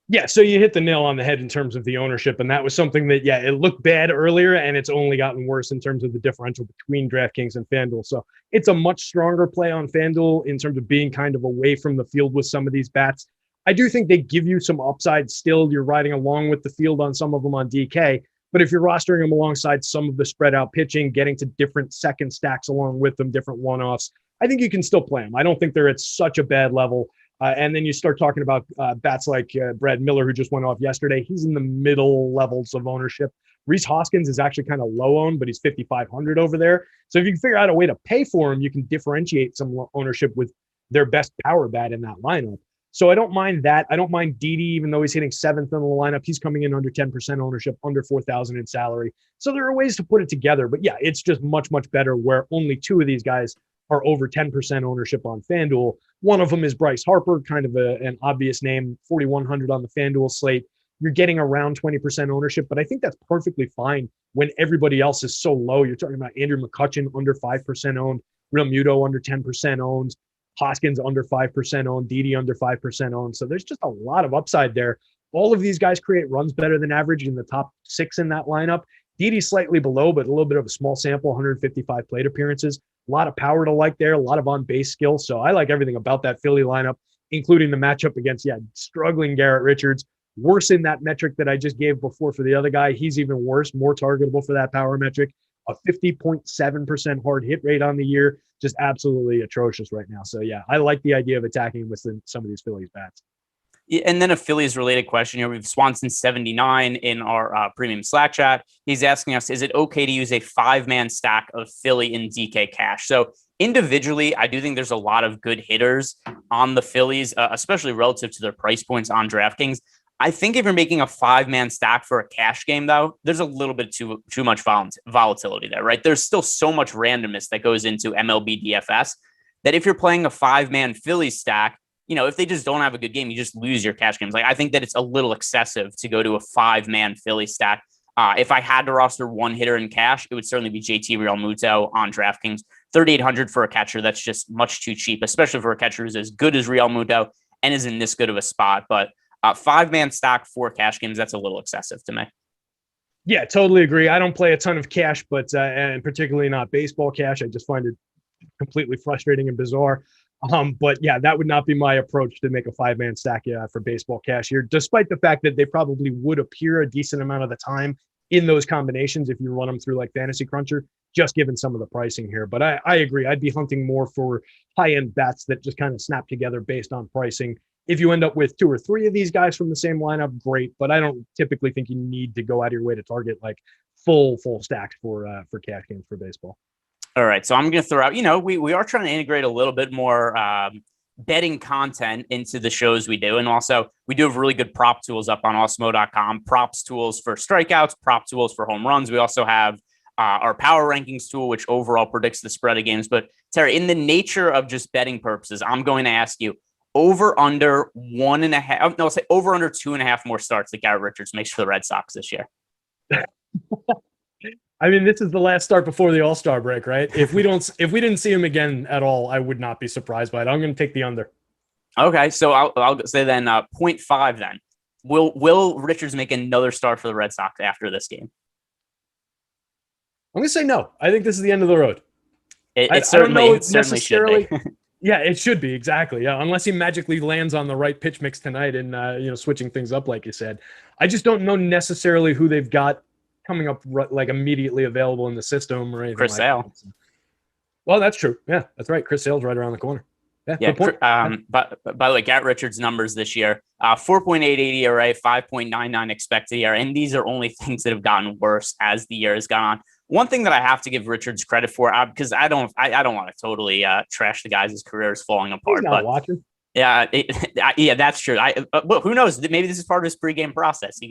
Yeah, so you hit the nail on the head in terms of the ownership, and that was something that, it looked bad earlier, and it's only gotten worse in terms of the differential between DraftKings and FanDuel. So it's a much stronger play on FanDuel in terms of being kind of away from the field with some of these bats. I do think they give you some upside still. You're riding along with the field on some of them on DK, but if you're rostering them alongside some of the spread out pitching, getting to different second stacks along with them, different one-offs, I think you can still play them. I don't think they're at such a bad level. And then you start talking about bats like Brad Miller, who just went off yesterday. He's in the middle levels of ownership. Rhys Hoskins is actually kind of low owned, but he's 5,500 over there. So if you can figure out a way to pay for him, you can differentiate some ownership with their best power bat in that lineup. So I don't mind that. I don't mind Didi, even though he's hitting 7th in the lineup. He's coming in under 10% ownership, under 4,000 in salary. So there are ways to put it together. But yeah, it's just much, much better where only 2 of these guys are over 10% ownership on FanDuel. One of them is Bryce Harper, kind of an obvious name, 4,100 on the FanDuel slate. You're getting around 20% ownership, but I think that's perfectly fine when everybody else is so low. You're talking about Andrew McCutchen under 5% owned, Real Muto under 10% owned, Hoskins under 5% owned, Didi under 5% owned. So there's just a lot of upside there. All of these guys create runs better than average in the top 6 in that lineup. Didi's slightly below, but a little bit of a small sample, 155 plate appearances. A lot of power to like there, a lot of on-base skill. So I like everything about that Philly lineup, including the matchup against, struggling Garrett Richards. Worse in that metric that I just gave before for the other guy. He's even worse, more targetable for that power metric. A 50.7% hard hit rate on the year. Just absolutely atrocious right now. So, I like the idea of attacking with some of these Phillies bats. And then a Phillies related question here. We have Swanson79 in our premium Slack chat. He's asking us, is it okay to use a 5-man stack of Philly in DK cash? So individually, I do think there's a lot of good hitters on the Phillies, especially relative to their price points on DraftKings. I think if you're making a 5-man stack for a cash game, though, there's a little bit too much volatility there, right? There's still so much randomness that goes into MLB DFS that if you're playing a 5-man Phillies stack, if they just don't have a good game, you just lose your cash games. Like, I think that it's a little excessive to go to a 5-man Philly stack. If I had to roster one hitter in cash, it would certainly be JT Realmuto on DraftKings. 3,800 for a catcher, that's just much too cheap, especially for a catcher who's as good as Realmuto and is in this good of a spot. But 5-man stack for cash games, that's a little excessive to me. Yeah, totally agree. I don't play a ton of cash, but and particularly not baseball cash. I just find it completely frustrating and bizarre. But that would not be my approach to make a 5-man stack for baseball cash here, despite the fact that they probably would appear a decent amount of the time in those combinations if you run them through like Fantasy Cruncher, just given some of the pricing here. But I agree. I'd be hunting more for high-end bats that just kind of snap together based on pricing. If you end up with 2 or 3 of these guys from the same lineup, great. But I don't typically think you need to go out of your way to target like full stacks for cash games for baseball. All right, so I'm going to throw out, we are trying to integrate a little bit more betting content into the shows we do. And also, we do have really good prop tools up on Awesemo.com, props tools for strikeouts, prop tools for home runs. We also have our power rankings tool, which overall predicts the spread of games. But Terry, in the nature of just betting purposes, I'm going to ask you, over under 1.5, no, I'll say over under 2.5 more starts that Garrett Richards makes for the Red Sox this year. I mean, this is the last start before the All-Star break, right? If we didn't see him again at all, I would not be surprised by it. I'm going to take the under. Okay, so I'll say then 0.5 then. Will Richards make another start for the Red Sox after this game? I'm going to say no. I think this is the end of the road. It certainly should be. Yeah, it should be. Exactly. Yeah. Unless he magically lands on the right pitch mix tonight and, switching things up, like you said. I just don't know necessarily who they've got coming up like immediately available in the system or anything Chris like Sale. that. Well, that's true. Yeah, that's right. Chris Sale's right around the corner. Yeah. But by the way, Garrett Richards' numbers this year, 4.88 ERA, 5.99 expected ERA, and these are only things that have gotten worse as the year has gone on. One thing that I have to give Richards credit for, because I don't want to totally trash the guys. His career is falling apart. He's not watching. Yeah, yeah, that's true. Well, who knows? Maybe this is part of his pregame process. He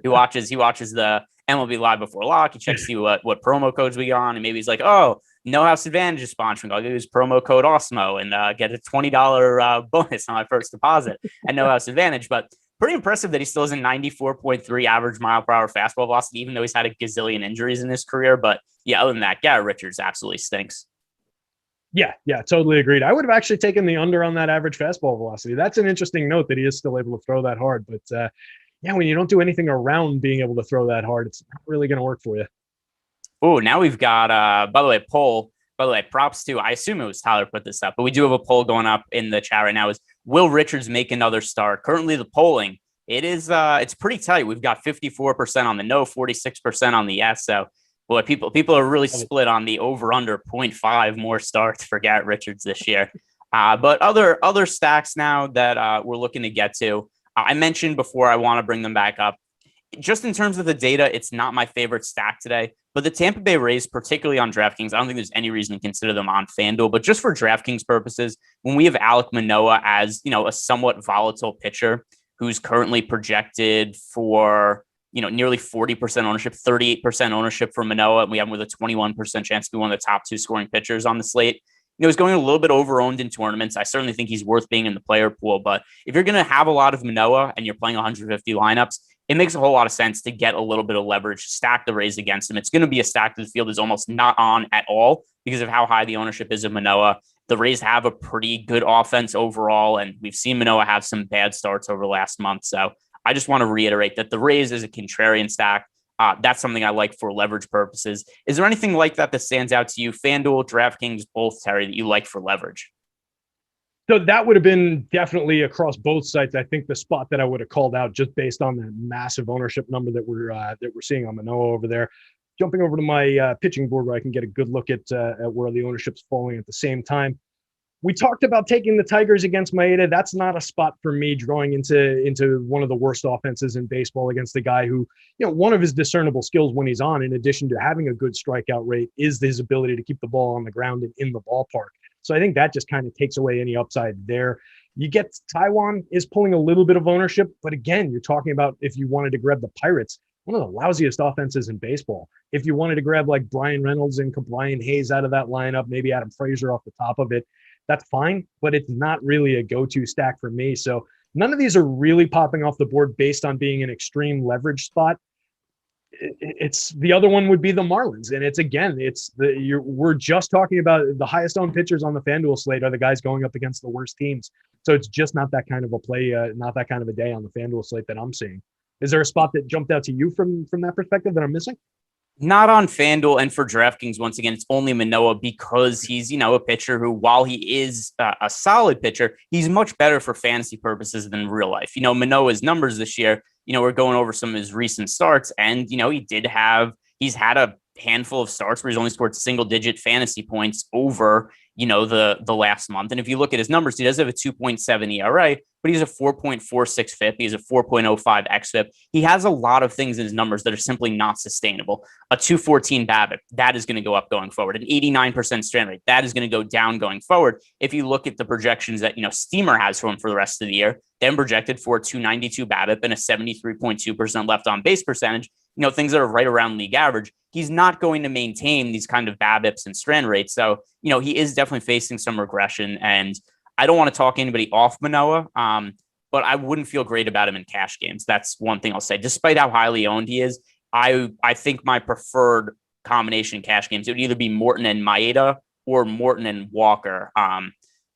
watches the MLB Live before lock. He checks to see what promo codes we got on, and maybe he's like, oh, No House Advantage is sponsoring. I'll use promo code Awesemo and get a $20 bonus on my first deposit at No House Advantage. But pretty impressive that he still has a 94.3 average mile per hour fastball velocity, even though he's had a gazillion injuries in his career. But yeah, other than that, Garrett Richards absolutely stinks. Yeah, totally agreed. I would have actually taken the under on that average fastball velocity. That's an interesting note that he is still able to throw that hard. But when you don't do anything around being able to throw that hard, it's not really going to work for you. Oh, now we've got, by the way, poll. By the way, props to, I assume it was Tyler put this up, but we do have a poll going up in the chat right now. Is will Richards make another start? Currently, the polling, it's pretty tight. We've got 54% on the no, 46% on the yes. So, boy, people are really split on the over/under 0.5 more starts for Garrett Richards this year. But other stacks now that we're looking to get to. I mentioned before, I want to bring them back up. Just in terms of the data, it's not my favorite stack today. But the Tampa Bay Rays, particularly on DraftKings, I don't think there's any reason to consider them on FanDuel. But just for DraftKings purposes, when we have Alek Manoah as, a somewhat volatile pitcher who's currently projected for, nearly 40% ownership, 38% ownership for Manoah, and we have him with a 21% chance to be one of the top two scoring pitchers on the slate. He's going a little bit over-owned in tournaments. I certainly think he's worth being in the player pool. But if you're going to have a lot of Manoah and you're playing 150 lineups, it makes a whole lot of sense to get a little bit of leverage, stack the Rays against him. It's going to be a stack that the field is almost not on at all because of how high the ownership is of Manoah. The Rays have a pretty good offense overall, and we've seen Manoah have some bad starts over the last month. So I just want to reiterate that the Rays is a contrarian stack. That's something I like for leverage purposes. Is there anything like that stands out to you? FanDuel, DraftKings, both, Terry, that you like for leverage? So that would have been definitely across both sites. I think the spot that I would have called out just based on that massive ownership number that we're seeing on Manoah over there. Jumping over to my pitching board where I can get a good look at where the ownership's falling at the same time. We talked about taking the Tigers against Maeda. That's not a spot for me drawing into one of the worst offenses in baseball against a guy who, one of his discernible skills when he's on, in addition to having a good strikeout rate, is his ability to keep the ball on the ground and in the ballpark. So I think that just kind of takes away any upside there. You get Taiwan is pulling a little bit of ownership, but again, you're talking about if you wanted to grab the Pirates, one of the lousiest offenses in baseball. If you wanted to grab like Brian Reynolds and Brian Hayes out of that lineup, maybe Adam Frazier off the top of it, that's fine, but it's not really a go-to stack for me. So none of these are really popping off the board based on being an extreme leverage spot. It's the other one would be the Marlins. And we're just talking about the highest owned pitchers on the FanDuel slate are the guys going up against the worst teams. So it's just not that kind of a play, not that kind of a day on the FanDuel slate that I'm seeing. Is there a spot that jumped out to you from that perspective that I'm missing? Not on FanDuel, and for DraftKings, once again, it's only Manoah because he's, a pitcher who, while he is a solid pitcher, he's much better for fantasy purposes than real life. Manoah's numbers this year, we're going over some of his recent starts, and, he's had a handful of starts where he's only scored single-digit fantasy points over, the last month. And if you look at his numbers, he does have a 2.7 ERA, but he's a 4.46 FIP. He's a 4.05 xFIP. He has a lot of things in his numbers that are simply not sustainable. A 214 BABIP, that is going to go up going forward. An 89% strand rate, that is going to go down going forward. If you look at the projections that, Steamer has for him for the rest of the year, then projected for a 292 BABIP and a 73.2% left on base percentage, things that are right around league average. He's not going to maintain these kind of BABIPs and strand rates. So, he is definitely facing some regression, and I don't want to talk anybody off Manoah, but I wouldn't feel great about him in cash games. That's one thing I'll say. Despite how highly owned he is, I think my preferred combination in cash games, it would either be Morton and Maeda or Morton and Walker.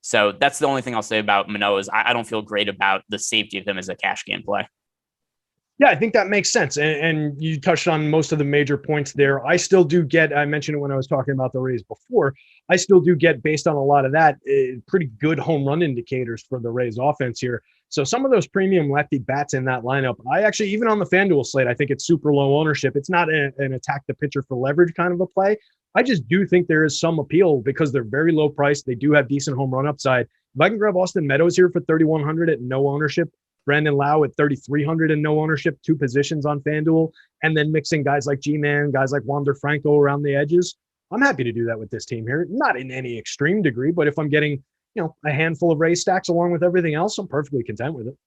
So that's the only thing I'll say about Manoah is I don't feel great about the safety of him as a cash game play. Yeah, I think that makes sense. And you touched on most of the major points there. I still do get, I mentioned it when I was talking about the Rays before, I still do get, based on a lot of that, pretty good home run indicators for the Rays offense here. So some of those premium lefty bats in that lineup, I actually, even on the FanDuel slate, I think it's super low ownership. It's not an attack the pitcher for leverage kind of a play. I just do think there is some appeal because they're very low priced. They do have decent home run upside. If I can grab Austin Meadows here for 3,100 at no ownership, Brandon Lau at 3,300 and no ownership, 2 positions on FanDuel, and then mixing guys like G-Man, guys like Wander Franco around the edges. I'm happy to do that with this team here. Not in any extreme degree, but if I'm getting, a handful of Rays stacks along with everything else, I'm perfectly content with it.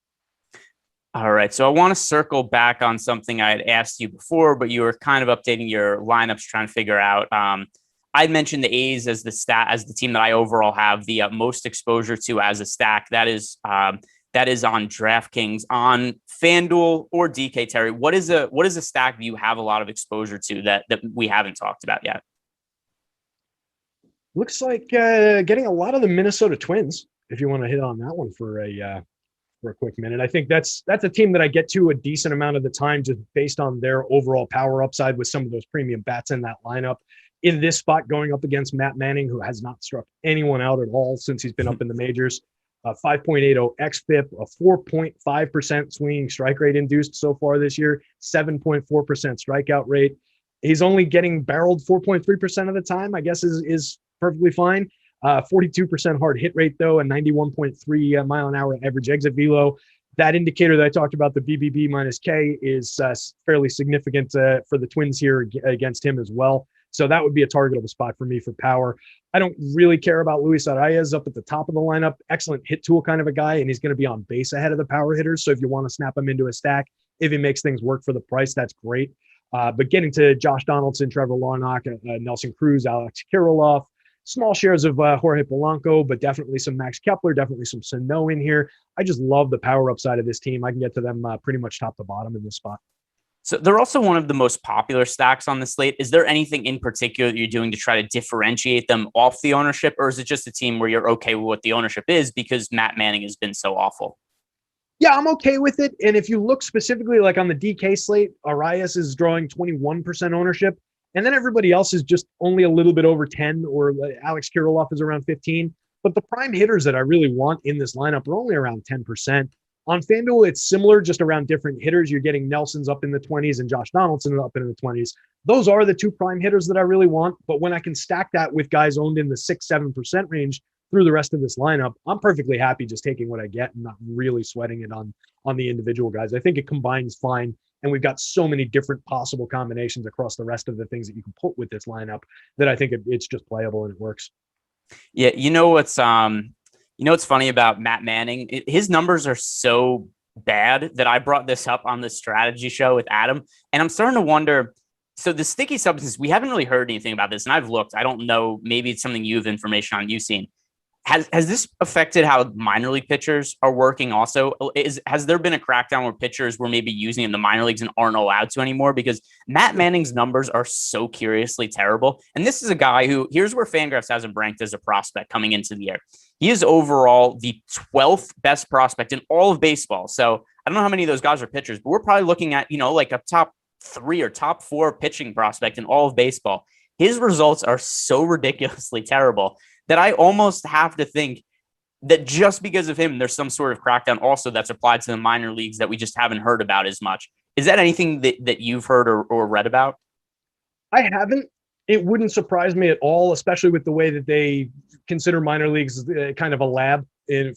All right. So I want to circle back on something I had asked you before, but you were kind of updating your lineups, trying to figure out. I mentioned the A's as the team that I overall have the most exposure to as a stack. That is on DraftKings. On FanDuel or DK, Terry, what is a stack that you have a lot of exposure to that we haven't talked about yet? Looks like getting a lot of the Minnesota Twins, if you want to hit on that one for a quick minute. I think that's a team that I get to a decent amount of the time just based on their overall power upside with some of those premium bats in that lineup. In this spot, going up against Matt Manning, who has not struck anyone out at all since he's been up in the majors. 5.80 xFIP, a 4.5% swinging strike rate induced so far this year, 7.4% strikeout rate. He's only getting barreled 4.3% of the time, I guess is perfectly fine. 42% hard hit rate, though, a 91.3 mile an hour average exit velo. That indicator that I talked about, the BBB minus K, is fairly significant for the Twins here against him as well. So that would be a targetable spot for me for power. I don't really care about Luis Arias up at the top of the lineup. Excellent hit tool kind of a guy, and he's going to be on base ahead of the power hitters. So if you want to snap him into a stack, if he makes things work for the price, that's great. But getting to Josh Donaldson, Trevor Larnak, Nelson Cruz, Alex Kirilloff, small shares of Jorge Polanco, but definitely some Max Kepler, definitely some Sano in here. I just love the power upside of this team. I can get to them pretty much top to bottom in this spot. So they're also one of the most popular stacks on the slate. Is there anything in particular that you're doing to try to differentiate them off the ownership, or is it just a team where you're okay with what the ownership is because Matt Manning has been so awful? Yeah, I'm okay with it. And if you look specifically like on the DK slate, Arias is drawing 21% ownership, and then everybody else is just only a little bit over 10, or Alex Kirilloff is around 15. But the prime hitters that I really want in this lineup are only around 10%. On FanDuel, it's similar, just around different hitters. You're getting Nelson's up in the 20s and Josh Donaldson up in the 20s. Those are the 2 prime hitters that I really want. But when I can stack that with guys owned in the 6-7% range through the rest of this lineup, I'm perfectly happy just taking what I get and not really sweating it on the individual guys. I think it combines fine. And we've got so many different possible combinations across the rest of the things that you can put with this lineup that I think it's just playable and it works. Yeah, what's funny about Matt Manning? His numbers are so bad that I brought this up on the strategy show with Adam, and I'm starting to wonder. So the sticky substance, we haven't really heard anything about this, and I've looked. I don't know. Maybe it's something you have information on. You've seen. Has this affected how minor league pitchers are working also? Has there been a crackdown where pitchers were maybe using in the minor leagues and aren't allowed to anymore? Because Matt Manning's numbers are so curiously terrible. And this is a guy who, here's where Fangraphs has him ranked as a prospect coming into the year. He is overall the 12th best prospect in all of baseball. So I don't know how many of those guys are pitchers, but we're probably looking at, like a top 3 or top 4 pitching prospect in all of baseball. His results are so ridiculously terrible that I almost have to think that just because of him, there's some sort of crackdown also that's applied to the minor leagues that we just haven't heard about as much. Is that anything that you've heard or read about? I haven't. It wouldn't surprise me at all, especially with the way that they consider minor leagues kind of a lab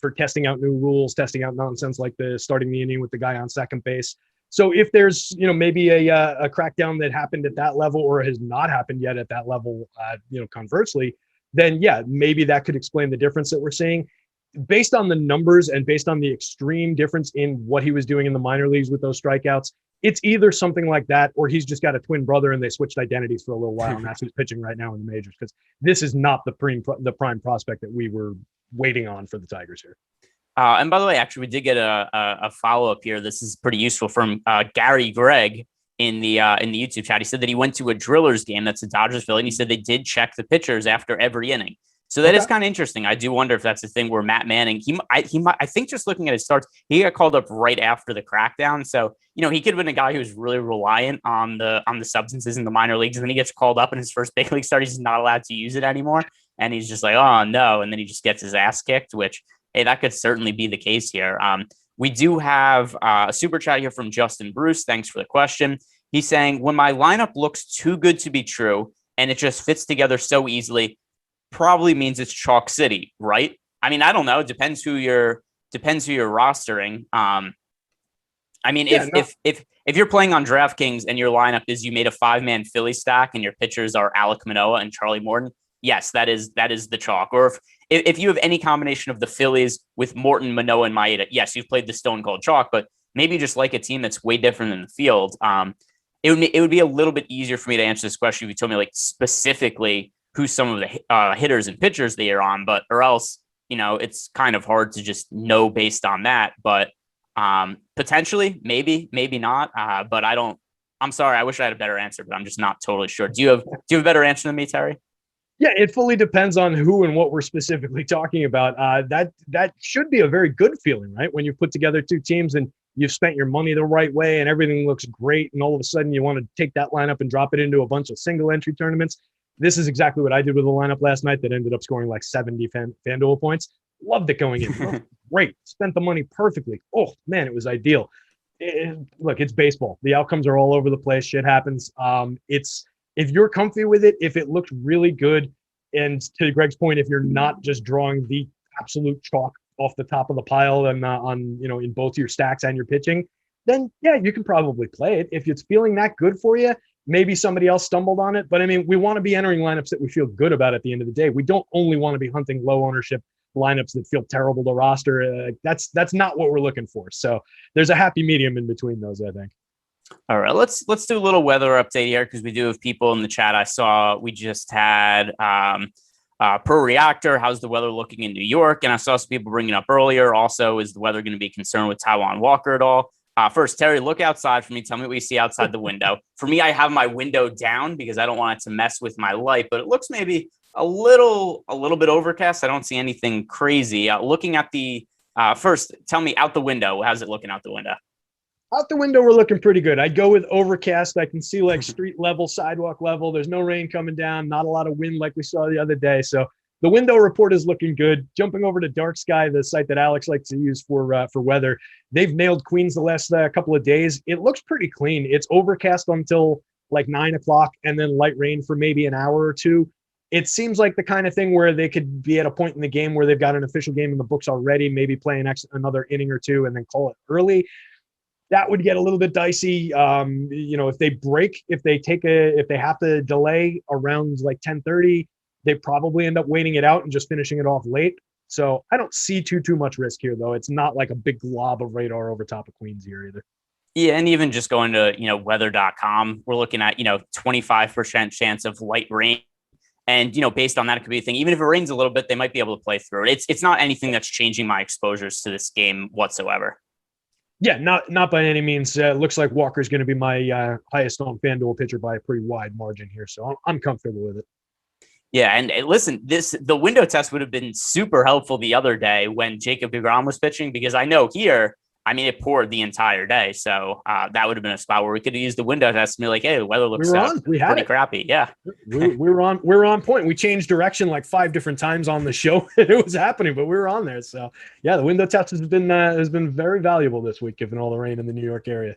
for testing out new rules, testing out nonsense like the starting the inning with the guy on second base. So if there's, maybe a crackdown that happened at that level or has not happened yet at that level, conversely, then yeah, maybe that could explain the difference that we're seeing. Based on the numbers and based on the extreme difference in what he was doing in the minor leagues with those strikeouts, it's either something like that or he's just got a twin brother and they switched identities for a little while and that's who's pitching right now in the majors, because this is not the prime prospect that we were waiting on for the Tigers here. And by the way, actually, we did get a follow-up here. This is pretty useful from Gary Gregg in the YouTube chat. He said that he went to a Drillers game, that's a Dodgers Philly, and he said they did check the pitchers after every inning. So that is kind of interesting. I do wonder if that's the thing where Matt Manning, I think just looking at his starts, he got called up right after the crackdown. So, he could have been a guy who was really reliant on the substances in the minor leagues. And then he gets called up in his first big league start. He's not allowed to use it anymore. And he's just like, oh no. And then he just gets his ass kicked, which, hey, that could certainly be the case here. We do have a super chat here from Justin Bruce. Thanks for the question. He's saying, when my lineup looks too good to be true and it just fits together so easily, probably means it's chalk city, right? I mean, I don't know. It depends who you're rostering. If you're playing on DraftKings and your lineup is you made a 5-man Philly stack and your pitchers are Alek Manoah and Charlie Morton, yes, that is the chalk. Or if you have any combination of the Phillies with Morton, Manoah, and Maeda, yes, you've played the stone cold chalk, but maybe just like a team that's way different in the field. It would be a little bit easier for me to answer this question if you told me like specifically who some of the hitters and pitchers they are on, or else, it's kind of hard to just know based on that. But potentially, maybe not. But I'm sorry. I wish I had a better answer, but I'm just not totally sure. Do you have a better answer than me, Terry? Yeah, it fully depends on who and what we're specifically talking about. That should be a very good feeling, right? When you put together two teams and you've spent your money the right way and everything looks great, and all of a sudden you want to take that lineup and drop it into a bunch of single entry tournaments. This is exactly what I did with the lineup last night that ended up scoring like 70 FanDuel points. Loved it going in. Great. Spent the money perfectly. Oh, man, it was ideal. Look, it's baseball. The outcomes are all over the place. Shit happens. If you're comfy with it, if it looks really good, and to Greg's point, if you're not just drawing the absolute chalk off the top of the pile and in both your stacks and your pitching, then yeah, you can probably play it. If it's feeling that good for you, maybe somebody else stumbled on it. But I mean, we want to be entering lineups that we feel good about at the end of the day. We don't only want to be hunting low ownership lineups that feel terrible to roster. That's not what we're looking for. So there's a happy medium in between those, I think. All right, let's do a little weather update here because we do have people in the chat. I saw we just had per reactor, how's the weather looking in New York? And I saw some people bringing up earlier. Also, is the weather going to be concerned with Taijuan Walker at all? First, Terry, look outside for me. Tell me what you see outside the window. For me, I have my window down because I don't want it to mess with my light, but it looks maybe a little bit overcast. I don't see anything crazy. Looking at the first, tell me out the window. How's it looking out the window? Out the window, we're looking pretty good. I'd go with overcast. I can see like street level, sidewalk level. There's no rain coming down, not a lot of wind like we saw the other day. So the window report is looking good. Jumping over to Dark Sky, the site that Alex likes to use for weather. They've nailed Queens the last couple of days. It looks pretty clean. It's overcast until like 9 o'clock and then light rain for maybe an hour or two. It seems like the kind of thing where they could be at a point in the game where they've got an official game in the books already, maybe play another inning or two and then call it early. That would get a little bit dicey. If they break, if they have to delay around like 10:30, they probably end up waiting it out and just finishing it off late. So I don't see too much risk here, though. It's not like a big glob of radar over top of Queens here either. Yeah, and even just going to, weather.com, we're looking at, 25% chance of light rain. And, based on that, it could be a thing. Even if it rains a little bit, they might be able to play through it. It's not anything that's changing my exposures to this game whatsoever. Yeah, not by any means. Looks like Walker's going to be my highest on FanDuel pitcher by a pretty wide margin here. So I'm comfortable with it. Yeah, and listen, the window test would have been super helpful the other day when Jacob deGrom was pitching, because I know here, it poured the entire day. So that would have been a spot where we could have used the window test and be like, hey, the weather looks pretty crappy. Yeah. We're on point. We changed direction like 5 different times on the show. It was happening, but we were on there. So yeah, the window test has been very valuable this week, given all the rain in the New York area.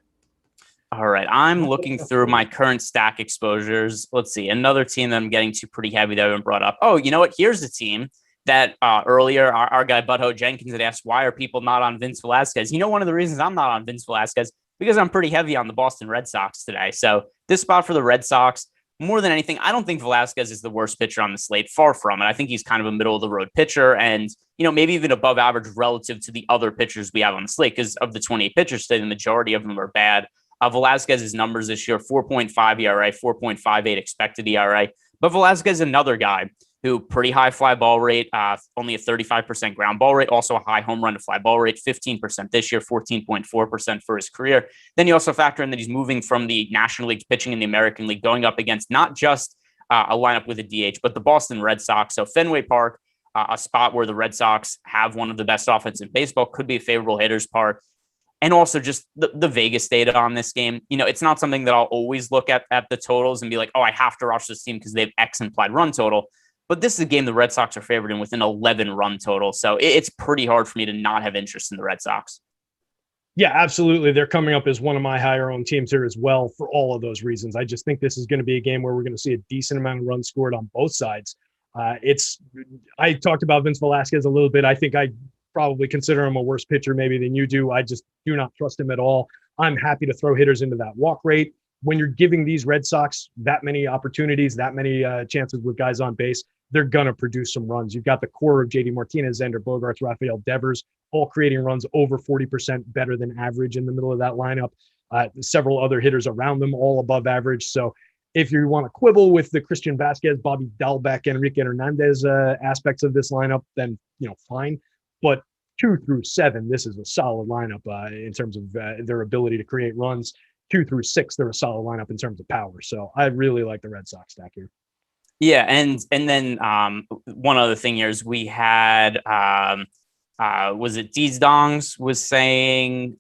All right. I'm looking through my current stack exposures. Let's see. Another team that I'm getting to pretty heavy that I haven't brought up. Oh, you know what? Here's the team that earlier our guy Butthole Jenkins had asked, why are people not on Vince Velasquez? One of the reasons I'm not on Vince Velasquez, because I'm pretty heavy on the Boston Red Sox today. So this spot for the Red Sox, more than anything, I don't think Velasquez is the worst pitcher on the slate. Far from it. I think he's kind of a middle of the road pitcher and, maybe even above average relative to the other pitchers we have on the slate, because of the 28 pitchers today, the majority of them are bad. Velasquez's numbers this year, 4.5 ERA, 4.58 expected ERA. But Velasquez is another guy who pretty high fly ball rate, only a 35% ground ball rate, also a high home run to fly ball rate, 15% this year, 14.4% for his career. Then you also factor in that he's moving from the National League pitching in the American League, going up against not just a lineup with a DH, but the Boston Red Sox. So Fenway Park, a spot where the Red Sox have one of the best offense in baseball, could be a favorable hitter's park. And also just the Vegas data on this game. It's not something that I'll always look at the totals and be like, oh, I have to rush this team because they have X implied run total. But this is a game the Red Sox are favored in with an 11 run total. So it's pretty hard for me to not have interest in the Red Sox. Yeah, absolutely. They're coming up as one of my higher owned teams here as well for all of those reasons. I just think this is going to be a game where we're going to see a decent amount of runs scored on both sides. I talked about Vince Velasquez a little bit. I think I probably consider him a worse pitcher maybe than you do. I just do not trust him at all. I'm happy to throw hitters into that walk rate. When you're giving these Red Sox that many opportunities, that many chances with guys on base, they're going to produce some runs. You've got the core of JD Martinez, Xander Bogaerts, Rafael Devers, all creating runs over 40% better than average in the middle of that lineup. Several other hitters around them, all above average. So if you want to quibble with the Christian Vasquez, Bobby Dalbec, Enrique Hernandez aspects of this lineup, then, fine. But 2 through 7, this is a solid lineup in terms of their ability to create runs. 2 through 6, they're a solid lineup in terms of power. So I really like the Red Sox stack here. Yeah, and then one other thing here is we had was it Deez Dongs was saying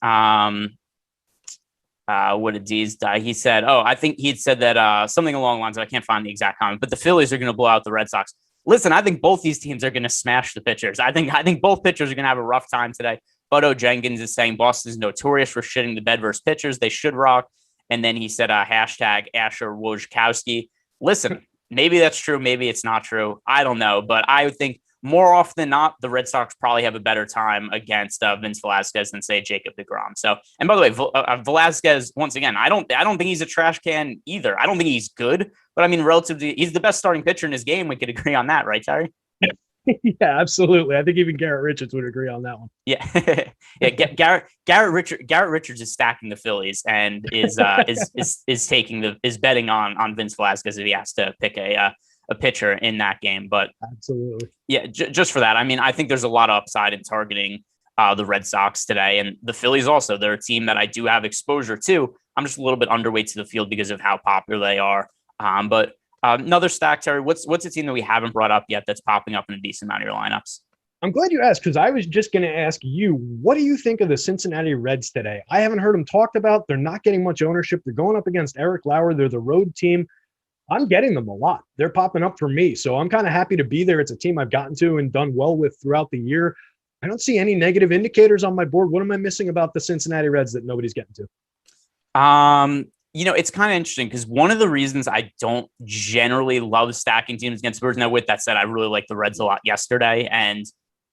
what did Deez die? He said, I think he had said that something along the lines of, I can't find the exact comment, but the Phillies are going to blow out the Red Sox. Listen, I think both these teams are going to smash the pitchers. I think both pitchers are going to have a rough time today. Butto Jenkins is saying Boston is notorious for shitting the bed versus pitchers. They should rock. And then he said hashtag Asher Wojciechowski. Listen, maybe that's true. Maybe it's not true. I don't know. But I would think more often than not, the Red Sox probably have a better time against Vince Velasquez than, say, Jacob deGrom. So, and by the way, Velasquez, once again, I don't think he's a trash can either. I don't think he's good. But I mean, relatively, he's the best starting pitcher in his game. We could agree on that, right, Terry? Yeah, absolutely. I think even Garrett Richards would agree on that one. Yeah, yeah. Garrett Richards is stacking the Phillies and is betting on Vince Velasquez if he has to pick a pitcher in that game. But absolutely, yeah, just for that, I mean, I think there's a lot of upside in targeting the Red Sox today, and the Phillies also. They're a team that I do have exposure to. I'm just a little bit underweight to the field because of how popular they are. But another stack, Terry, what's a team that we haven't brought up yet that's popping up in a decent amount of your lineups? I'm glad you asked because I was just going to ask you, what do you think of the Cincinnati Reds today? I haven't heard them talked about. They're not getting much ownership. They're going up against Eric Lauer. They're the road team. I'm getting them a lot. They're popping up for me. So I'm kind of happy to be there. It's a team I've gotten to and done well with throughout the year. I don't see any negative indicators on my board. What am I missing about the Cincinnati Reds that nobody's getting to? It's kind of interesting because one of the reasons I don't generally love stacking teams against Spurs. Now, with that said, I really liked the Reds a lot yesterday and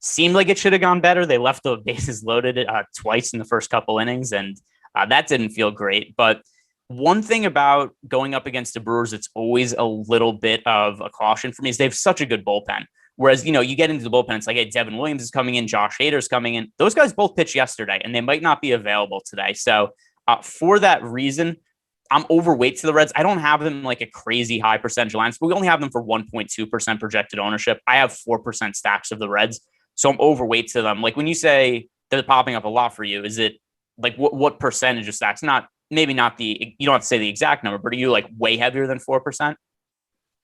seemed like it should have gone better. They left the bases loaded twice in the first couple innings, and that didn't feel great. But one thing about going up against the Brewers, it's always a little bit of a caution for me is they have such a good bullpen. Whereas, you get into the bullpen, it's like, hey, Devin Williams is coming in, Josh Hader's coming in. Those guys both pitched yesterday, and they might not be available today. So for that reason, I'm overweight to the Reds. I don't have them like a crazy high percentage lines, but we only have them for 1.2% projected ownership. I have 4% stacks of the Reds. So I'm overweight to them. Like when you say they're popping up a lot for you, is it like what percentage of stacks? Maybe not you don't have to say the exact number, but are you like way heavier than 4%?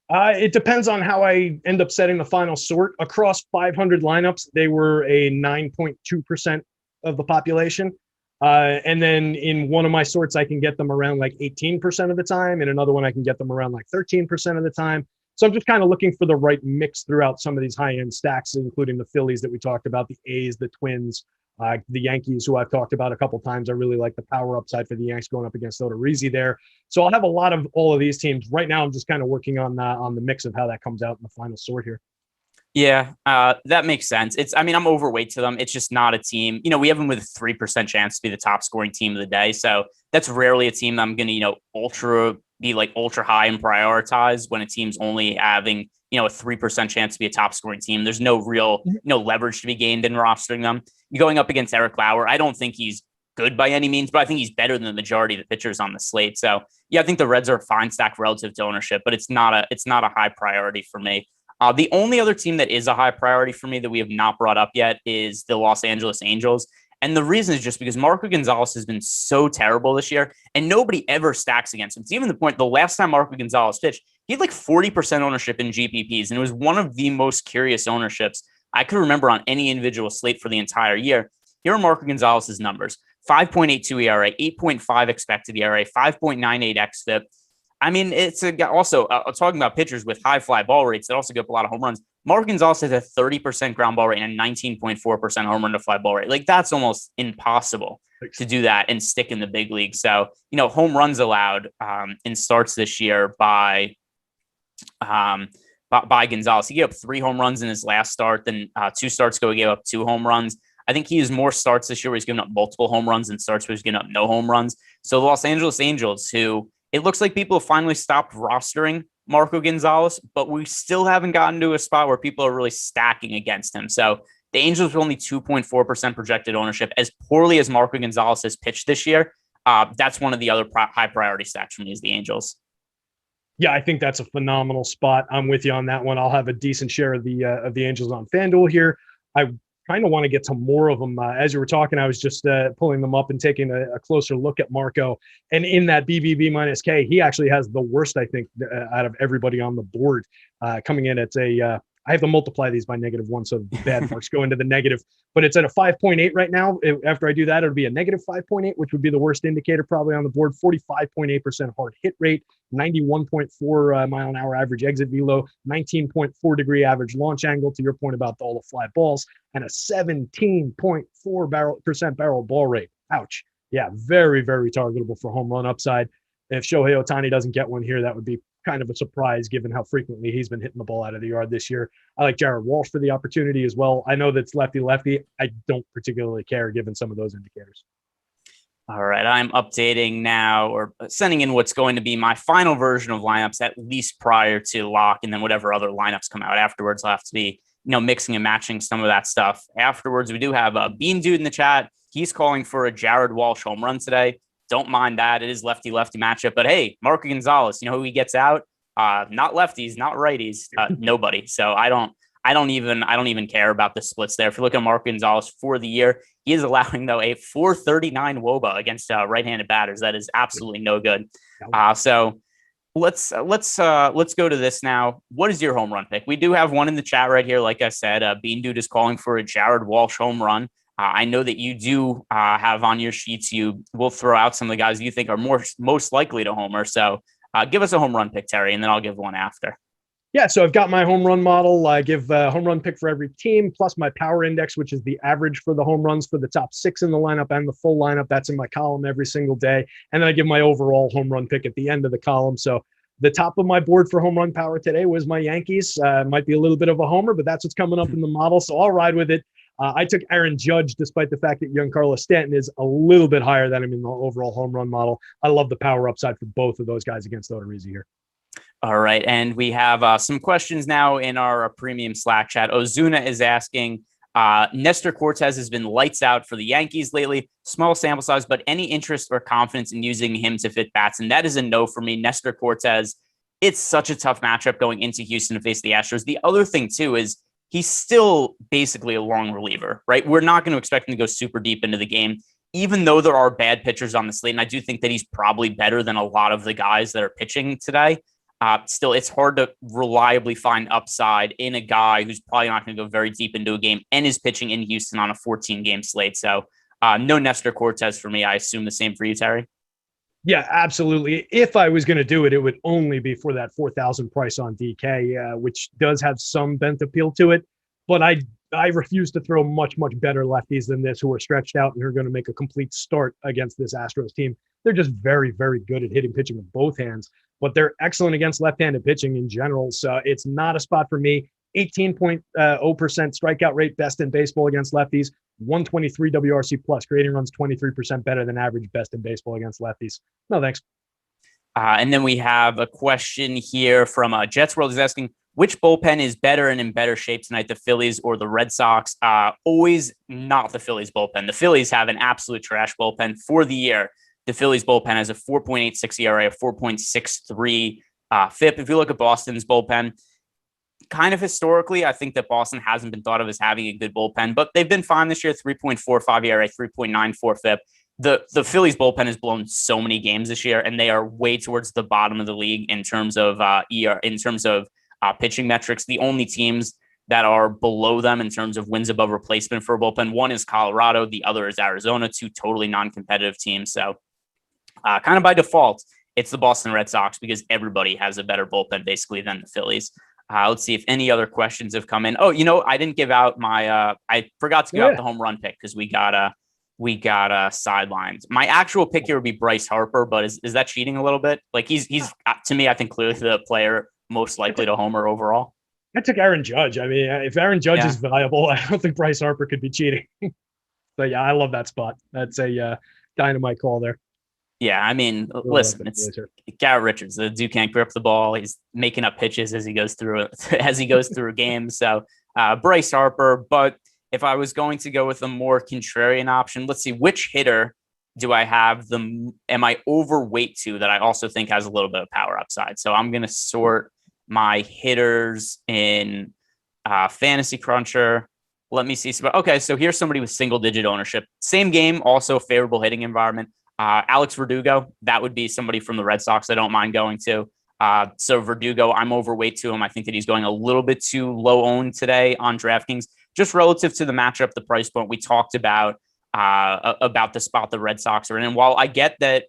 It depends on how I end up setting the final sort. Across 500 lineups, they were a 9.2% of the population. And then in one of my sorts, I can get them around like 18% of the time. In another one, I can get them around like 13% of the time. So I'm just kind of looking for the right mix throughout some of these high-end stacks, including the Phillies that we talked about, the A's, the Twins, the Yankees, who I've talked about a couple times. I really like the power upside for the Yanks going up against Odorizzi there. So I'll have a lot of all of these teams. Right now, I'm just kind of working on the mix of how that comes out in the final sort here. Yeah, that makes sense. I'm overweight to them. It's just not a team. We have them with a 3% chance to be the top scoring team of the day. So that's rarely a team that I'm going to, ultra high and prioritize when a team's only having, a 3% chance to be a top scoring team. There's no real, leverage to be gained in rostering them. You're going up against Eric Lauer. I don't think he's good by any means, but I think he's better than the majority of the pitchers on the slate. So yeah, I think the Reds are a fine stack relative to ownership, but it's not a high priority for me. The only other team that is a high priority for me that we have not brought up yet is the Los Angeles Angels. And the reason is just because Marco Gonzalez has been so terrible this year, and nobody ever stacks against him. It's even the point, the last time Marco Gonzalez pitched, he had like 40% ownership in GPPs, and it was one of the most curious ownerships I could remember on any individual slate for the entire year. Here are Marco Gonzalez's numbers: 5.82 ERA, 8.5 expected ERA, 5.98 xFIP. I mean, it's also talking about pitchers with high fly ball rates that also give up a lot of home runs. Marco Gonzalez has a 30% ground ball rate and a 19.4% home run to fly ball rate. Like, that's almost impossible to do that and stick in the big league. So, home runs allowed in starts this year by Gonzalez. He gave up 3 home runs in his last start. Then 2 starts ago, he gave up 2 home runs. I think he has more starts this year where he's given up multiple home runs and starts where he's given up no home runs. So the Los Angeles Angels, who it looks like people have finally stopped rostering Marco Gonzalez, but we still haven't gotten to a spot where people are really stacking against him. So the Angels are only 2.4% projected ownership. As poorly as Marco Gonzalez has pitched this year, that's one of the other high priority stacks for me is the Angels. Yeah, I think that's a phenomenal spot. I'm with you on that one. I'll have a decent share of the Angels on FanDuel here. I kind of want to get to more of them. As you were talking, I was just pulling them up and taking a closer look at Marco. And in that BBB minus K, he actually has the worst, I think, out of everybody on the board, coming in at I have to multiply these by -1, so the bad marks go into the negative. But it's at a 5.8 right now. After I do that, it'll be a -5.8, which would be the worst indicator probably on the board. 45.8% hard hit rate, 91.4 mile an hour average exit velo, 19.4 degree average launch angle, to your point about all the fly balls, and a 17.4% barrel ball rate. Ouch. Yeah, very, very targetable for home run upside. If Shohei Ohtani doesn't get one here, that would be kind of a surprise given how frequently he's been hitting the ball out of the yard this year. I like Jared Walsh for the opportunity as well. I know that's lefty-lefty. I don't particularly care given some of those indicators. All right, I'm updating now, or sending in what's going to be my final version of lineups, at least prior to lock, and then whatever other lineups come out afterwards, I'll have to be, mixing and matching some of that stuff. Afterwards, we do have a Bean Dude in the chat. He's calling for a Jared Walsh home run today. Don't mind that. It is lefty-lefty matchup. But hey, Marco Gonzalez, who he gets out? Not lefties, not righties, nobody. So I don't even care about the splits there. If you look at Marco Gonzalez for the year, he is allowing, though, a 439 WOBA against right-handed batters. That is absolutely no good. So let's go to this now. What is your home run pick? We do have one in the chat right here. Like I said, Bean Dude is calling for a Jared Walsh home run. I know that you do have on your sheets, you will throw out some of the guys you think are most likely to homer. So give us a home run pick, Terry, and then I'll give one after. Yeah, so I've got my home run model. I give a home run pick for every team, plus my power index, which is the average for the home runs for the top 6 in the lineup and the full lineup. That's in my column every single day. And then I give my overall home run pick at the end of the column. So the top of my board for home run power today was my Yankees. Might be a little bit of a homer, but that's what's coming up in the model. So I'll ride with it. I took Aaron Judge, despite the fact that Giancarlo Stanton is a little bit higher than him in the overall home run model. I love the power upside for both of those guys against Odorizzi here. All right. And we have some questions now in our premium Slack chat. Ozuna is asking, Nestor Cortez has been lights out for the Yankees lately. Small sample size, but any interest or confidence in using him to fit bats? And that is a no for me. Nestor Cortez, it's such a tough matchup going into Houston to face the Astros. The other thing, too, is he's still basically a long reliever, right? We're not going to expect him to go super deep into the game, even though there are bad pitchers on the slate. And I do think that he's probably better than a lot of the guys that are pitching today. Still, it's hard to reliably find upside in a guy who's probably not going to go very deep into a game and is pitching in Houston on a 14-game slate. So no Nestor Cortez for me. I assume the same for you, Terry? Yeah, absolutely. If I was going to do it, it would only be for that 4,000 price on DK, which does have some bent appeal to it. But I refuse to throw much, much better lefties than this who are stretched out and who are going to make a complete start against this Astros team. They're just very, very good at hitting pitching with both hands, but they're excellent against left-handed pitching in general. So it's not a spot for me. 18.0% strikeout rate, best in baseball against lefties. 123 WRC plus, creating runs 23% better than average, best in baseball against lefties. No, thanks. And then we have a question here from Jets World is asking, which bullpen is better and in better shape tonight, the Phillies or the Red Sox? Always not the Phillies bullpen. The Phillies have an absolute trash bullpen for the year. The Phillies bullpen has a 4.86 ERA, a 4.63 FIP. If you look at Boston's bullpen, kind of historically, I think that Boston hasn't been thought of as having a good bullpen, but they've been fine this year. 3.45 ERA, 3.94 FIP. The Phillies bullpen has blown so many games this year, and they are way towards the bottom of the league in terms of pitching metrics. The only teams that are below them in terms of wins above replacement for a bullpen, one is Colorado, the other is Arizona, two totally non-competitive teams. So kind of by default, it's the Boston Red Sox because everybody has a better bullpen basically than the Phillies. Let's see if any other questions have come in. Oh, I didn't give out my I forgot to give out the home run pick because we got sidelined. My actual pick here would be Bryce Harper, but is that cheating a little bit? Like he's to me, I think clearly the player most likely to homer overall. I took Aaron Judge. I mean, if Aaron Judge is valuable, I don't think Bryce Harper could be cheating. So yeah, I love that spot. That's a dynamite call there. Yeah, I mean, listen, it's Garrett Richards. The dude can't grip the ball. He's making up pitches as he goes through games. So Bryce Harper. But if I was going to go with a more contrarian option, let's see, which hitter do I have am I overweight to that I also think has a little bit of power upside? So I'm going to sort my hitters in Fantasy Cruncher. Let me see. Okay, so here's somebody with single-digit ownership. Same game, also favorable hitting environment. Alex Verdugo, that would be somebody from the Red Sox I don't mind going to. So Verdugo, I'm overweight to him. I think that he's going a little bit too low owned today on DraftKings, just relative to the matchup, the price point. We talked about the spot the Red Sox are in. And while I get that,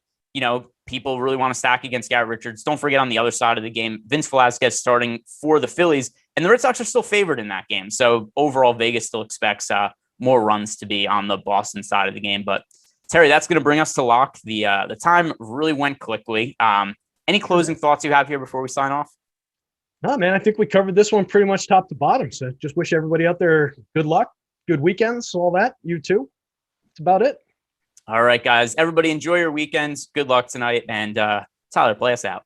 people really want to stack against Garrett Richards, don't forget on the other side of the game, Vince Velasquez starting for the Phillies, and the Red Sox are still favored in that game. So overall, Vegas still expects more runs to be on the Boston side of the game. But Terry, that's going to bring us to lock. The time really went quickly. Any closing thoughts you have here before we sign off? No, man, I think we covered this one pretty much top to bottom. So just wish everybody out there good luck, good weekends, all that. You too. That's about it. All right, guys. Everybody enjoy your weekends. Good luck tonight. And Tyler, play us out.